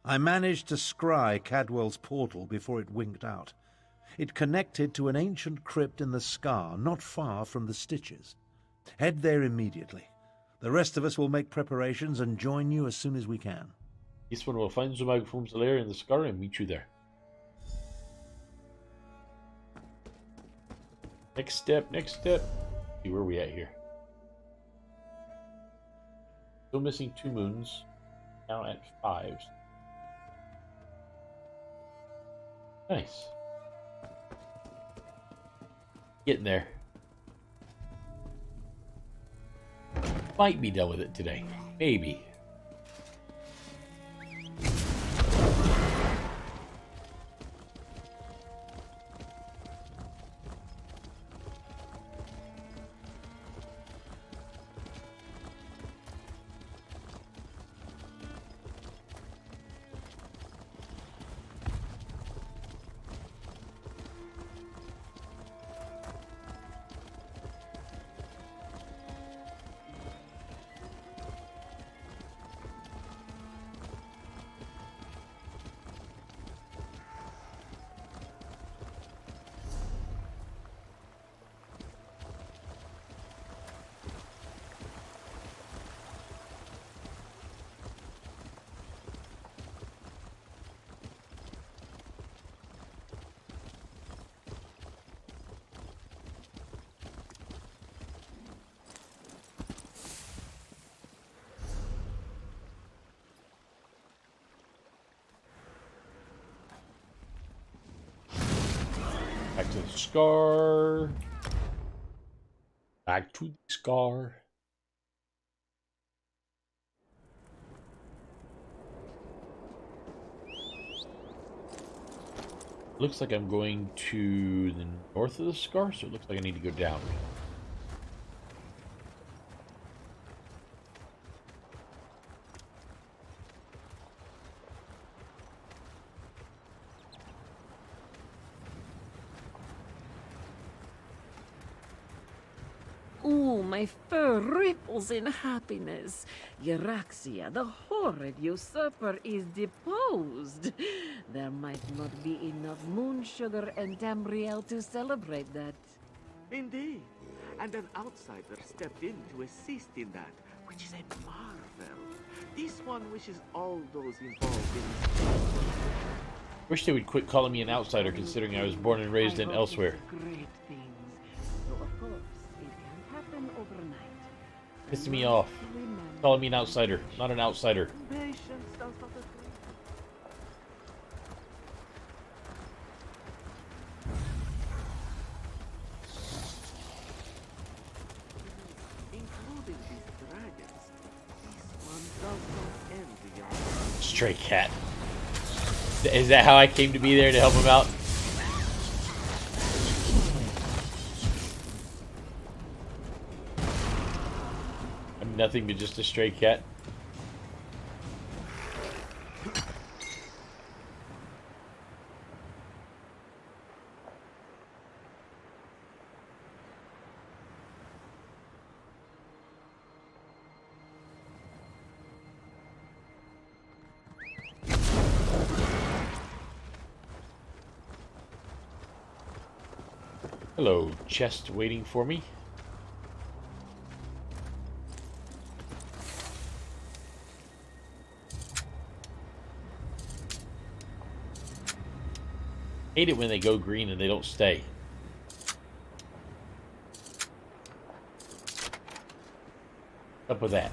I managed to scry Cadwell's portal before it winked out. It connected to an ancient crypt in the Scar, not far from the Stitches. Head there immediately. The rest of us will make preparations and join you as soon as we can. This one will find Zumog Fum's lair in the Scar and meet you there. Next step, next step. See where we at here. Still missing 2 moons. Now at 5. Nice. Getting there. Might be done with it today. Maybe. Back to the Scar. Back to the Scar. Looks like I'm going to the north of the Scar, so it looks like I need to go down. Ooh, my fur ripples in happiness. Euraxia, the horrid usurper, is deposed. There might not be enough moon sugar and Tamriel to celebrate that. Indeed. And an outsider stepped in to assist in that, which is a marvel. This one wishes all those involved in... Wish they would quit calling me an outsider, considering I was born and raised in Elsweyr. Great things. Though of course, it can't happen overnight. Pissing me off. Calling me an outsider, not an outsider. Patience does not agree. Including these dragons, this one does not envy your... Stray cat. Is that how I came to be there to help him out? I'm nothing but just a stray cat. Hello, chest waiting for me. Hate it when they go green and they don't stay. Up with that.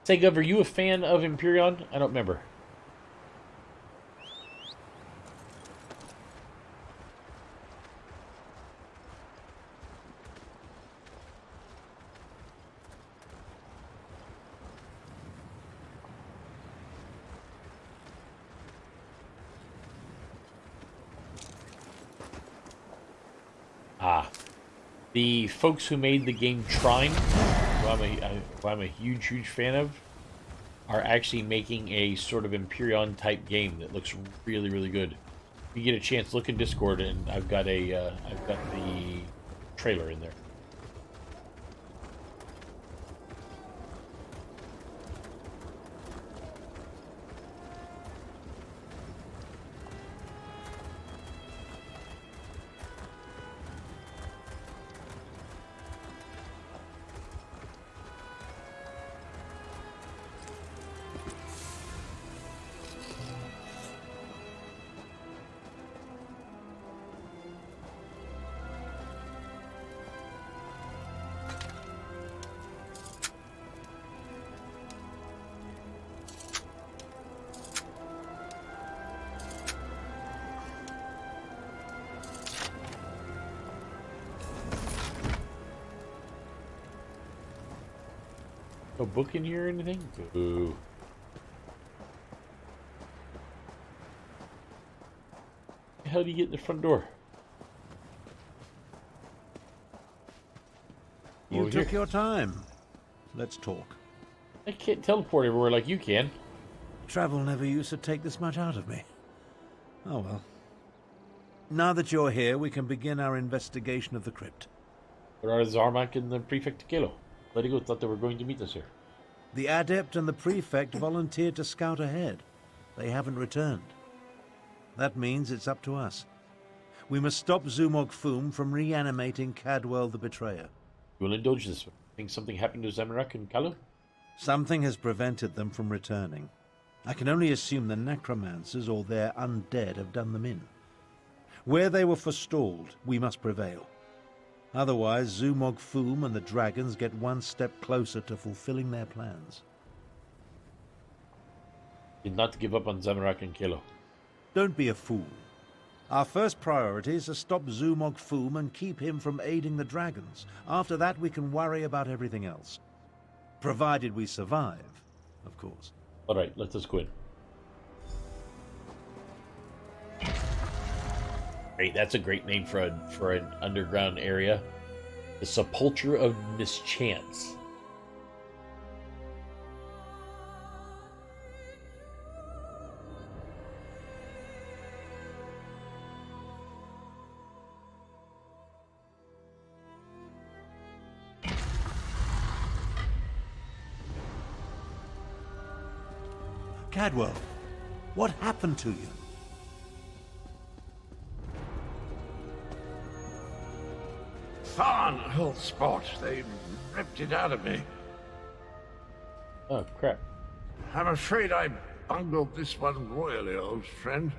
Say, Gov, are you a fan of Imperion? I don't remember. The folks who made the game Trine, who I'm a huge fan of, are actually making a sort of Imperion type game that looks really good. If you get a chance, look in Discord, and I've got the trailer in there. No book in here or anything? Boo. How do you get in the front door? You took your time. Let's talk. I can't teleport everywhere like you can. Travel never used to take this much out of me. Oh well. Now that you're here, we can begin our investigation of the crypt. Where are Zarmak and the Prefect Kilo? Ledigo thought they were going to meet us here. The Adept and the Prefect volunteered to scout ahead. They haven't returned. That means it's up to us. We must stop Zumog Foom from reanimating Cadwell the Betrayer. You will indulge this one. Think something happened to Zamorak and Kalu? Something has prevented them from returning. I can only assume the necromancers or their undead have done them in. Where they were forestalled, we must prevail. Otherwise, Zumog Foom and the dragons get one step closer to fulfilling their plans. Did not give up on Zamorak and Kilo. Don't be a fool. Our first priority is to stop Zumog Foom and keep him from aiding the dragons. After that, we can worry about everything else. Provided we survive, of course. Alright, let us go in. Great, that's a great name for an underground area. The Sepulchre of Mischance. Cadwell, what happened to you? Thorn, old spot. They ripped it out of me. Oh, crap. I'm afraid I bungled this one royally, old friend.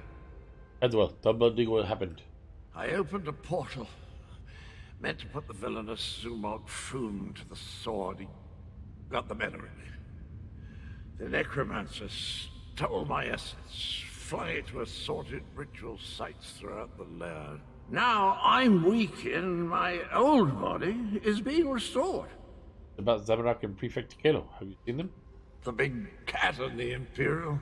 Cadwell, tell me what happened. I opened a portal. Meant to put the villainous Zumog Foom to the sword. He got the better of me. The necromancer stole my essence, flung it to assorted ritual sites throughout the lair. Now I'm weak and my old body is being restored. About Zamorak and Prefect Kilo, have you seen them? The big cat and the Imperial.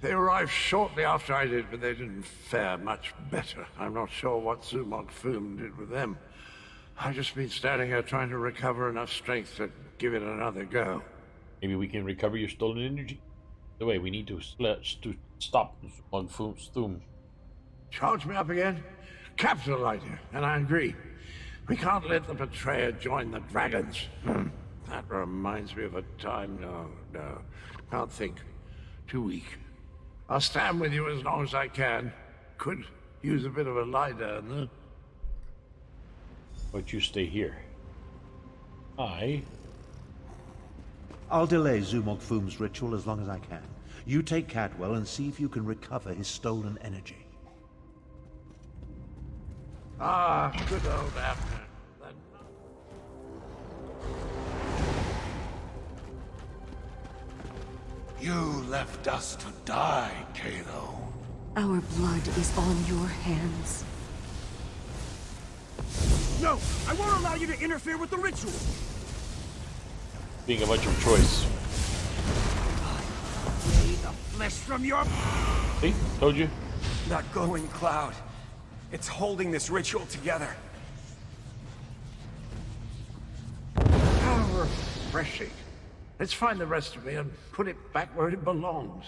They arrived shortly after I did, but they didn't fare much better. I'm not sure what Zumog Foom did with them. I've just been standing here trying to recover enough strength to give it another go. Maybe we can recover your stolen energy. The way we need to stop Zumog Foom's Thoom. Charge me up again? Capital idea, and I agree. We can't let the betrayer join the dragons. That reminds me of a time. No. Can't think. too weak. I'll stand with you as long as I can. Could use a bit of a lie down, though. But you stay here. I'll delay Zumog Foom's ritual as long as I can. You take Cadwell and see if you can recover his stolen energy. Ah, good old Abner. You left us to die, Kano. Our blood is on your hands. No! I won't allow you to interfere with the ritual! Being a bunch of choice. Lay the flesh from your... See? Told you. That glowing cloud. It's holding this ritual together. How refreshing. Let's find the rest of me and put it back where it belongs.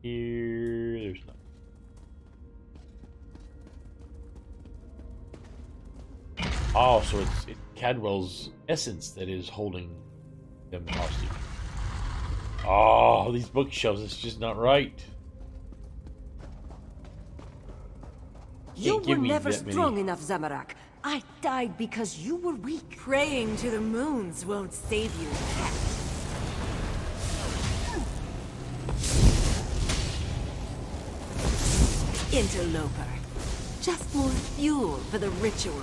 Here, there's nothing. Oh, so it's Cadwell's essence that is holding them hostage. Oh, these bookshelves, it's just not right. You were never strong enough, Zamorak. I died because you were weak. Praying to the moons won't save you, cat. Interloper. Just more fuel for the ritual.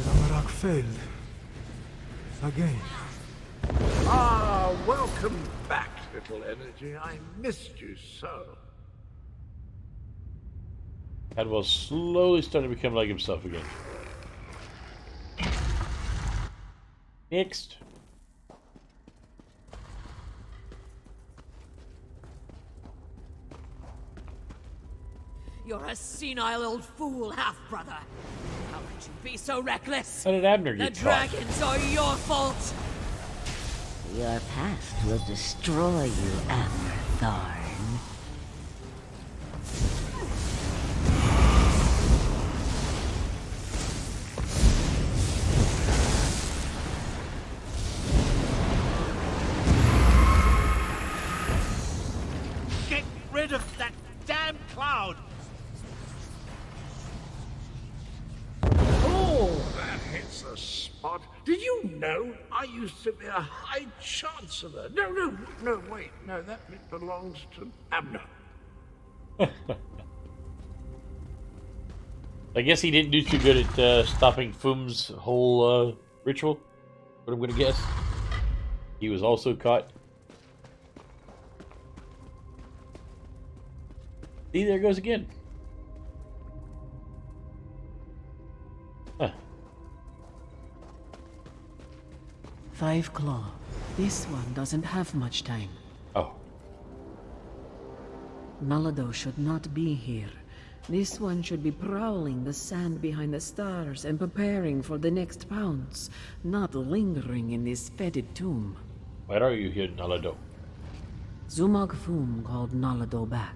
Zamorak failed. Again. Ah, welcome back, little energy. I missed you so. Cadwell's slowly starting to become like himself again. Next. You're a senile old fool, half-brother. How could you be so reckless? How did Abner The get caught? dragons are your fault! Your past will destroy you, Abner Tharn. Get rid of that damn cloud! Oh, that hits the spot. Did you know I used to be a High Chancellor? No, wait. No, that bit belongs to Abner. I guess he didn't do too good at stopping Foom's whole ritual. What I'm gonna guess. He was also caught. See, there it goes again. Huh. Five Claw. This one doesn't have much time. Oh. Nalado should not be here. This one should be prowling the sand behind the stars and preparing for the next pounce, not lingering in this fetid tomb. Where are you here, Nalado? Zumog Foom called Nalado back.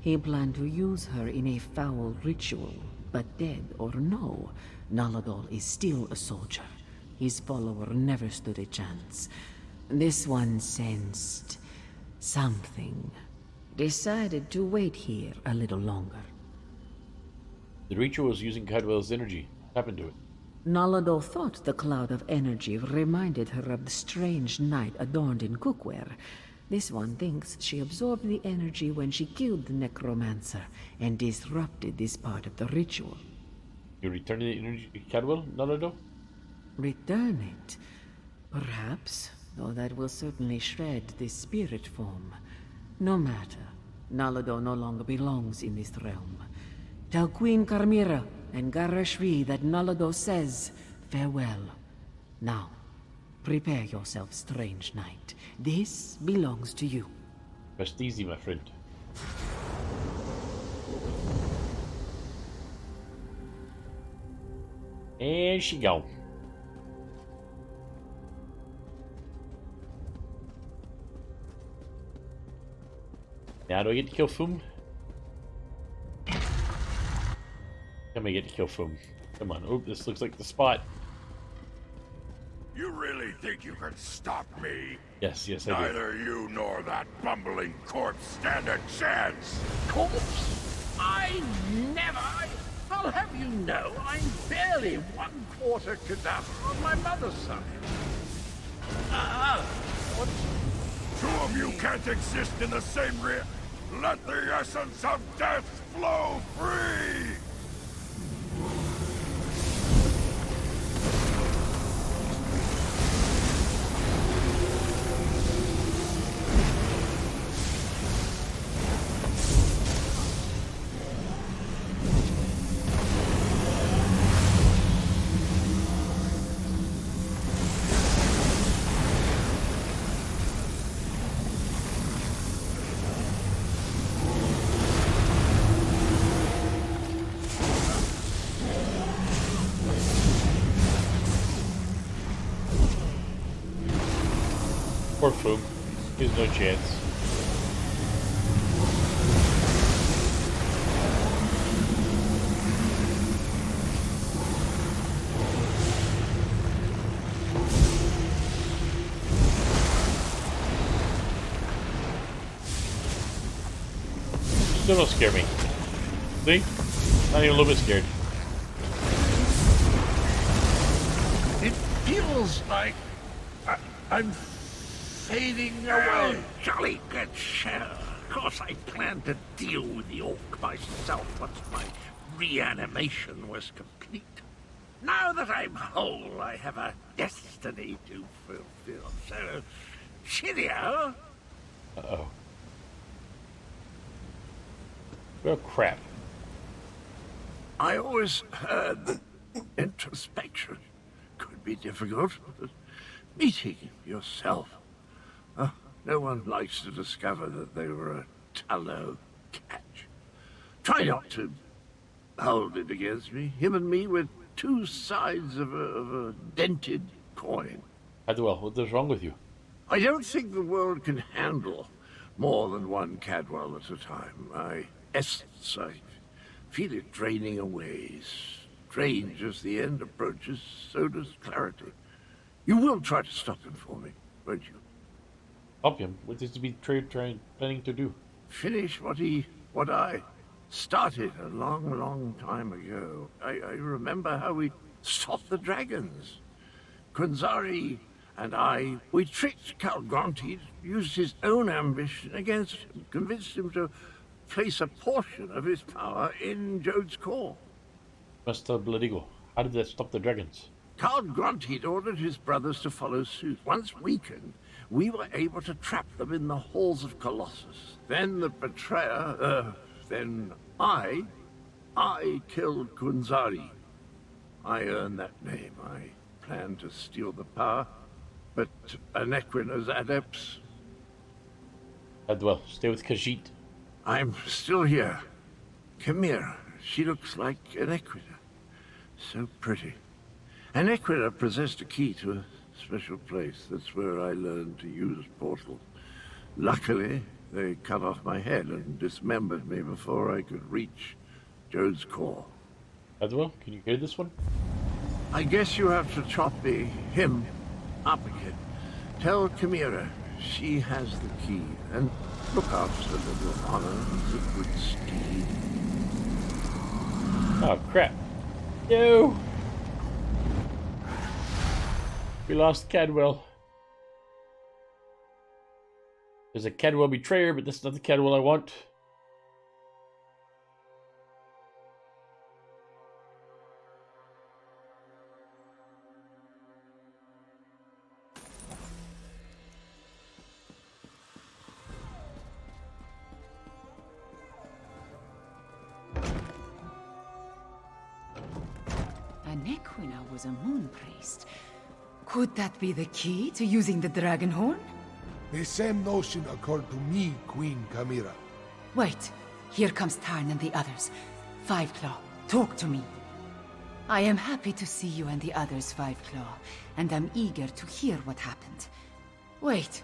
He planned to use her in a foul ritual, but dead or no, Nalado is still a soldier. His follower never stood a chance. This one sensed something. Decided to wait here a little longer. The ritual was using Cadwell's energy. What happened to it? Nalado thought the cloud of energy reminded her of the strange knight adorned in cookware. This one thinks she absorbed the energy when she killed the necromancer and disrupted this part of the ritual. You returning the energy to Cadwell, Nalado? Return it? Perhaps, though that will certainly shred this spirit form. No matter. Nalado no longer belongs in this realm. Tell Queen Carmira and Garashvi that Nalado says farewell. Now, prepare yourself, strange knight. This belongs to you. Rest easy, my friend. And she gone. Now do I get to kill Foom? I may get to kill Foom. Come on. Oh, this looks like the spot. You really think you can stop me? Yes, I do. Neither you nor that bumbling corpse stand a chance. Corpse? I never. I'll have you know, I'm barely 1/4 cadaver on my mother's side. What? Two of you can't exist in the same Let the essence of death flow free! Poor Foom. He has no chance. Still don't scare me. See? Not even a little bit scared. It feels like I'm fading away. Jolly good shell. Of course, I planned to deal with the orc myself once my reanimation was complete. Now that I'm whole, I have a destiny to fulfill. So, cheerio. Uh-oh. Oh, crap. I always heard that introspection could be difficult. But meeting yourself. No one likes to discover that they were a tallow catch. Try not to hold it against me. Him and me were two sides of a dented coin. Cadwell, what is wrong with you? I don't think the world can handle more than one Cadwell at a time. My essence, I feel it draining away. Strange as the end approaches, so does clarity. You will try to stop him for me, won't you? Stop him? What is he planning to do? Finish what I started a long time ago. I remember how we stopped the dragons. Kunzari and I, we tricked Calgonti, used his own ambition against him, convinced him to place a portion of his power in Jode's core. Mr. Blood Eagle, how did that stop the dragons? Calgonti ordered his brothers to follow suit. Once weakened, we were able to trap them in the halls of Colossus. Then the betrayer, then I killed Kunzari. I earned that name. I planned to steal the power, but Anequina's adepts... Cadwell, stay with Khajiit. I'm still here. Chimera, she looks like Anequina. So pretty. Anequina possessed a key to a special place. That's where I learned to use portals. Luckily, they cut off my head and dismembered me before I could reach Jode's core. Cadwell, can you hear this one? I guess you have to chop him up again. Tell Chimera she has the key, and look after the little honor as a good steed. Oh, crap. No! We lost Cadwell. There's a Cadwell betrayer, but that's not the Cadwell I want. Anequina was a moon priest. Could that be the key to using the dragon horn? The same notion occurred to me, Queen Chimera. Wait, here comes Tarn and the others. Five Claw, talk to me. I am happy to see you and the others, Five Claw, and I'm eager to hear what happened. Wait,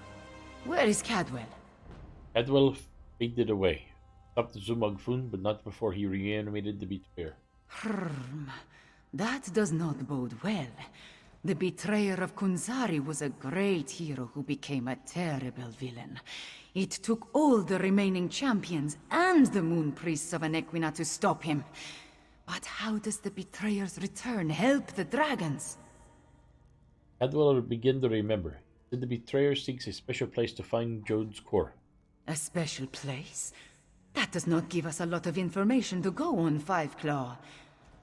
where is Cadwell? Cadwell faded away. Stopped the Zumog Fun, but not before he reanimated the betrayer. That does not bode well. The betrayer of Kunzari was a great hero who became a terrible villain. It took all the remaining champions and the moon priests of Anequina to stop him. But how does the betrayer's return help the dragons? Cadwell will begin to remember. Did the betrayer seeks a special place to find Jode's core? A special place? That does not give us a lot of information to go on, Five Claw.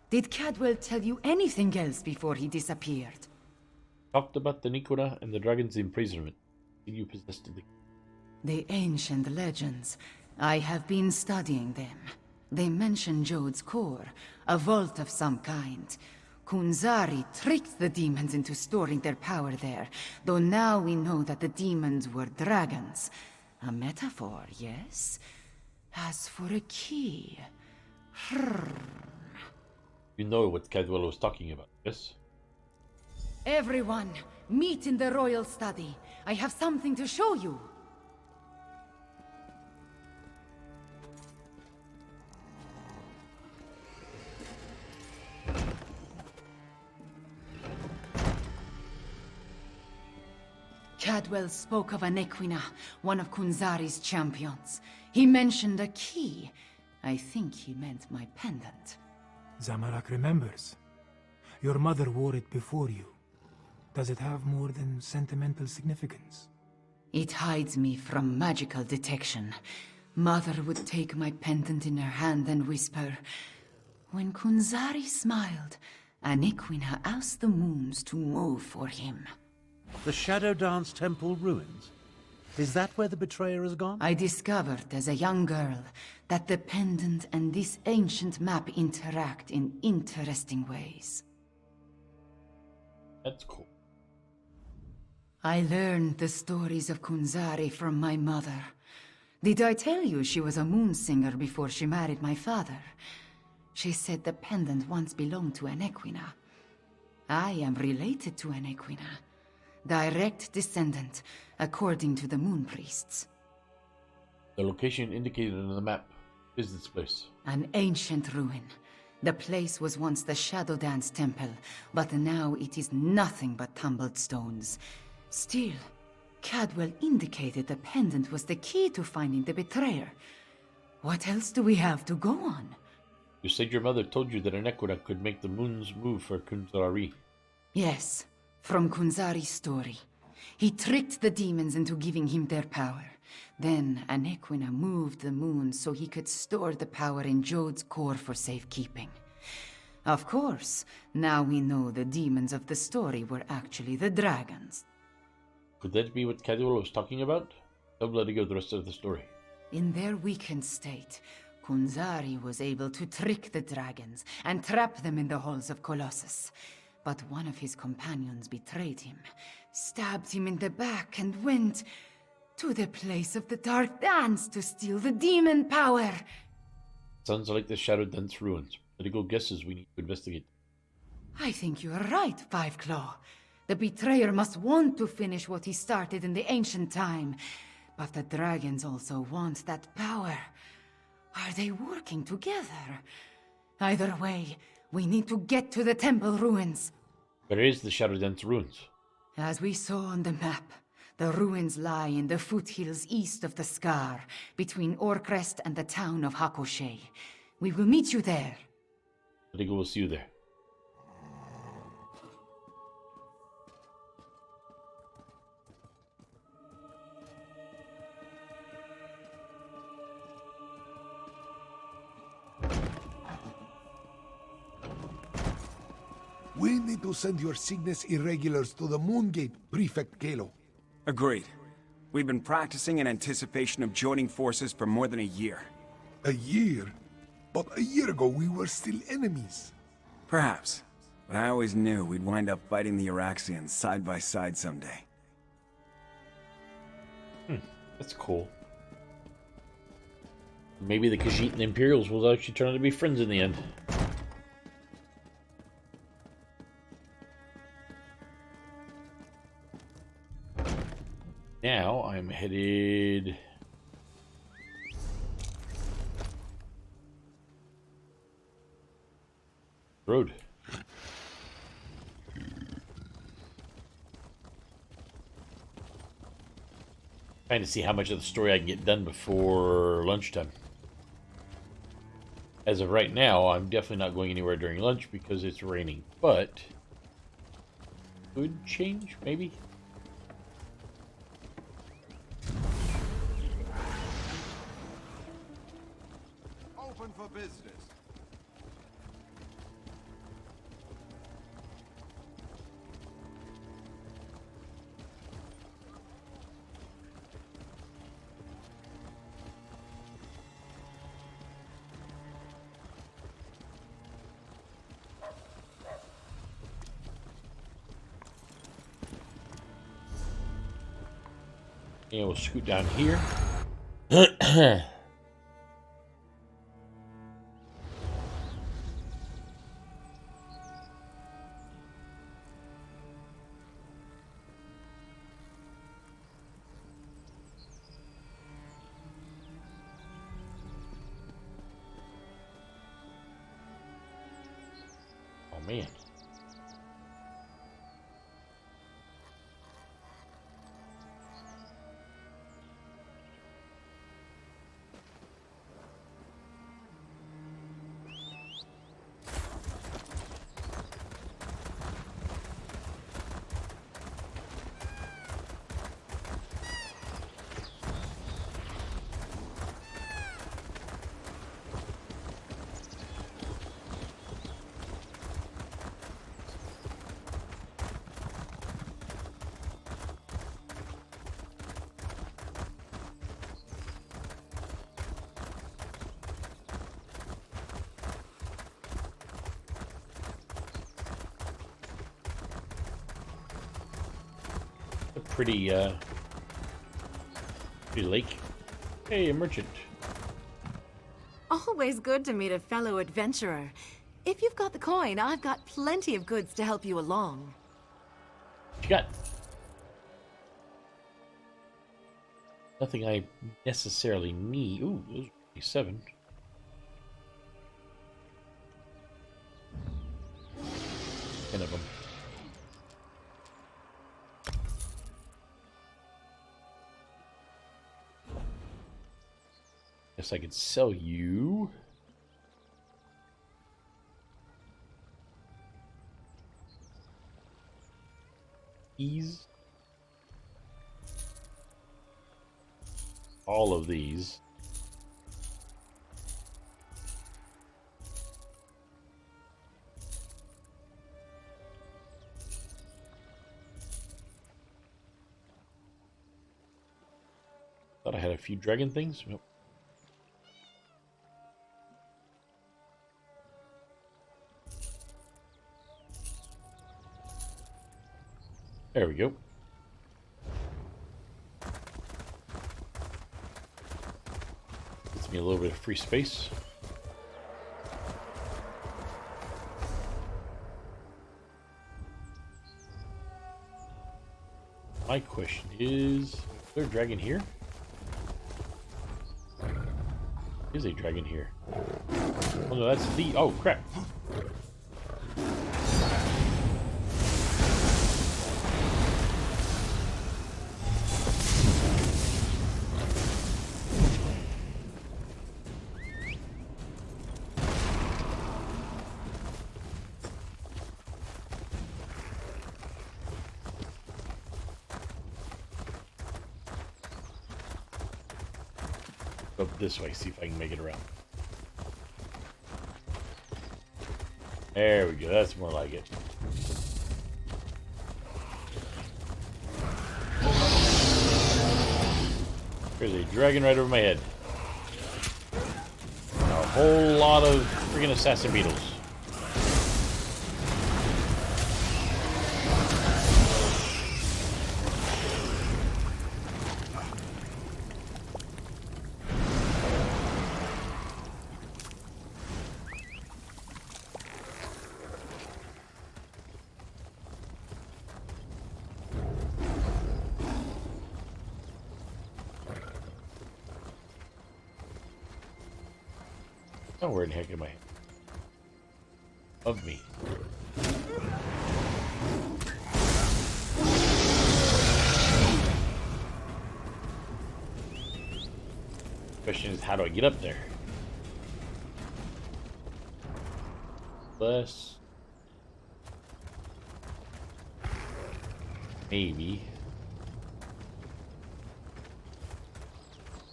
Did Cadwell tell you anything else before he disappeared? Talked about the Nikuna and the dragon's imprisonment. Did you possess The ancient legends. I have been studying them. They mention Jode's core, a vault of some kind. Kunzari tricked the demons into storing their power there, though now we know that the demons were dragons. A metaphor, yes? As for a key... You know what Cadwell was talking about, yes? Everyone, meet in the royal study. I have something to show you. Cadwell spoke of Anequina, one of Kunzari's champions. He mentioned a key. I think he meant my pendant. Zamorak remembers. Your mother wore it before you. Does it have more than sentimental significance? It hides me from magical detection. Mother would take my pendant in her hand and whisper, "When Kunzari smiled, Anequina asked the moons to move for him." The Shadow Dance Temple ruins? Is that where the betrayer has gone? I discovered as a young girl that the pendant and this ancient map interact in interesting ways. That's cool. I learned the stories of Kunzari from my mother. Did I tell you she was a moon singer before she married my father? She said the pendant once belonged to Anequina. I am related to Anequina. Direct descendant, according to the moon priests. The location indicated on the map is this place. An ancient ruin. The place was once the Shadow Dance Temple, but now it is nothing but tumbled stones. Still, Cadwell indicated the pendant was the key to finding the betrayer. What else do we have to go on? You said your mother told you that Anequina could make the moons move for Kunzari. Yes, from Kunzari's story. He tricked the demons into giving him their power. Then Anequina moved the moon so he could store the power in Jode's core for safekeeping. Of course, now we know the demons of the story were actually the dragons. Could that be what Cadwell was talking about? Don't let it go the rest of the story. In their weakened state, Kunzari was able to trick the dragons and trap them in the halls of Colossus. But one of his companions betrayed him, stabbed him in the back, and went to the place of the Dark Dance to steal the demon power. Sounds like the Shadow Dance ruins. Medical guesses we need to investigate. I think you are right, Five Claw. The betrayer must want to finish what he started in the ancient time. But the dragons also want that power. Are they working together? Either way, we need to get to the temple ruins. Where is the Shadow Dance ruins? As we saw on the map, the ruins lie in the foothills east of the Scar, between Orcrest and the town of Hakoshe. We will meet you there. Medical will see you there. We need to send your Cygnus irregulars to the Moongate, Prefect Kalo. Agreed. We've been practicing in anticipation of joining forces for more than a year. A year? But a year ago we were still enemies. Perhaps. But I always knew we'd wind up fighting the Iraxians side by side someday. That's cool. Maybe the Khajiit and Imperials will actually turn out to be friends in the end. Now I'm headed... road. Trying to see how much of the story I can get done before lunchtime. As of right now, I'm definitely not going anywhere during lunch because it's raining, but could change, maybe? Open for business. And we'll scoot down here. Oh man. Pretty lake. Hey, a merchant. Always good to meet a fellow adventurer. If you've got the coin, I've got plenty of goods to help you along. What you got? Nothing I necessarily need. Ooh, those are 7. Ten of them. Guess I could sell you. These. All of these. Thought I had a few dragon things. Nope. There we go. Gets me a little bit of free space. My question is there a dragon here? Is a dragon here? Oh no, that's the. Oh crap! Go this way, see if I can make it around. There we go, that's more like it. There's a dragon right over my head. And a whole lot of freaking assassin beetles. Oh, where in the heck am I? Of me. Question is, how do I get up there? Less. Maybe.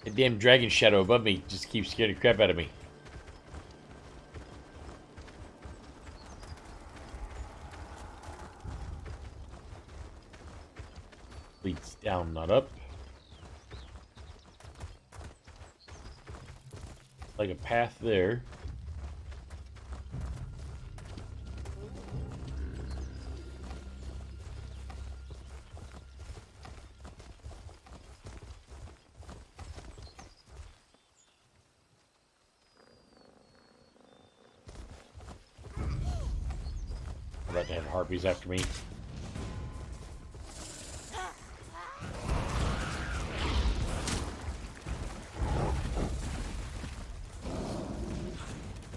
The damn dragon shadow above me just keeps scaring the crap out of me. Leads down, not up. Like a path there. I'm about to have harpies after me.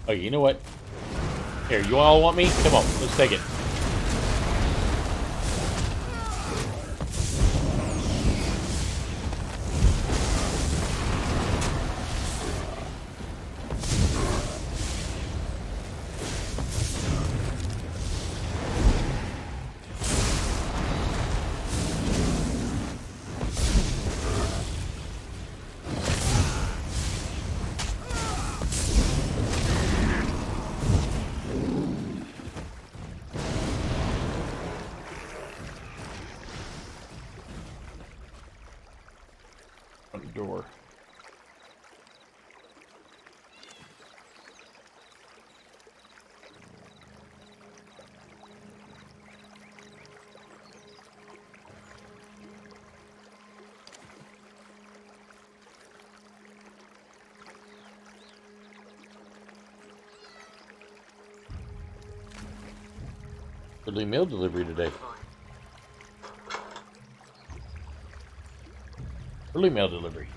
Oh, you know what? Here, you all want me? Come on, let's take it. Front door. Early mail delivery today. Early mail delivery.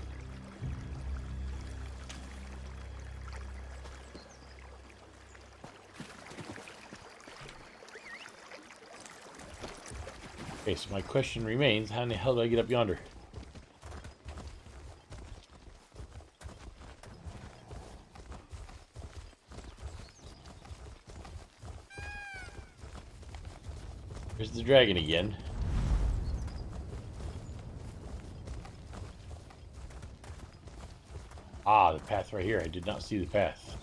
Okay, so my question remains, how in the hell do I get up yonder? There's the dragon again. Ah, the path right here. I did not see the path.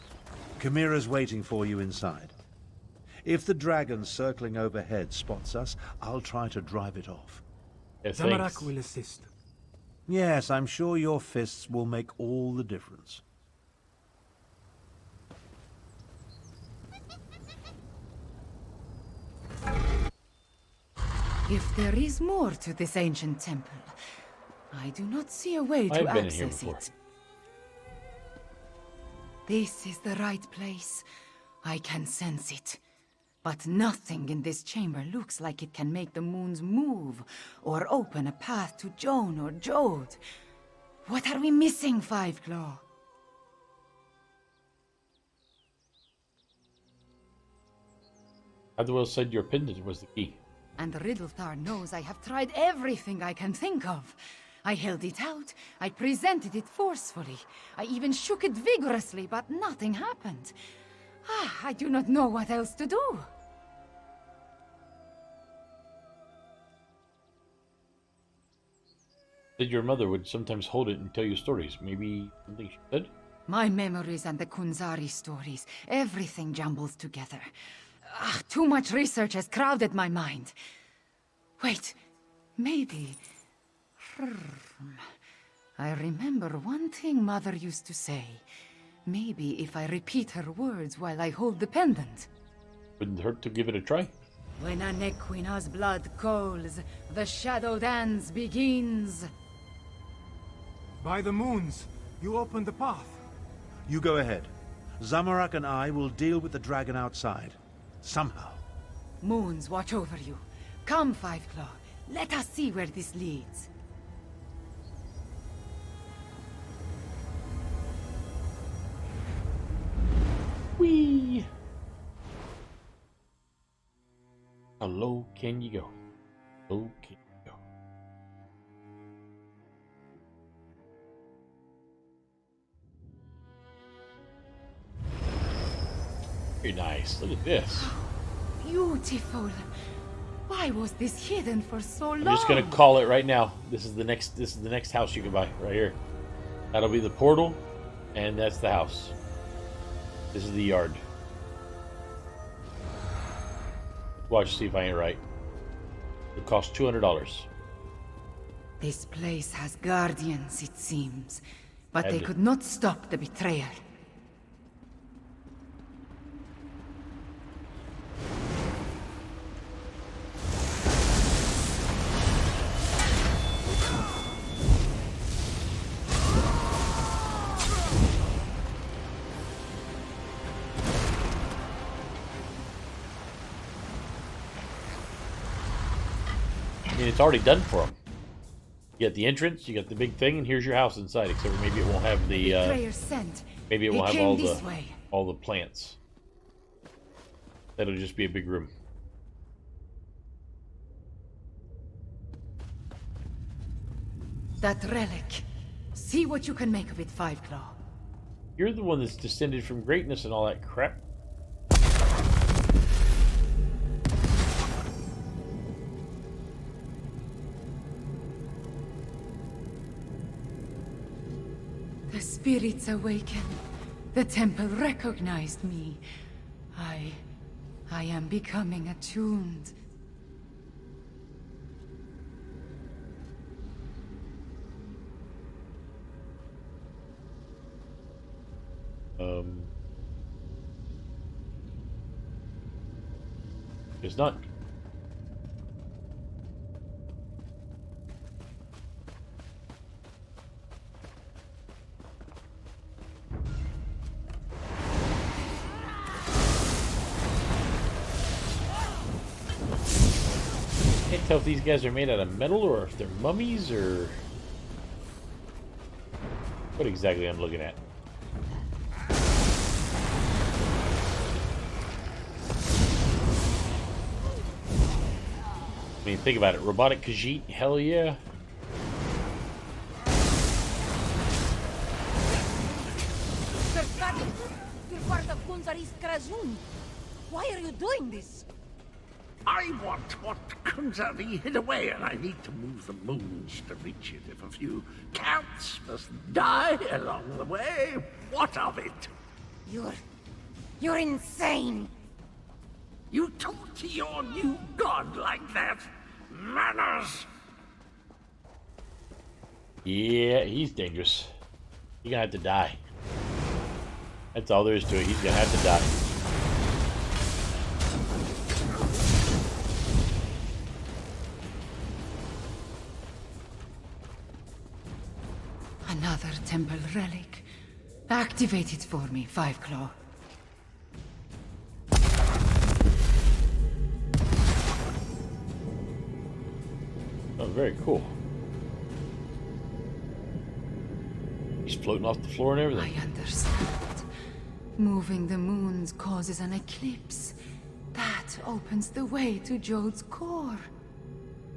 Chimera's waiting for you inside. If the dragon circling overhead spots us, I'll try to drive it off. Yeah, Zamorak will assist. Yes, I'm sure your fists will make all the difference. If there is more to this ancient temple, I do not see a way to I've been in here access before. it. This is the right place. I can sense it. But nothing in this chamber looks like it can make the moons move or open a path to Joan or Jode. What are we missing, Five Claw? Otherwell said your pendant was the key. And Riddlethar knows I have tried everything I can think of. I held it out, I presented it forcefully, I even shook it vigorously, but nothing happened. I do not know what else to do. Said your mother would sometimes hold it and tell you stories. Maybe something she said? My memories and the Kunzari stories, everything jumbles together. Too much research has crowded my mind. Wait, maybe... I remember one thing Mother used to say. Maybe if I repeat her words while I hold the pendant. Wouldn't hurt to give it a try. When a Nequina's blood calls, the shadow dance begins. By the moons, you open the path. You go ahead. Zamorak and I will deal with the dragon outside. Somehow. Moons watch over you. Come, Five Claw. Let us see where this leads. Whee! How low can you go? Low can you go? Very nice. Look at this. Beautiful. Why was this hidden for so long? I'm just gonna call it right now. This is the next house you can buy right here. That'll be the portal, and that's the house. This is the yard. Watch, see if I ain't right. It costs $200. This place has guardians, it seems, but they And- could not stop the betrayal. I mean, it's already done for them. You got the entrance, you got the big thing, and here's your house inside. Except for maybe it won't have the. Betrayer sent. Maybe it He won't have came this way. all the plants. That'll just be a big room. That relic. See what you can make of it, Five Claw. You're the one that's descended from greatness and all that crap. The spirits awaken. The temple recognized me. I am becoming attuned. It's not. Can't tell if these guys are made out of metal or if they're mummies or what exactly I'm looking at. I mean, think about it. Robotic Khajiit, hell yeah. Why are you doing this? I want what Kunzari hid away, and I need to move the moons to reach it. If a few cats must die along the way, what of it? You're insane. You talk to your new god like that? Manners! Yeah, he's dangerous. You're gonna have to die. That's all there is to it. He's gonna have to die. Another temple relic. Activate it for me, Five Claw. Oh, very cool. He's floating off the floor and everything. I understand. Moving the moons causes an eclipse. That opens the way to Jode's core.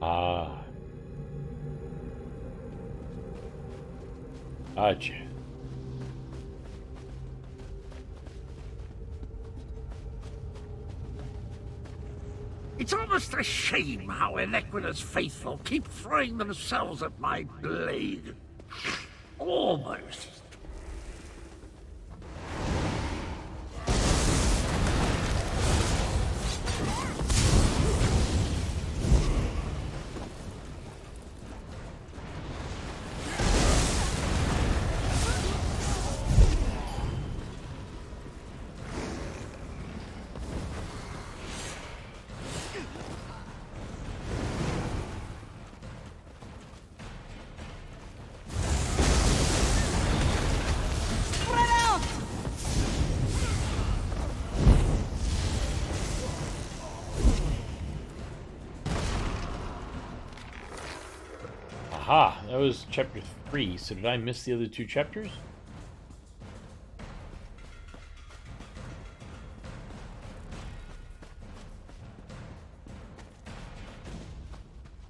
Ah. Gotcha. It's almost a shame how Enequida's faithful keep throwing themselves at my blade. Almost. Aha, that was chapter 3. So did I miss the other 2 chapters?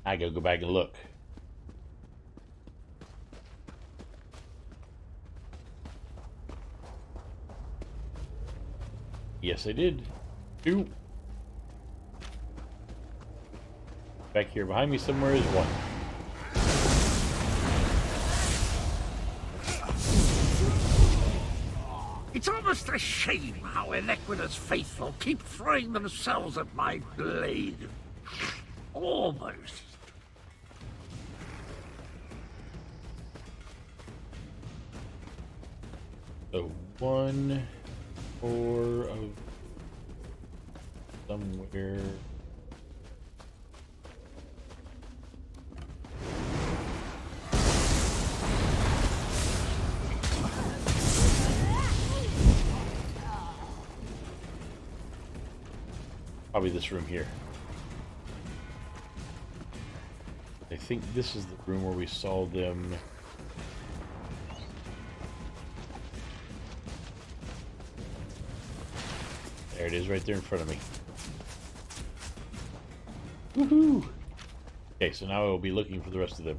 I gotta go back and look. Yes, I did. 2. Back here behind me somewhere is 1. It's almost a shame how Inequina's faithful keep throwing themselves at my blade. Almost. So 1, 4 of somewhere. Probably this room here. I think this is the room where we saw them. There it is, right there in front of me. Woohoo! Okay, so now I will be looking for the rest of them.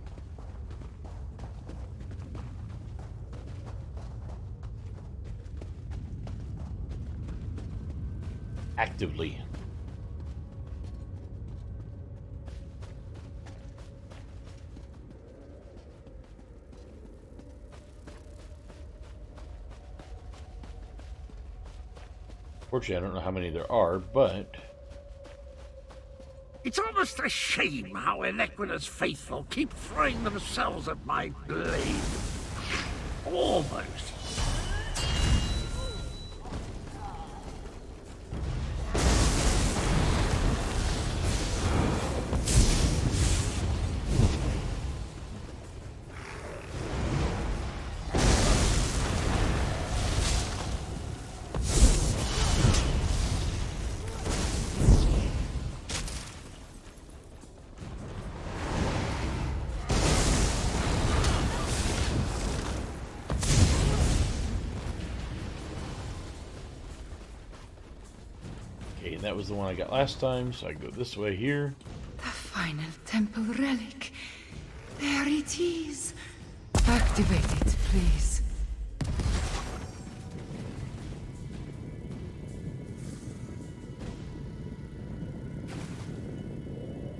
Actively. Fortunately, I don't know how many there are, but... It's almost a shame how Inequina's faithful keep throwing themselves at my blade. Almost. Okay, that was the one I got last time, so I go this way here. The final temple relic. There it is. Activate it, please.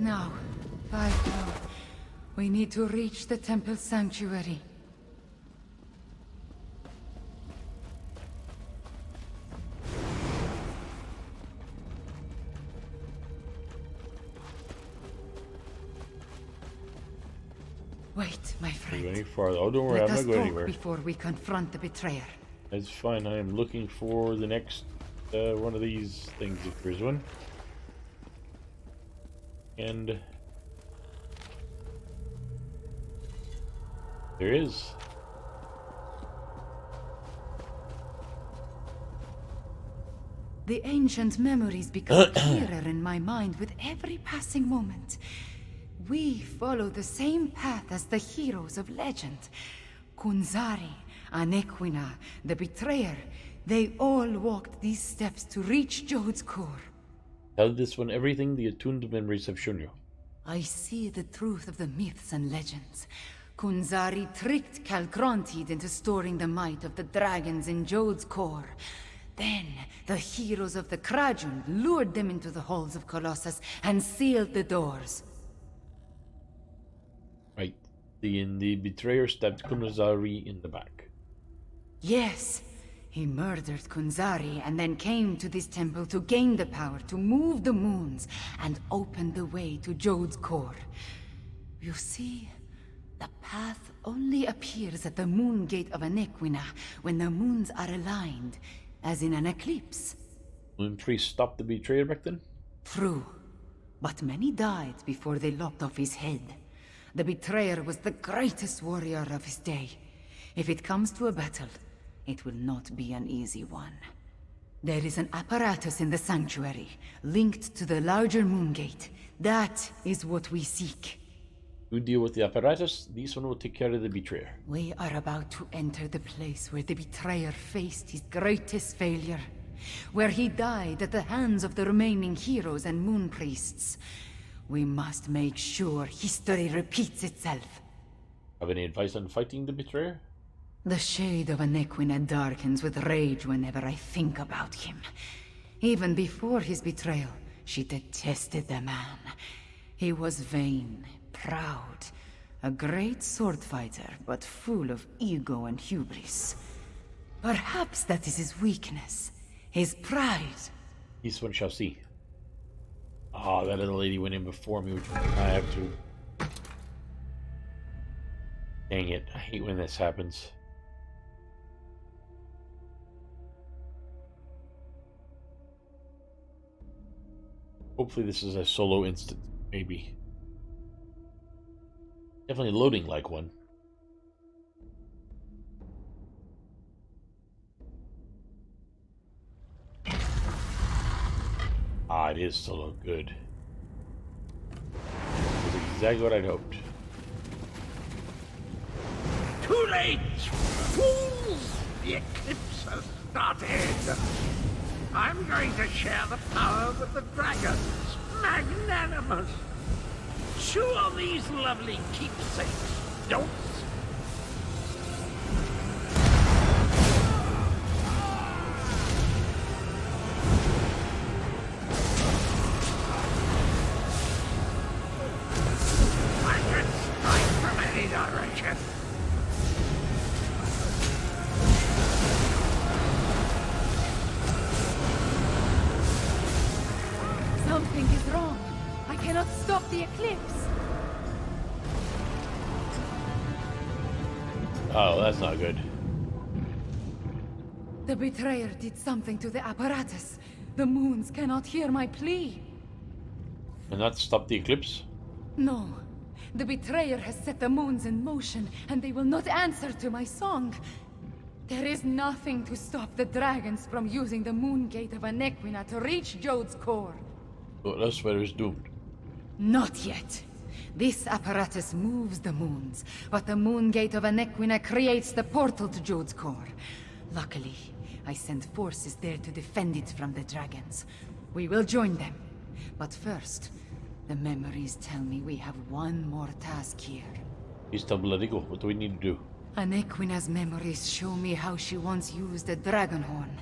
Now, 5 more. We need to reach the temple sanctuary. Wait, my friend. Go any farther. Oh, don't worry, I'm not going anywhere. Before we confront the betrayer. That's fine. I am looking for the next one of these things, if there's one. And there is. The ancient memories become clearer in my mind with every passing moment. We follow the same path as the heroes of legend. Kunzari, Anequina, the betrayer, they all walked these steps to reach Jode's core. Tell this one everything the attuned memories have shown you. I see the truth of the myths and legends. Kunzari tricked Calgrontiid into storing the might of the dragons in Jode's core. Then, the heroes of the Krajun lured them into the halls of Colossus and sealed the doors. Right. The betrayer stabbed Kunzari in the back. Yes. He murdered Kunzari and then came to this temple to gain the power to move the moons and open the way to Jode's core. You see, the path only appears at the moon gate of Anequina when the moons are aligned, as in an eclipse. Moon priest stopped the betrayer back then? True. But many died before they lopped off his head. The betrayer was the greatest warrior of his day. If it comes to a battle, it will not be an easy one. There is an apparatus in the sanctuary, linked to the larger moon gate. That is what we seek. You deal with the apparatus, this one will take care of the betrayer. We are about to enter the place where the betrayer faced his greatest failure. Where he died at the hands of the remaining heroes and moon priests. We must make sure history repeats itself. Have any advice on fighting the betrayer? The shade of Anequina darkens with rage whenever I think about him. Even before his betrayal, she detested the man. He was vain, proud, a great sword fighter, but full of ego and hubris. Perhaps that is his weakness, his pride. This one shall see. Ah, that other lady went in before me, which I have to. Dang it, I hate when this happens. Hopefully this is a solo instance, maybe. Definitely loading like one. Ah, it is solo. Good. That's exactly what I'd hoped. Too late! Fools! The eclipse has started! I'm going to share the power with the dragons. Magnanimous! Chew on these lovely keepsakes, don'ts! I can strike from any direction. Something is wrong. I cannot stop the eclipse. Oh, that's not good. The betrayer did something to the apparatus. The moons cannot hear my plea. And not stop the eclipse? No. The betrayer has set the moons in motion, and they will not answer to my song. There is nothing to stop the dragons from using the moon gate of Anequina to reach Jode's core. So Elsweyr is doomed. Not yet. This apparatus moves the moons, but the moon gate of Anequina creates the portal to Jode's core. Luckily, I sent forces there to defend it from the dragons. We will join them. But first, the memories tell me we have one more task here. He's Tabularigo. What do we need to do? Anequina's memories show me how she once used a dragon horn.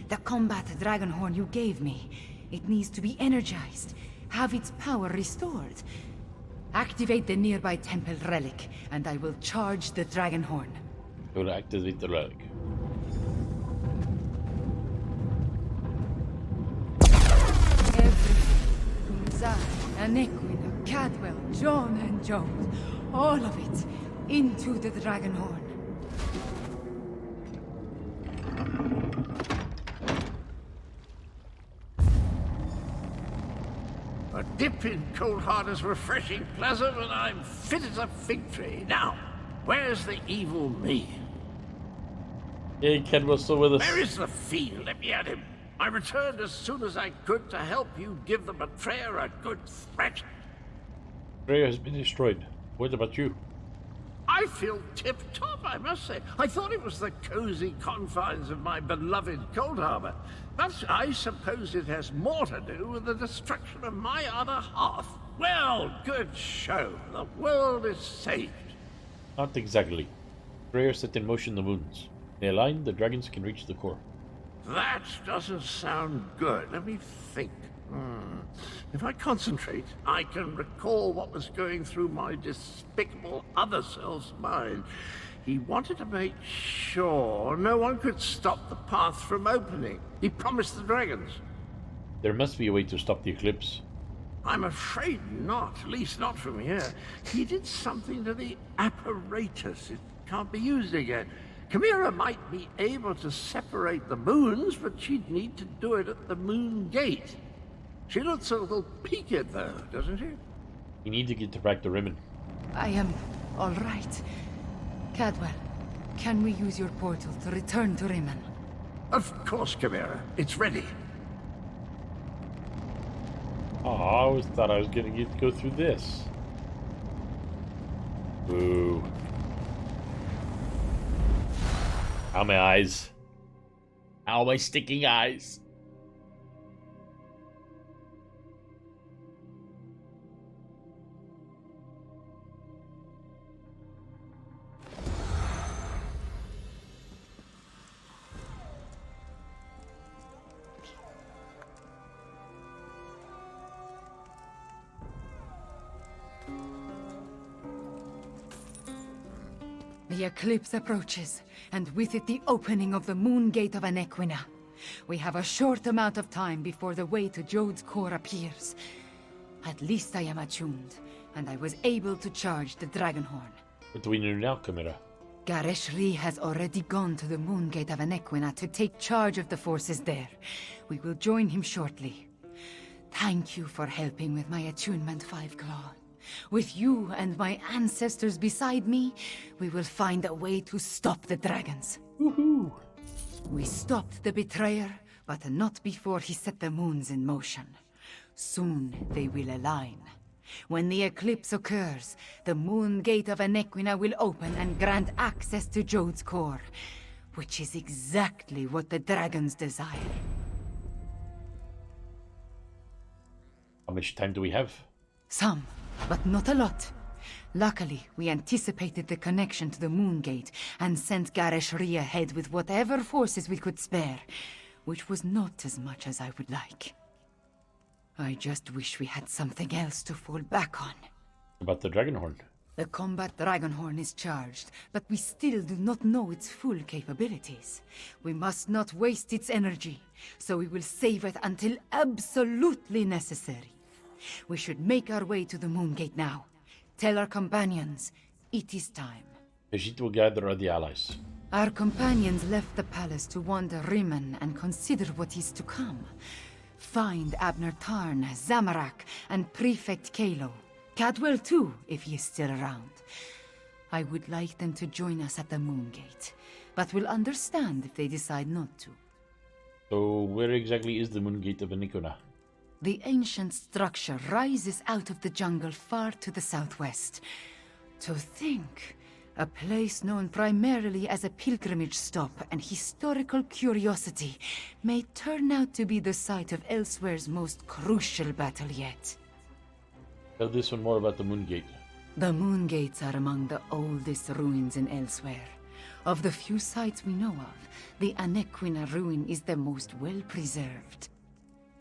The combat dragon horn you gave me. It needs to be energized, have its power restored. Activate the nearby temple relic, and I will charge the dragon horn. Go to activate the relic. Zai, Anequina, Cadwell, John, and Jode. All of it into the dragon horn. A dip in cold hard is refreshing, pleasant, and I'm fit as a fig tree. Now, where's the evil me? Hey, Cadwell's still with us. Where is the fiend? Let me at him. I returned as soon as I could to help you give the betrayer a good threat. Betrayer has been destroyed. What about you? I feel tip-top, I must say. I thought it was the cozy confines of my beloved Cold Harbor. But I suppose it has more to do with the destruction of my other half. Well, good show. The world is saved. Not exactly. Betrayer set in motion the moons. They align, the dragons can reach the core. That doesn't sound good. Let me think. If I concentrate, I can recall what was going through my despicable other self's mind. He wanted to make sure no one could stop the path from opening. He promised the dragons. There must be a way to stop the eclipse. I'm afraid not, at least not from here. He did something to the apparatus. It can't be used again. Chimera might be able to separate the moons, but she'd need to do it at the moon gate. She looks a little peaked, though, doesn't she? You need to get back to Rimmon. I am all right. Cadwell, can we use your portal to return to Rimmon? Of course, Chimera. It's ready. Oh, I always thought I was gonna get to go through this. Boo. Ow, my eyes. Ow, my sticking eyes. The eclipse approaches, and with it the opening of the moon gate of Anequina. We have a short amount of time before the way to Jode's core appears. At least I am attuned, and I was able to charge the Dragonhorn. What do we do now, Chimera? Gareshri has already gone to the moon gate of Anequina to take charge of the forces there. We will join him shortly. Thank you for helping with my attunement, Five Claw. With you and my ancestors beside me, we will find a way to stop the dragons. Woohoo! We stopped the betrayer, but not before he set the moons in motion. Soon they will align. When the eclipse occurs, the moon gate of Anequina will open and grant access to Jode's core, which is exactly what the dragons desire. How much time do we have? Some, but not a lot. Luckily, we anticipated the connection to the moon gate and sent Gareshri ahead with whatever forces we could spare, which was not as much as I would like. I just wish we had something else to fall back on. About the Dragonhorn? The combat Dragonhorn is charged, but we still do not know its full capabilities. We must not waste its energy, so we will save it until absolutely necessary. We should make our way to the moon gate now. Tell our companions, it is time. Khajiit will gather the allies. Our companions left the palace to wander Rimmon and consider what is to come. Find Abner Tarn, Zamorak, and Prefect Kalo. Cadwell too, if he is still around. I would like them to join us at the moon gate, but will understand if they decide not to. So where exactly is the moon gate of Anequina? The ancient structure rises out of the jungle far to the southwest. To think, a place known primarily as a pilgrimage stop and historical curiosity may turn out to be the site of Elsweyr's most crucial battle yet. Tell this one more about the moon gate. The moon gates are among the oldest ruins in Elsweyr. Of the few sites we know of, the Anequina ruin is the most well-preserved.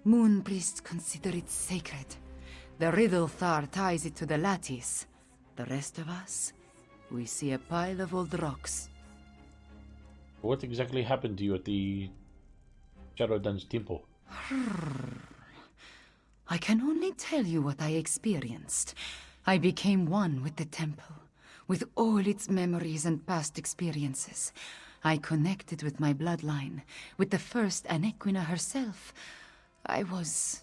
Moon priests consider it sacred. The Riddlethar ties it to the lattice. The rest of us, we see a pile of old rocks. What exactly happened to you at the Shadowdan's temple? I can only tell you what I experienced. I became one with the temple, with all its memories and past experiences. I connected with my bloodline, with the first Anequina herself. I was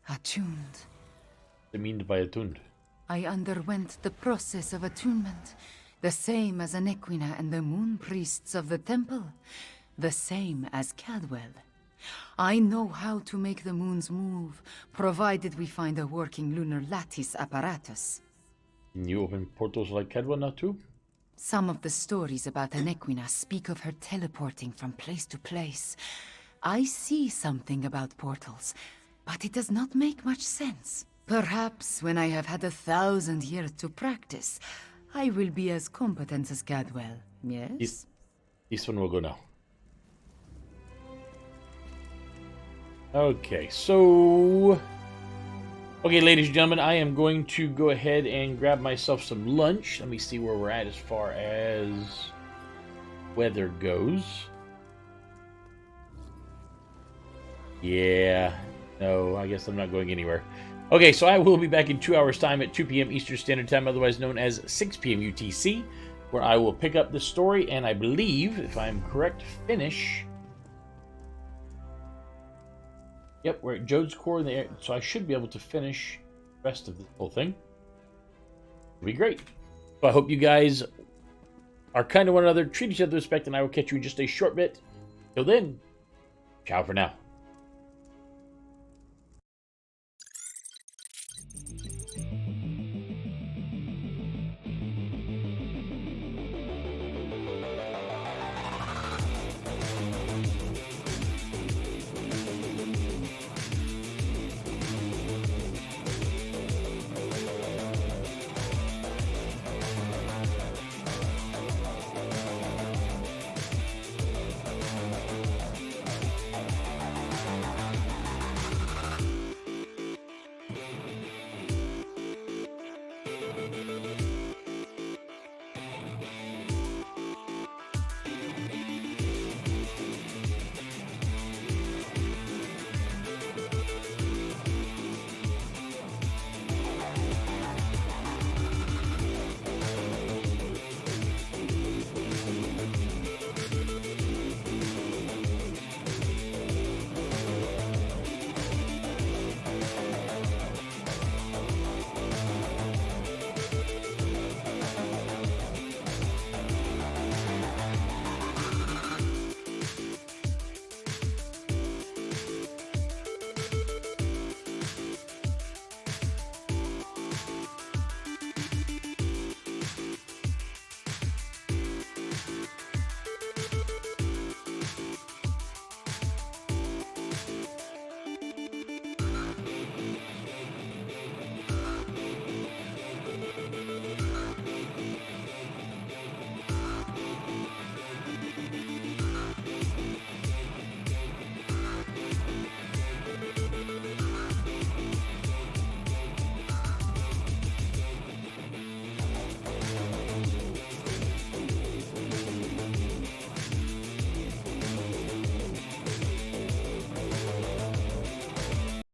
attuned. What do you mean by attuned? I underwent the process of attunement, the same as Anequina and the moon priests of the temple, the same as Cadwell. I know how to make the moons move, provided we find a working lunar lattice apparatus. Can you open portals like Cadwell now too? Some of the stories about Anequina speak of her teleporting from place to place. I see something about portals, but it does not make much sense. Perhaps when I have had 1,000 years to practice, I will be as competent as Cadwell, yes? This one will go now. Okay, so... Okay, ladies and gentlemen, I am going to go ahead and grab myself some lunch. Let me see where we're at as far as weather goes. Yeah, no, I guess I'm not going anywhere. Okay, so I will be back in 2 hours' time at 2 p.m. Eastern Standard Time, otherwise known as 6 p.m. UTC, where I will pick up the story and I believe, if I'm correct, finish... Yep, we're at Jode's core in the air, so I should be able to finish the rest of this whole thing. It'll be great. So I hope you guys are kind to one another, treat each other with respect, and I will catch you in just a short bit. Till then, ciao for now.